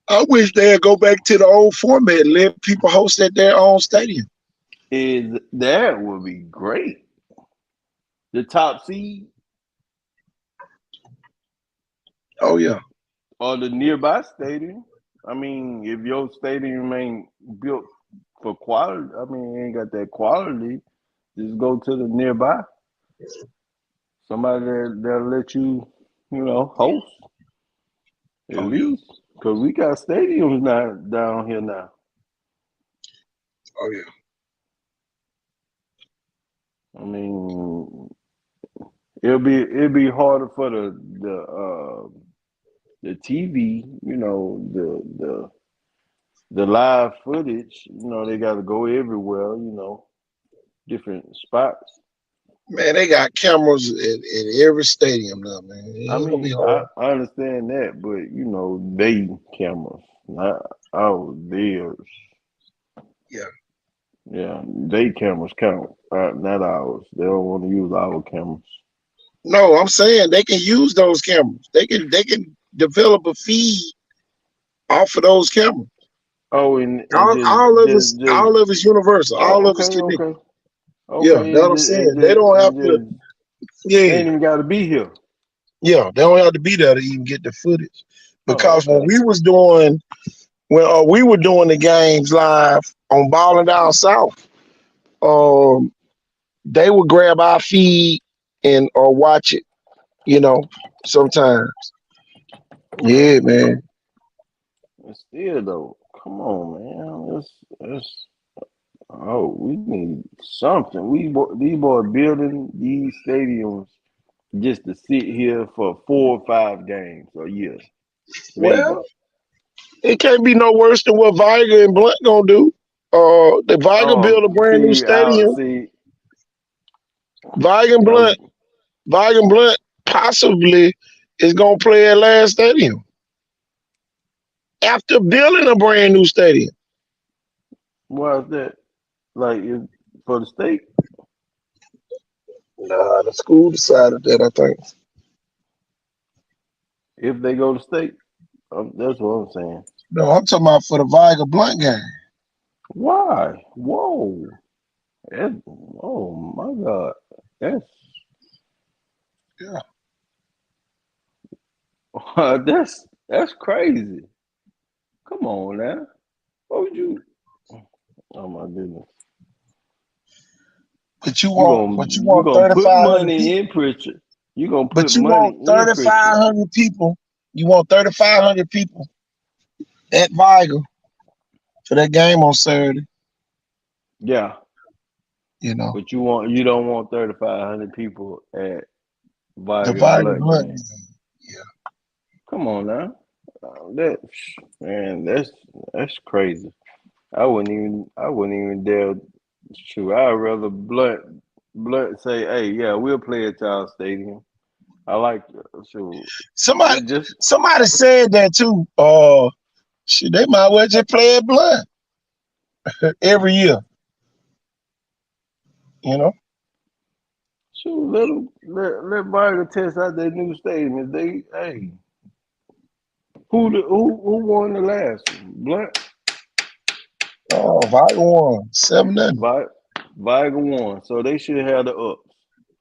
I wish they'd go back to the old format and let people host at their own stadium. That would be great. the top seed Oh yeah. or the nearby stadium. I mean, if your stadium ain't built for quality, I mean, it ain't got that quality, just go to the nearby. Somebody that'll let you, host at Oh yeah. least. Because we got stadiums now down here now. Oh yeah. I mean, it'll be harder for the TV, the live footage. They got to go everywhere. Different spots. Man, they got cameras at every stadium now, man. It I ain't gonna be mean, I, hard. I understand that, but they cameras, not our theirs. Yeah. Yeah, they cameras count, not ours. They don't want to use our cameras. No, I'm saying they can use those cameras. They can develop a feed off of those cameras. Oh, and All, just all of just it's just all of it's universal. All oh, of okay, it's connected. okay, Yeah, okay. that's what I'm saying. They don't have to. They Yeah, ain't even got to be here. yeah. They don't have to be there to even get the footage. Oh, Because when okay. we were doing the games live on Balling Down South, um, they would grab our feed and or watch it. You know, sometimes. Okay. Yeah, man. And still though, come on, man. Let's. Oh, we need something. These boys building these stadiums just to sit here for 4 or 5 games a year, maybe. Well, it can't be no worse than what Viger and Blunt gonna do. The Viger build a brand new stadium. See, Viger and I Blunt, Viger and Blunt possibly is gonna play at Last Stadium after building a brand new stadium. why is that? Like, for the state? Nah, the school decided that. I think. If they go to state, that's what I'm saying. No, I'm talking about for the Viger Blunt game. Why? Whoa! Oh my God! That's Yeah. that's crazy. Come on now. What would you? Oh my goodness! But you You want, gonna but you you want gonna put 3,500 money people. in Pritchard. You gonna put But you money want in Pritchard. 3,500 people. You want 3,500 people at Viger for that game on Saturday. Yeah, You know, but you don't want 3,500 people at the Viger Viger Blood Blunt game. game. Yeah. Come on now. That man, that's crazy. I wouldn't even dare shoot. I'd rather Blunt say, hey, yeah, we'll play at y'all stadium. I like shoot. Somebody, It just somebody said that too. Shit, they might well just play at Blunt every year. You know. shoot, let Viger test out their new stadium. If they who won the last one? Blunt. Oh, Viger won 7-0. Vi, Viger won. So they should have the ups.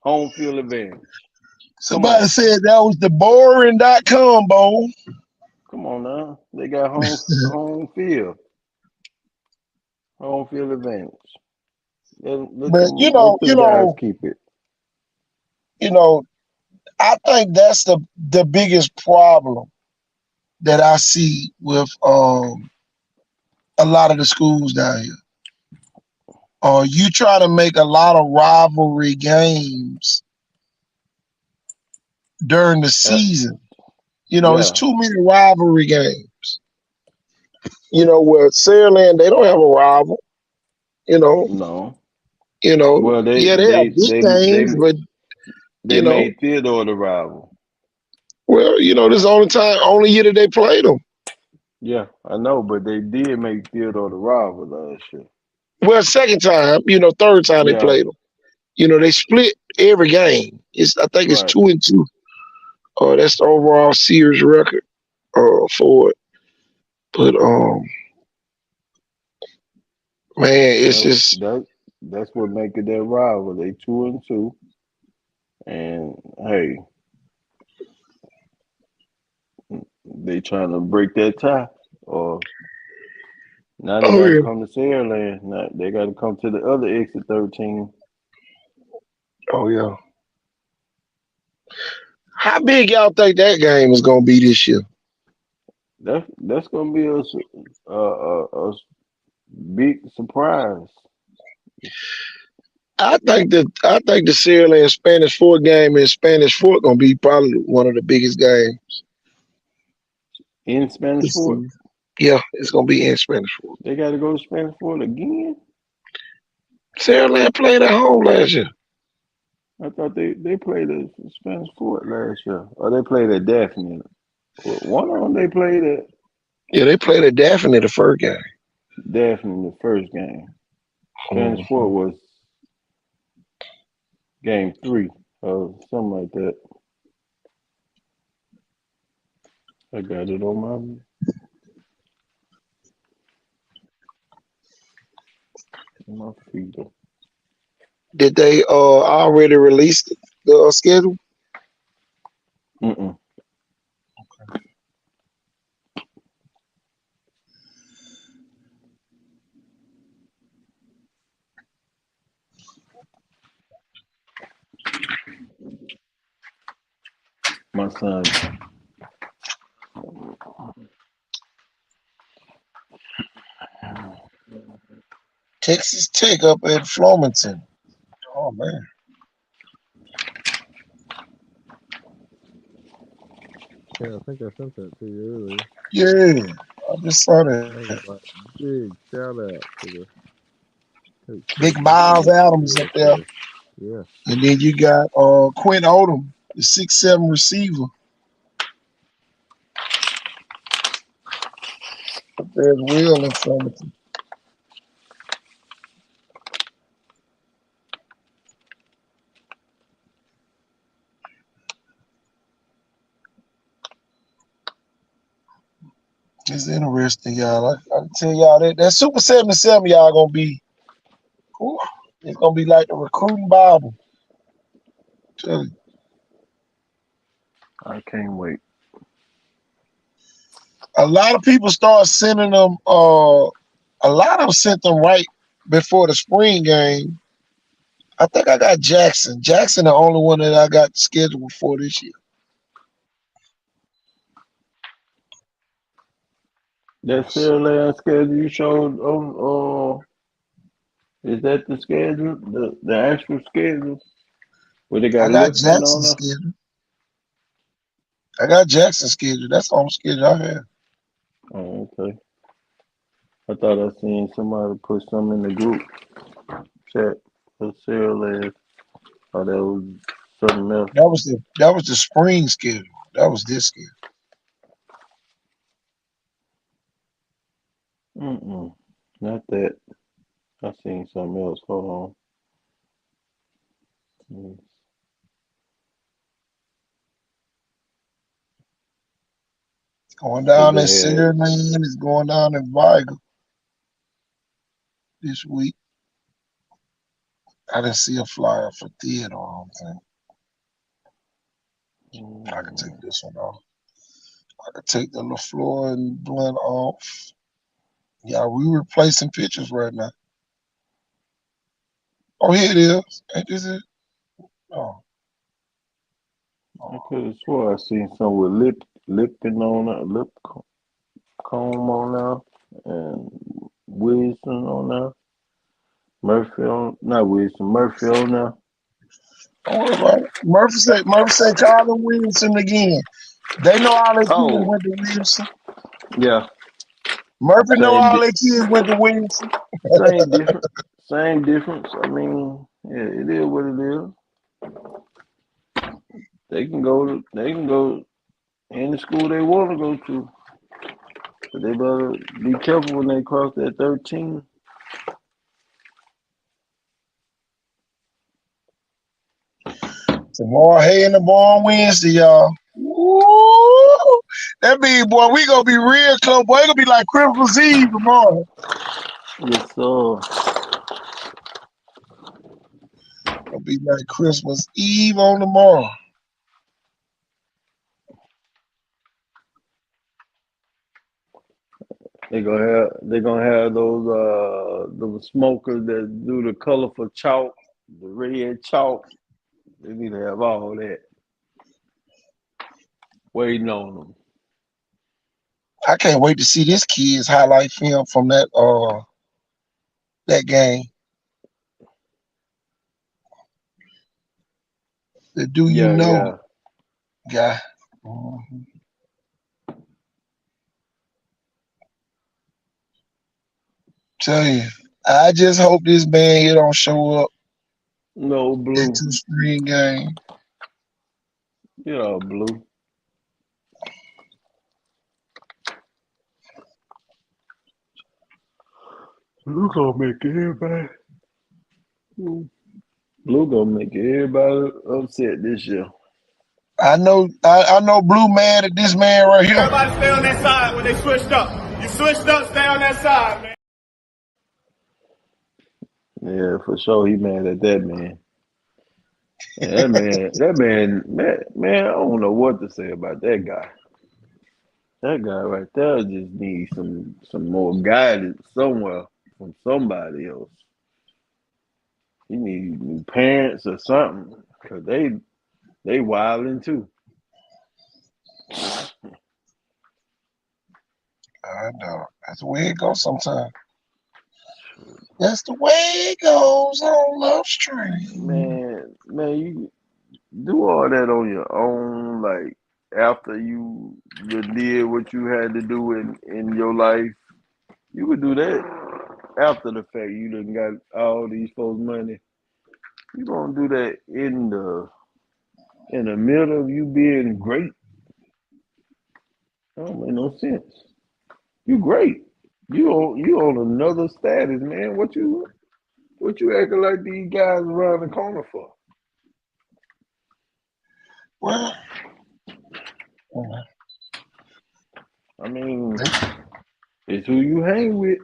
Home field advantage. Come Somebody on. said that was the boring.com bowl. Come on now. They got home field advantage. Let But let them guys keep it. you know, I think that's the biggest problem that I see with a lot of the schools down here. You try to make a lot of rivalry games during the Uh, season. It's yeah. too many rivalry games. Where Saraland, they don't have a rival. You know, No. Well, yeah, they have big games, but they you know, made Theodore the rival. well, this is the only year that they played them. Yeah, I know, but they did make Theodore the rival last year. Well, second time, third time they Yeah, played them. They split every game. I think it's right. 2-2. That's the overall Sears record for it. But man, it's That just that that's what make it their rival. They 2-2. And hey, they trying to break that tie, or now they Oh got to yeah. come to Saraland. Now they got to come to the other exit 13. Oh yeah. How big y'all think that game is gonna be this year? That's gonna be a big surprise. I think the Sierra and Spanish Fort game in Spanish Fort gonna be probably one of the biggest games In Spanish this Fort, season. Yeah, it's gonna be in Spanish Fort. they got to go to Spanish Fort again. Sierra Land played at home last year. I thought they played at Spanish Fort last year, or they played at Daphne. Well, one of them they played at Yeah, they played at Daphne the first game. Daphne the first game. Spanish Mhm. Fort was game 3 or something like that. I got it on my feet. Did they already release the schedule? Mm-mm. My son. Texas Tech up at Flomaton. Oh man. Yeah, I think I sent that to you earlier. Yeah, I just saw that. That was like big shout out to the coach Big Texas Miles Adams A&M up up there. there. Yeah, And then you got Quinn Odom, the 6'7" receiver. Up there as well in Flomaton. It's interesting, y'all. I can tell y'all that Super 77 y'all gonna be. Whew, it's gonna be like the recruiting Bible. Tell you. I can't wait. A lot of people start sending them. A lot of them sent them right before the spring game. I think I got Jackson. Jackson, the only one that I got scheduled for this year. That Saraland schedule you showed on is that the schedule? The actual schedule? Where they I got got lifting on Jackson there? scheduled. I got Jackson scheduled. That's the only schedule I have. Oh, okay. I thought I seen somebody put some in the group chat for Saraland. Oh, that was something else. That was the spring schedule. That was this schedule. Mm-mm. Not that. I seen something else. Hold on. It's going Cause down in they had Sierra Land. It's going down in Vigo this week. I didn't see a flyer for theater. I don't think. I could take this one off. I could take the LaFleur and Blunt off. Yeah, we replacing pictures right now. Oh, here it is. Ain't this it? Oh, I oh. could have swore I seen some with Lipton on there, lip comb on there, and Wilson on there. Murphy on, not Wilson, Murphy on there. Don't worry about it. Murphy said Carlin Wilson again. They know all their kids Oh, went to Wilson. yeah, Murphy know same all their kids went to Wilson. same difference, same difference. I mean, yeah, it is what it is. They can go any school they want to go to, but they better be careful when they cross that 13. Tomorrow, hay in the barn Wednesday, y'all. Woo! That means, boy, we gonna be real close. Boy, it gonna be like Christmas Eve tomorrow. Yes, sir. Gonna be be like Christmas Eve on tomorrow. They gonna have those smokers that do the colorful chalk, the red chalk. They need to have all that waiting on them. I can't wait to see this kid's highlight film from that game. The Do You Yeah, Know yeah. guy. Mhm. Tell you, I just hope this man here don't show up No at blue. two spring game. You know, blue. Blue gonna make everybody. Blue gonna make everybody upset this year. I know Blue mad at this man right here. Everybody stay on that side when they switched up. You switched up, stay on that side, man. Yeah, for sure. He mad at that man. And man, I don't know what to say about that guy. That guy right there just needs some more guidance somewhere from somebody else. He needs new parents or something, cause they wilding too. I know. That's the way it goes sometimes. That's the way it goes on Love Stream. Man, you do all that on your own, like after you did what you had to do in your life. You could do that after the fact. You done got all these folks' money. You gonna do that in the middle of you being great? That don't make no sense. You great. You on another status, man. What you acting like these guys around the corner for? Well, I mean, it's who you hang with.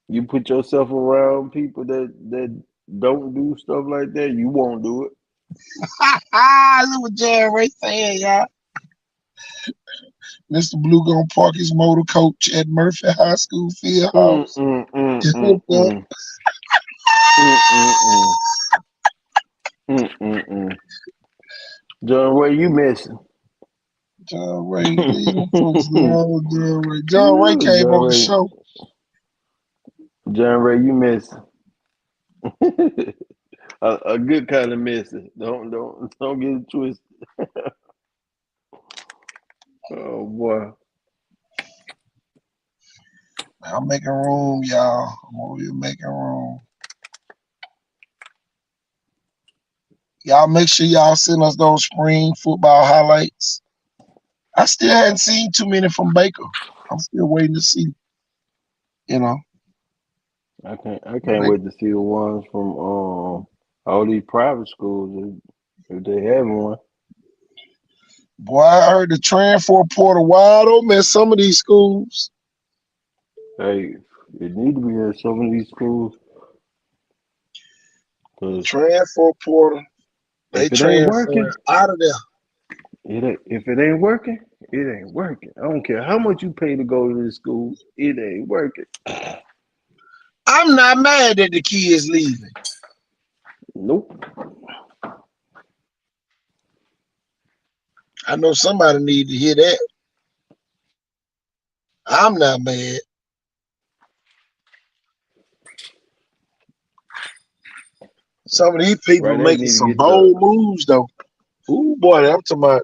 You put yourself around people that don't do stuff like that, you won't do it. look what Jared Ray saying, y'all. Mr. Blue gonna park his motor coach at Murphy High School field Mm house. mm mm Just mm hooked up. mm mm mm mm mm mm mm. John, where you missing? John Ray, leave them folks John alone, John Ray. John Ray came on the Ray, show. John Ray, you missing? a good kind of missing. Don't get it twisted. Oh boy. I'm making room, y'all. I'm over here making room. Y'all make sure y'all send us those spring football highlights. I still hadn't seen too many from Baker. I'm still waiting to see, you know. I can't wait to see the ones from all these private schools if they have one. Boy, I heard the transfer portal wide open at some of these schools. Hey, it need to be at some of these schools because Transfer portal, they if it ain't working, transferring out of there. if it ain't working, it ain't working. I don't care how much you pay to go to this school, it ain't working. I'm not mad that the kids leaving. Nope. I know somebody need to hear that. I'm not mad. Some of these people Right, they making need to some get your bold moves though. Ooh boy, I'm talking about,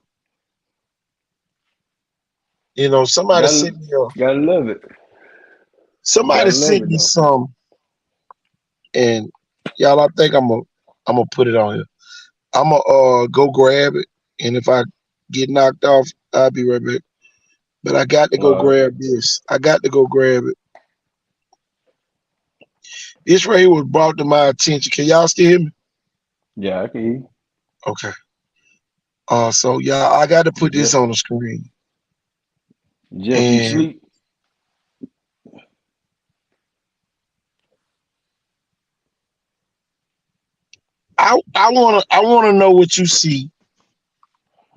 somebody gotta sent me a, gotta love it. somebody Gotta love sent it me though. some, and y'all, I think I'm gonna put it on here. I'm gonna go grab it, and if I get knocked off, I'll be right back. But I got to go All right. grab this. I got to go grab it. This right here was brought to my attention. Can y'all still hear me? Yeah, I can hear you. Okay. So y'all, I got to put this Jeff, on the screen. Jeff, you And sleep? wanna know what you see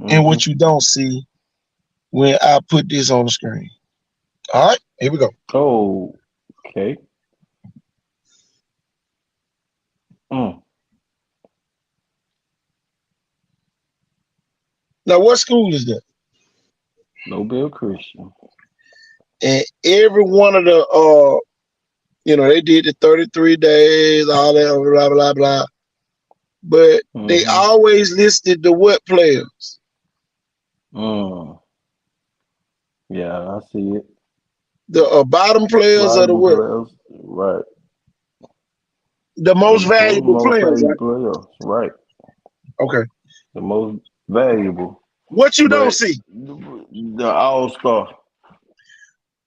and what you don't see when I put this on the screen. All right, here we go. Oh, okay. Mm. Now, what school is that? Nobel Christian. And every one of the they did the 33 days, all that blah blah blah. But they always listed the what players? Yeah, I see it. The bottom players or the Valuable what? players, right? The most valuable Most players, right? players, right? Okay. The most valuable. What you don't But see? the All-Star.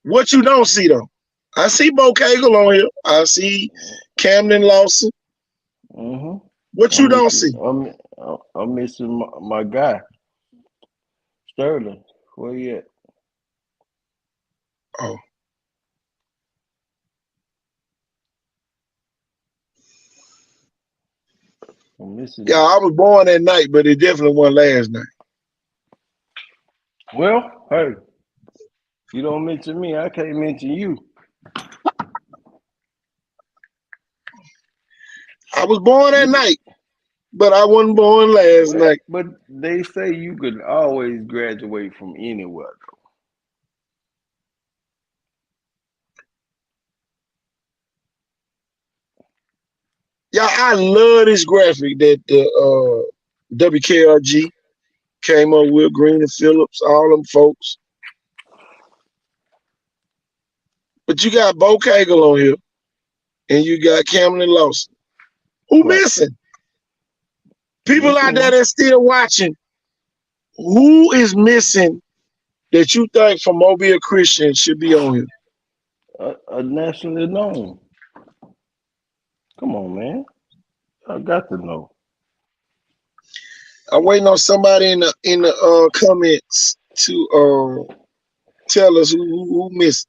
What you don't see though? I see Bo Cagle on here. I see Camden Lawson. What you don't see? I'm missing my guy, Sterling. Where he at? Oh. I'm missing. Yeah, I was born that night, but it definitely wasn't last night. Well, hey, you don't mention me, I can't mention you. I was born that night, but I wasn't born last night. But they say you could always graduate from anywhere. Yeah, I love this graphic that the WKRG came up with, Green and Phillips, all them folks. But you got Bo Cagle on here, and you got Camden Lawson. Who missing? People out there that's still watching, who is missing that you think from Mobile Christian should be on here? A nationally known. Come on, man. I got to know. I'm waiting on somebody in the comments to tell us who missed.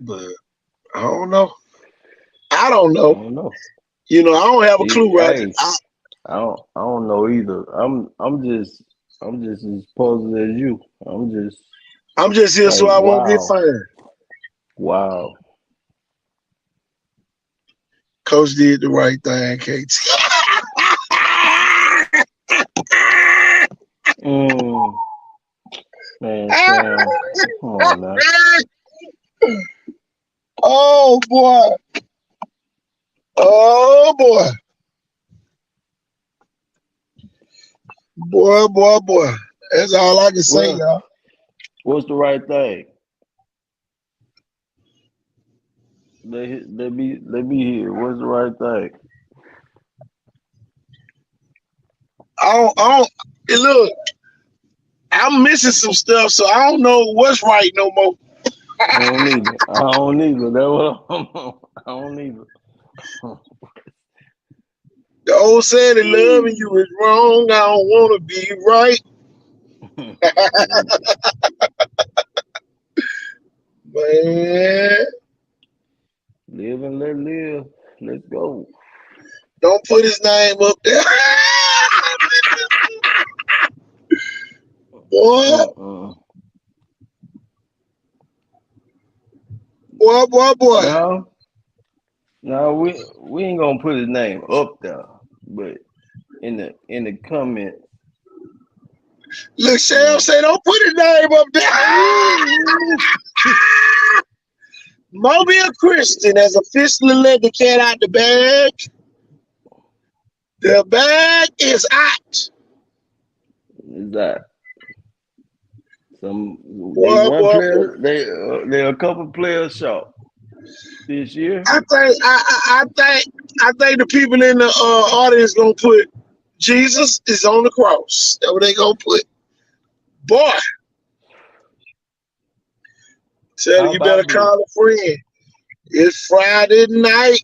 But I don't know. I don't know. You know, I don't have a clue, right? Hey, I don't know either. I'm just as puzzled as you. I'm just here so I won't get fired. Wow. Coach did the right thing, KT. Man, Sam, come on now. Oh boy. Oh boy. Boy. That's all I can say, y'all. What's the right thing? Let me hear. What's the right thing? Look, I'm missing some stuff, so I don't know what's right no more. I don't either. That's what I don't either. The old saying that loving you is wrong. I don't want to be right. Man. Live and let live. Let's go. Don't put his name up there. Boy. Boy. No, we ain't gonna put his name up there, but in the comment. Look, Shell say don't put his name up there. Mobile Christian has officially let the cat out the bag. The bag is out. Is that they're a couple players short this year? I think the people in the audience gonna put Jesus is on the cross. That's what they gonna put. Boy, tell you better call a friend. It's Friday night.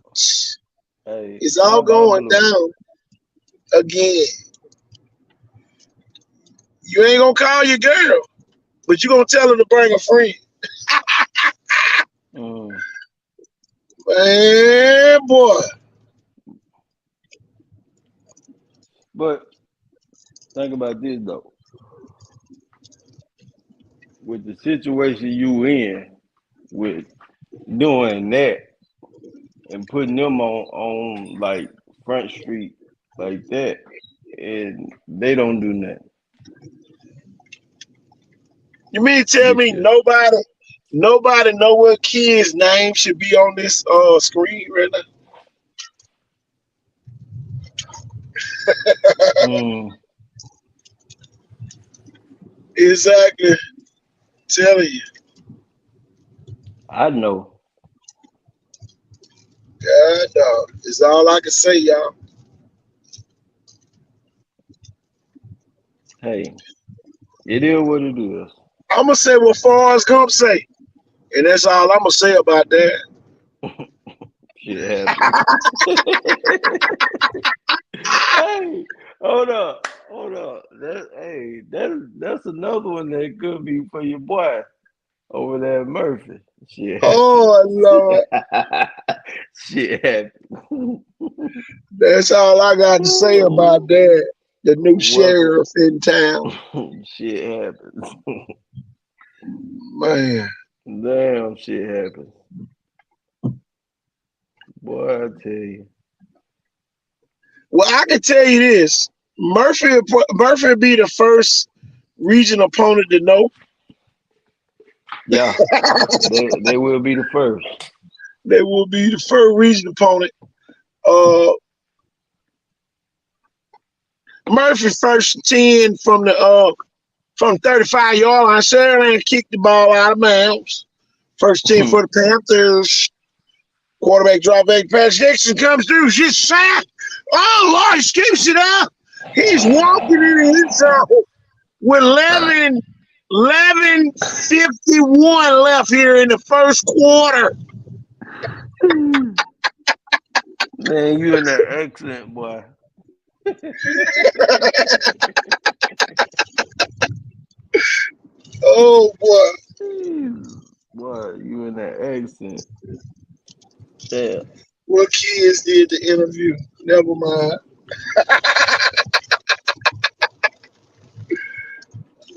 Hey, it's all going down again. You ain't gonna call your girl, but you gonna tell her to bring a friend. Mm. Man, boy. But think about this though. With the situation you in, with doing that and putting them on like Front Street like that, and they don't do nothing. You mean tell me Because nobody know what kid's name should be on this screen right now? mm, Exactly. Telling you. I know, God dog. It's all I can say, y'all. hey, it is what it is. I'ma say what Forrest Gump say. And that's all I'm gonna say about that. Shit happens. Hey, hold up. That's another one that could be for your boy over there at Murphy. Shit Oh Lord. happens. Shit happens. That's all I got to say about that. The new Welcome. sheriff in town. Shit happens. Man. Damn, shit happens. Boy, I tell you. Well, I can tell you this. Murphy will be the first region opponent to know. Yeah, they will be the first. They will be the first region opponent. Uh Murphy first 10 from 35-yard line. Sutherland kicked the ball out of bounds. First 10 for the Panthers. Quarterback drop back pass. Dixon comes through. She's sacked. Oh, Lord, he scoops it up. He's walking in the end zone with 11:51 left here in the first quarter. Man, you in that accent, boy. Oh, boy. Boy, you in that accent. Yeah. What kids did the interview? Never mind.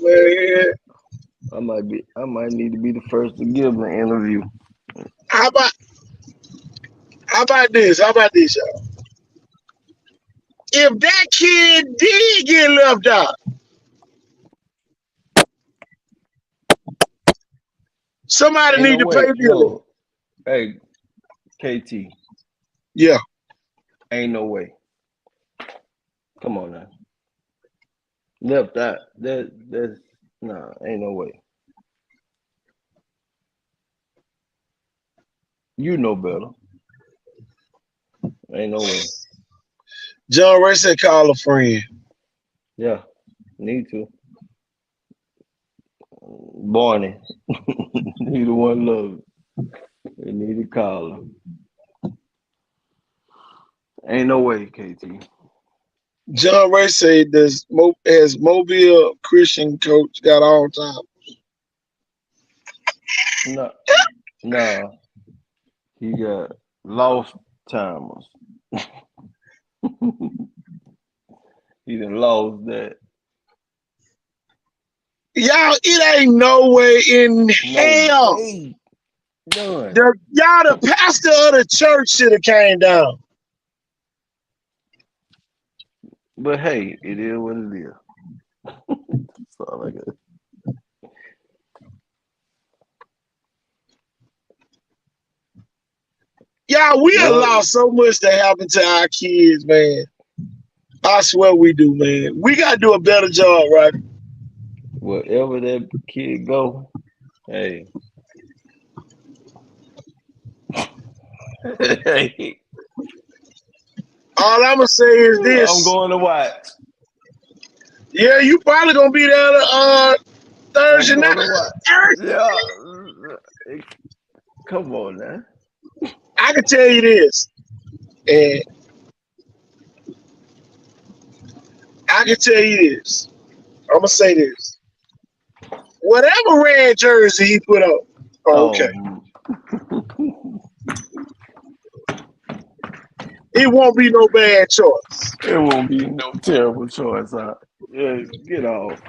Man, I might need to be the first to give an interview. how about this? How about this, y'all? If that kid did get left out, somebody Ain't need no to pay way. Billy. No. Hey, KT. Yeah. Ain't no way. Come on now. Left out. That's nah, ain't no way. You know better. Ain't no way. John Ray said call a friend. Yeah. Need to. Barney. Neither one love. They need to call her. Ain't no way, KT. John Ray said has Mobile Christian coach got all time. No, no. He got lost timers. He done lost that. Y'all, it ain't no way in No hell. way. None. The pastor of the church should have came down. But hey, it is what it is. That's all I got. Y'all, we have Well, lost so much that happened to our kids, man. I swear we do, man. We gotta do a better job, right? wherever that kid go, hey. Hey, All I'm gonna say is I'm this. going to watch. Yeah, you probably gonna be there Thursday I'm night. going to watch. Yeah. Come on now. I can tell you this, and I can tell you this. I'm gonna say this. Whatever red jersey he put on. Oh, okay. It won't be no bad choice. It won't be no terrible choice. Yeah, get off.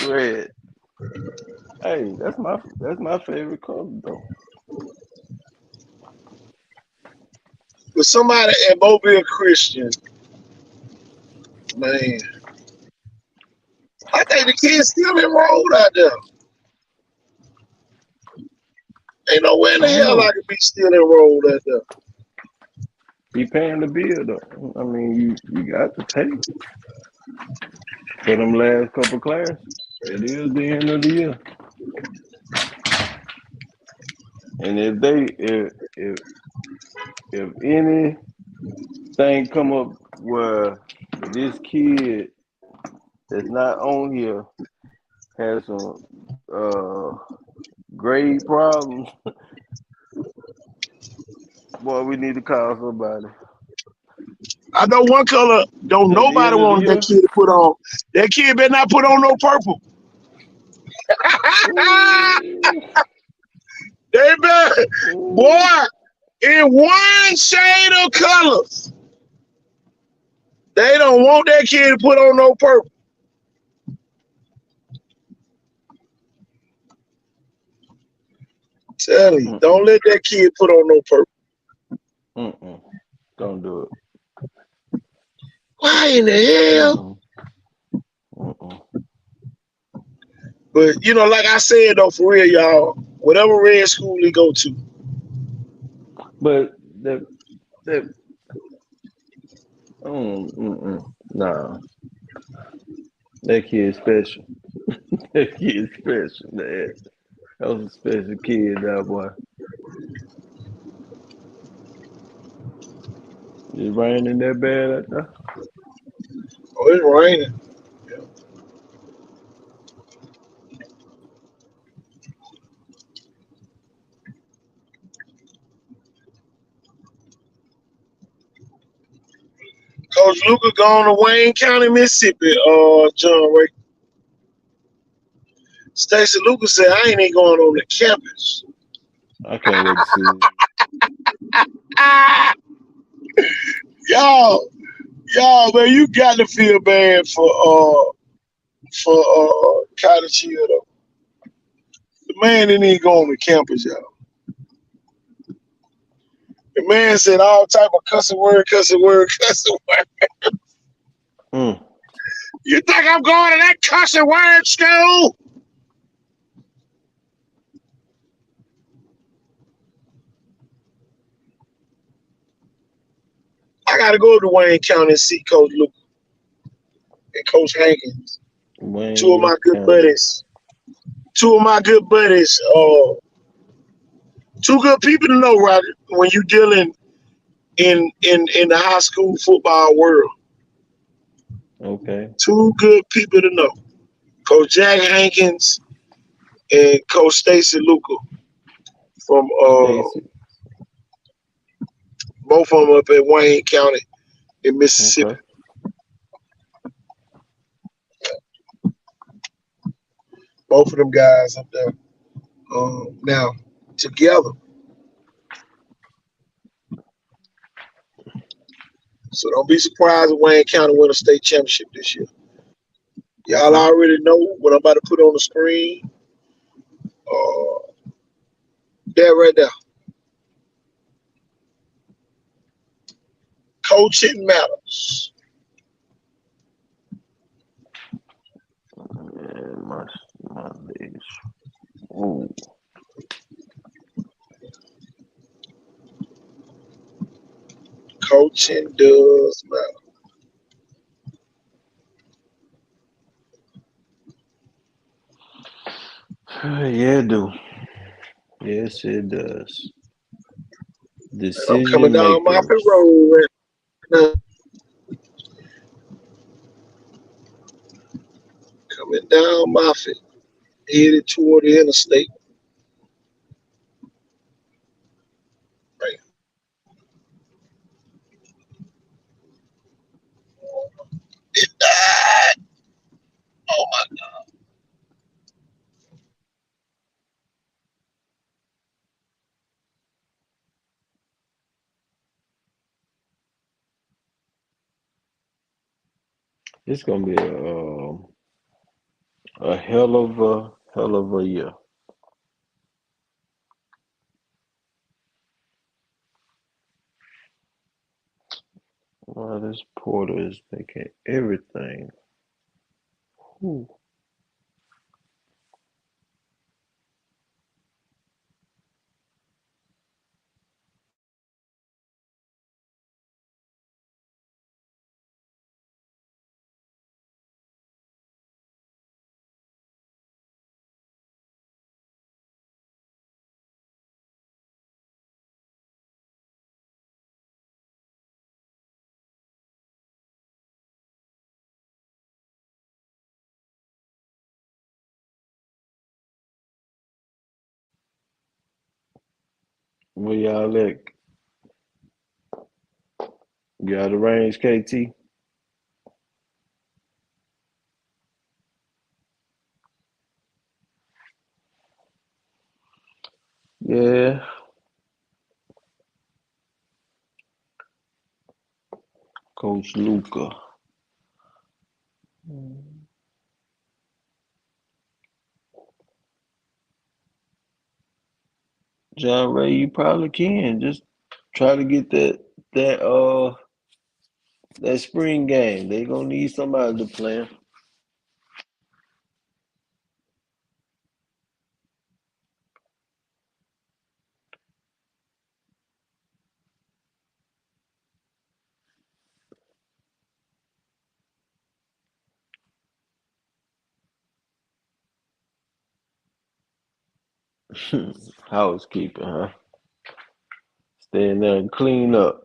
Red. Hey, that's my favorite color though. With somebody at Mobile Christian, man, I think the kids still enrolled out there. Ain't nowhere in the hell I could be still enrolled out there. Be paying the bill though. I mean, you got to pay for them last couple classes. It is the end of the year, and if anything come up where this kid that's not on here has some grade problems, boy, we need to call somebody. I know one color don't At the nobody end of the want that year, kid to put on. That kid better not put on no purple. They better, boy, in one shade of colors. They don't want that kid to put on no purple. Tell you, don't let that kid put on no purple. Don't do it. Why in the hell? But you know, like I said though, for real, y'all, whatever red school he go to. But nah, that kid's special. That kid's special. That was a special kid, that boy. It's raining that bad out there? Oh, it's raining. Yeah. Coach Luka gone to Wayne County, Mississippi. John Ray. Stacy Luka said, "I ain't even going on the campus." I can't wait to see it. Y'all, man, you got to feel bad for Cottage Hill though. The man didn't even go on the campus, y'all. The man said all type of cussing word. You think I'm going to that cussing word school? I got to go to Wayne County and see Coach Luke and Coach Hankins. Two of my good buddies. Two good people to know, Roger, when you dealing in the high school football world. Okay. Two good people to know. Coach Jack Hankins and Coach Stacy Luca from both of them up at Wayne County in Mississippi. Okay. Both of them guys up there now together. So don't be surprised if Wayne County win a state championship this year. Y'all already know what I'm about to put on the screen. That right there. Coaching matters. Yeah, my legs. Ooh. Coaching does matter. Yeah, it do. Yes, it does. I'm coming Decision down makers. Moffitt Road right now. Coming down Moffitt, headed toward the interstate. Right. It died. Oh It's gonna be a hell of a year. Wow, this Porter is making everything. Whew. Where y'all at? You out of range, KT? Yeah, Coach Luca. John Ray, you probably can. Just try to get that spring game. They gonna need somebody to play. Housekeeping, huh? Stay in there and clean up.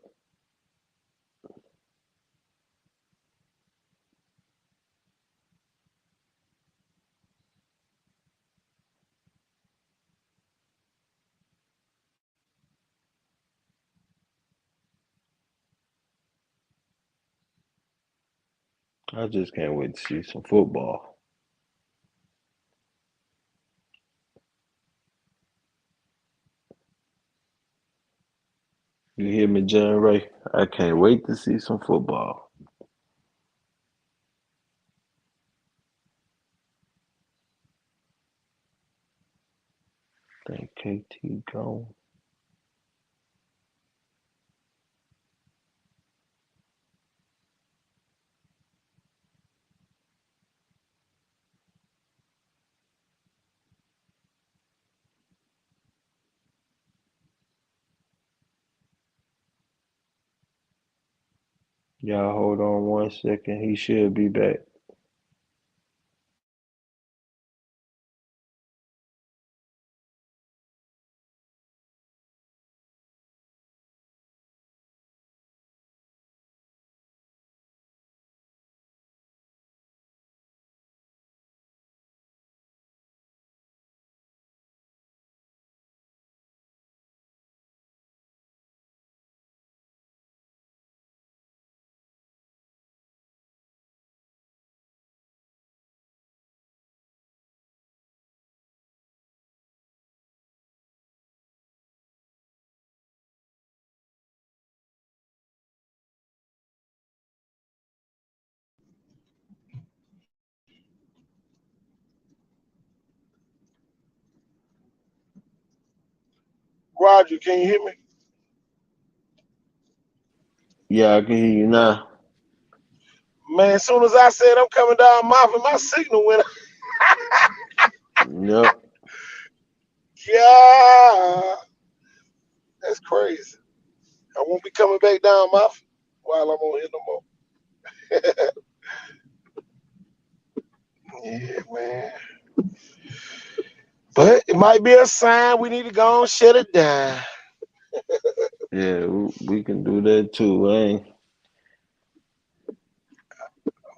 I just can't wait to see some football. You hear me, John Ray? I can't wait to see some football. Think KT gone. Y'all hold on 1 second. He should be back. Roger, can you hear me? Yeah, I can hear you now. Man, as soon as I said I'm coming down Moffitt, my signal went. Yep. Yeah, that's crazy. I won't be coming back down Moffitt while I'm on here no more. Yeah, man. But it might be a sign we need to go and shut it down. Yeah, we can do that too.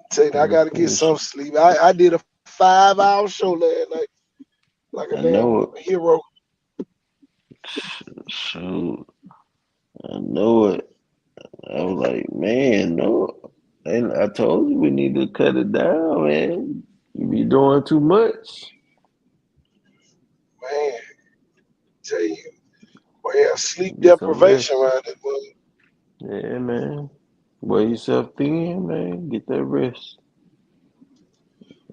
Tell you, I I'm got to get pretty some sure. sleep. I did a 5-hour show last night, like a I damn know it. hero. Shoot, I know it. I was like, man, no. And I told you we need to cut it down, man. You be doing too much. Man, tell you, well, yeah, sleep Get some deprivation rest. around this mother. Yeah, man. Wear yourself thin, man. Get that rest.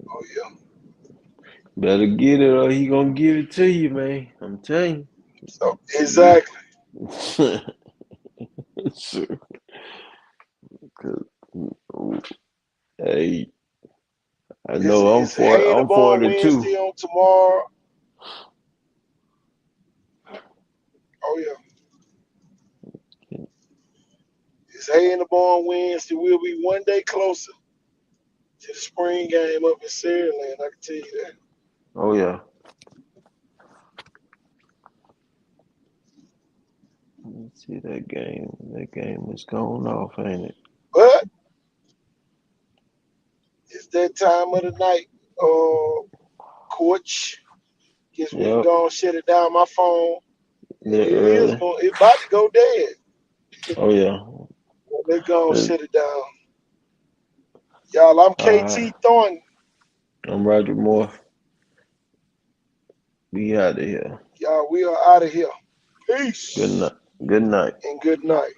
Oh yeah. Better get it or he gonna give it to you, man. I'm telling So exactly. you. Sure. 'Cause, hey, I know It's Hay in the I'm Barn 42. Wednesday on tomorrow. Oh yeah. It's Hay in the Barn Wednesday. We'll be one day closer to the spring game up in Saraland. I can tell you that. Oh yeah. Let's see that game. That game is going off, ain't it? But it's that time of the night. Coach. Guess we ain't Yep. gonna shut it down. My phone. Yeah, It is early. going. It about to go dead. Oh yeah. They gonna Uh, shut it down. Y'all, I'm all right. KT Thornton. I'm Roger Moore. We out of here. Y'all, we are out of here. Good Peace night. Good night. and good night.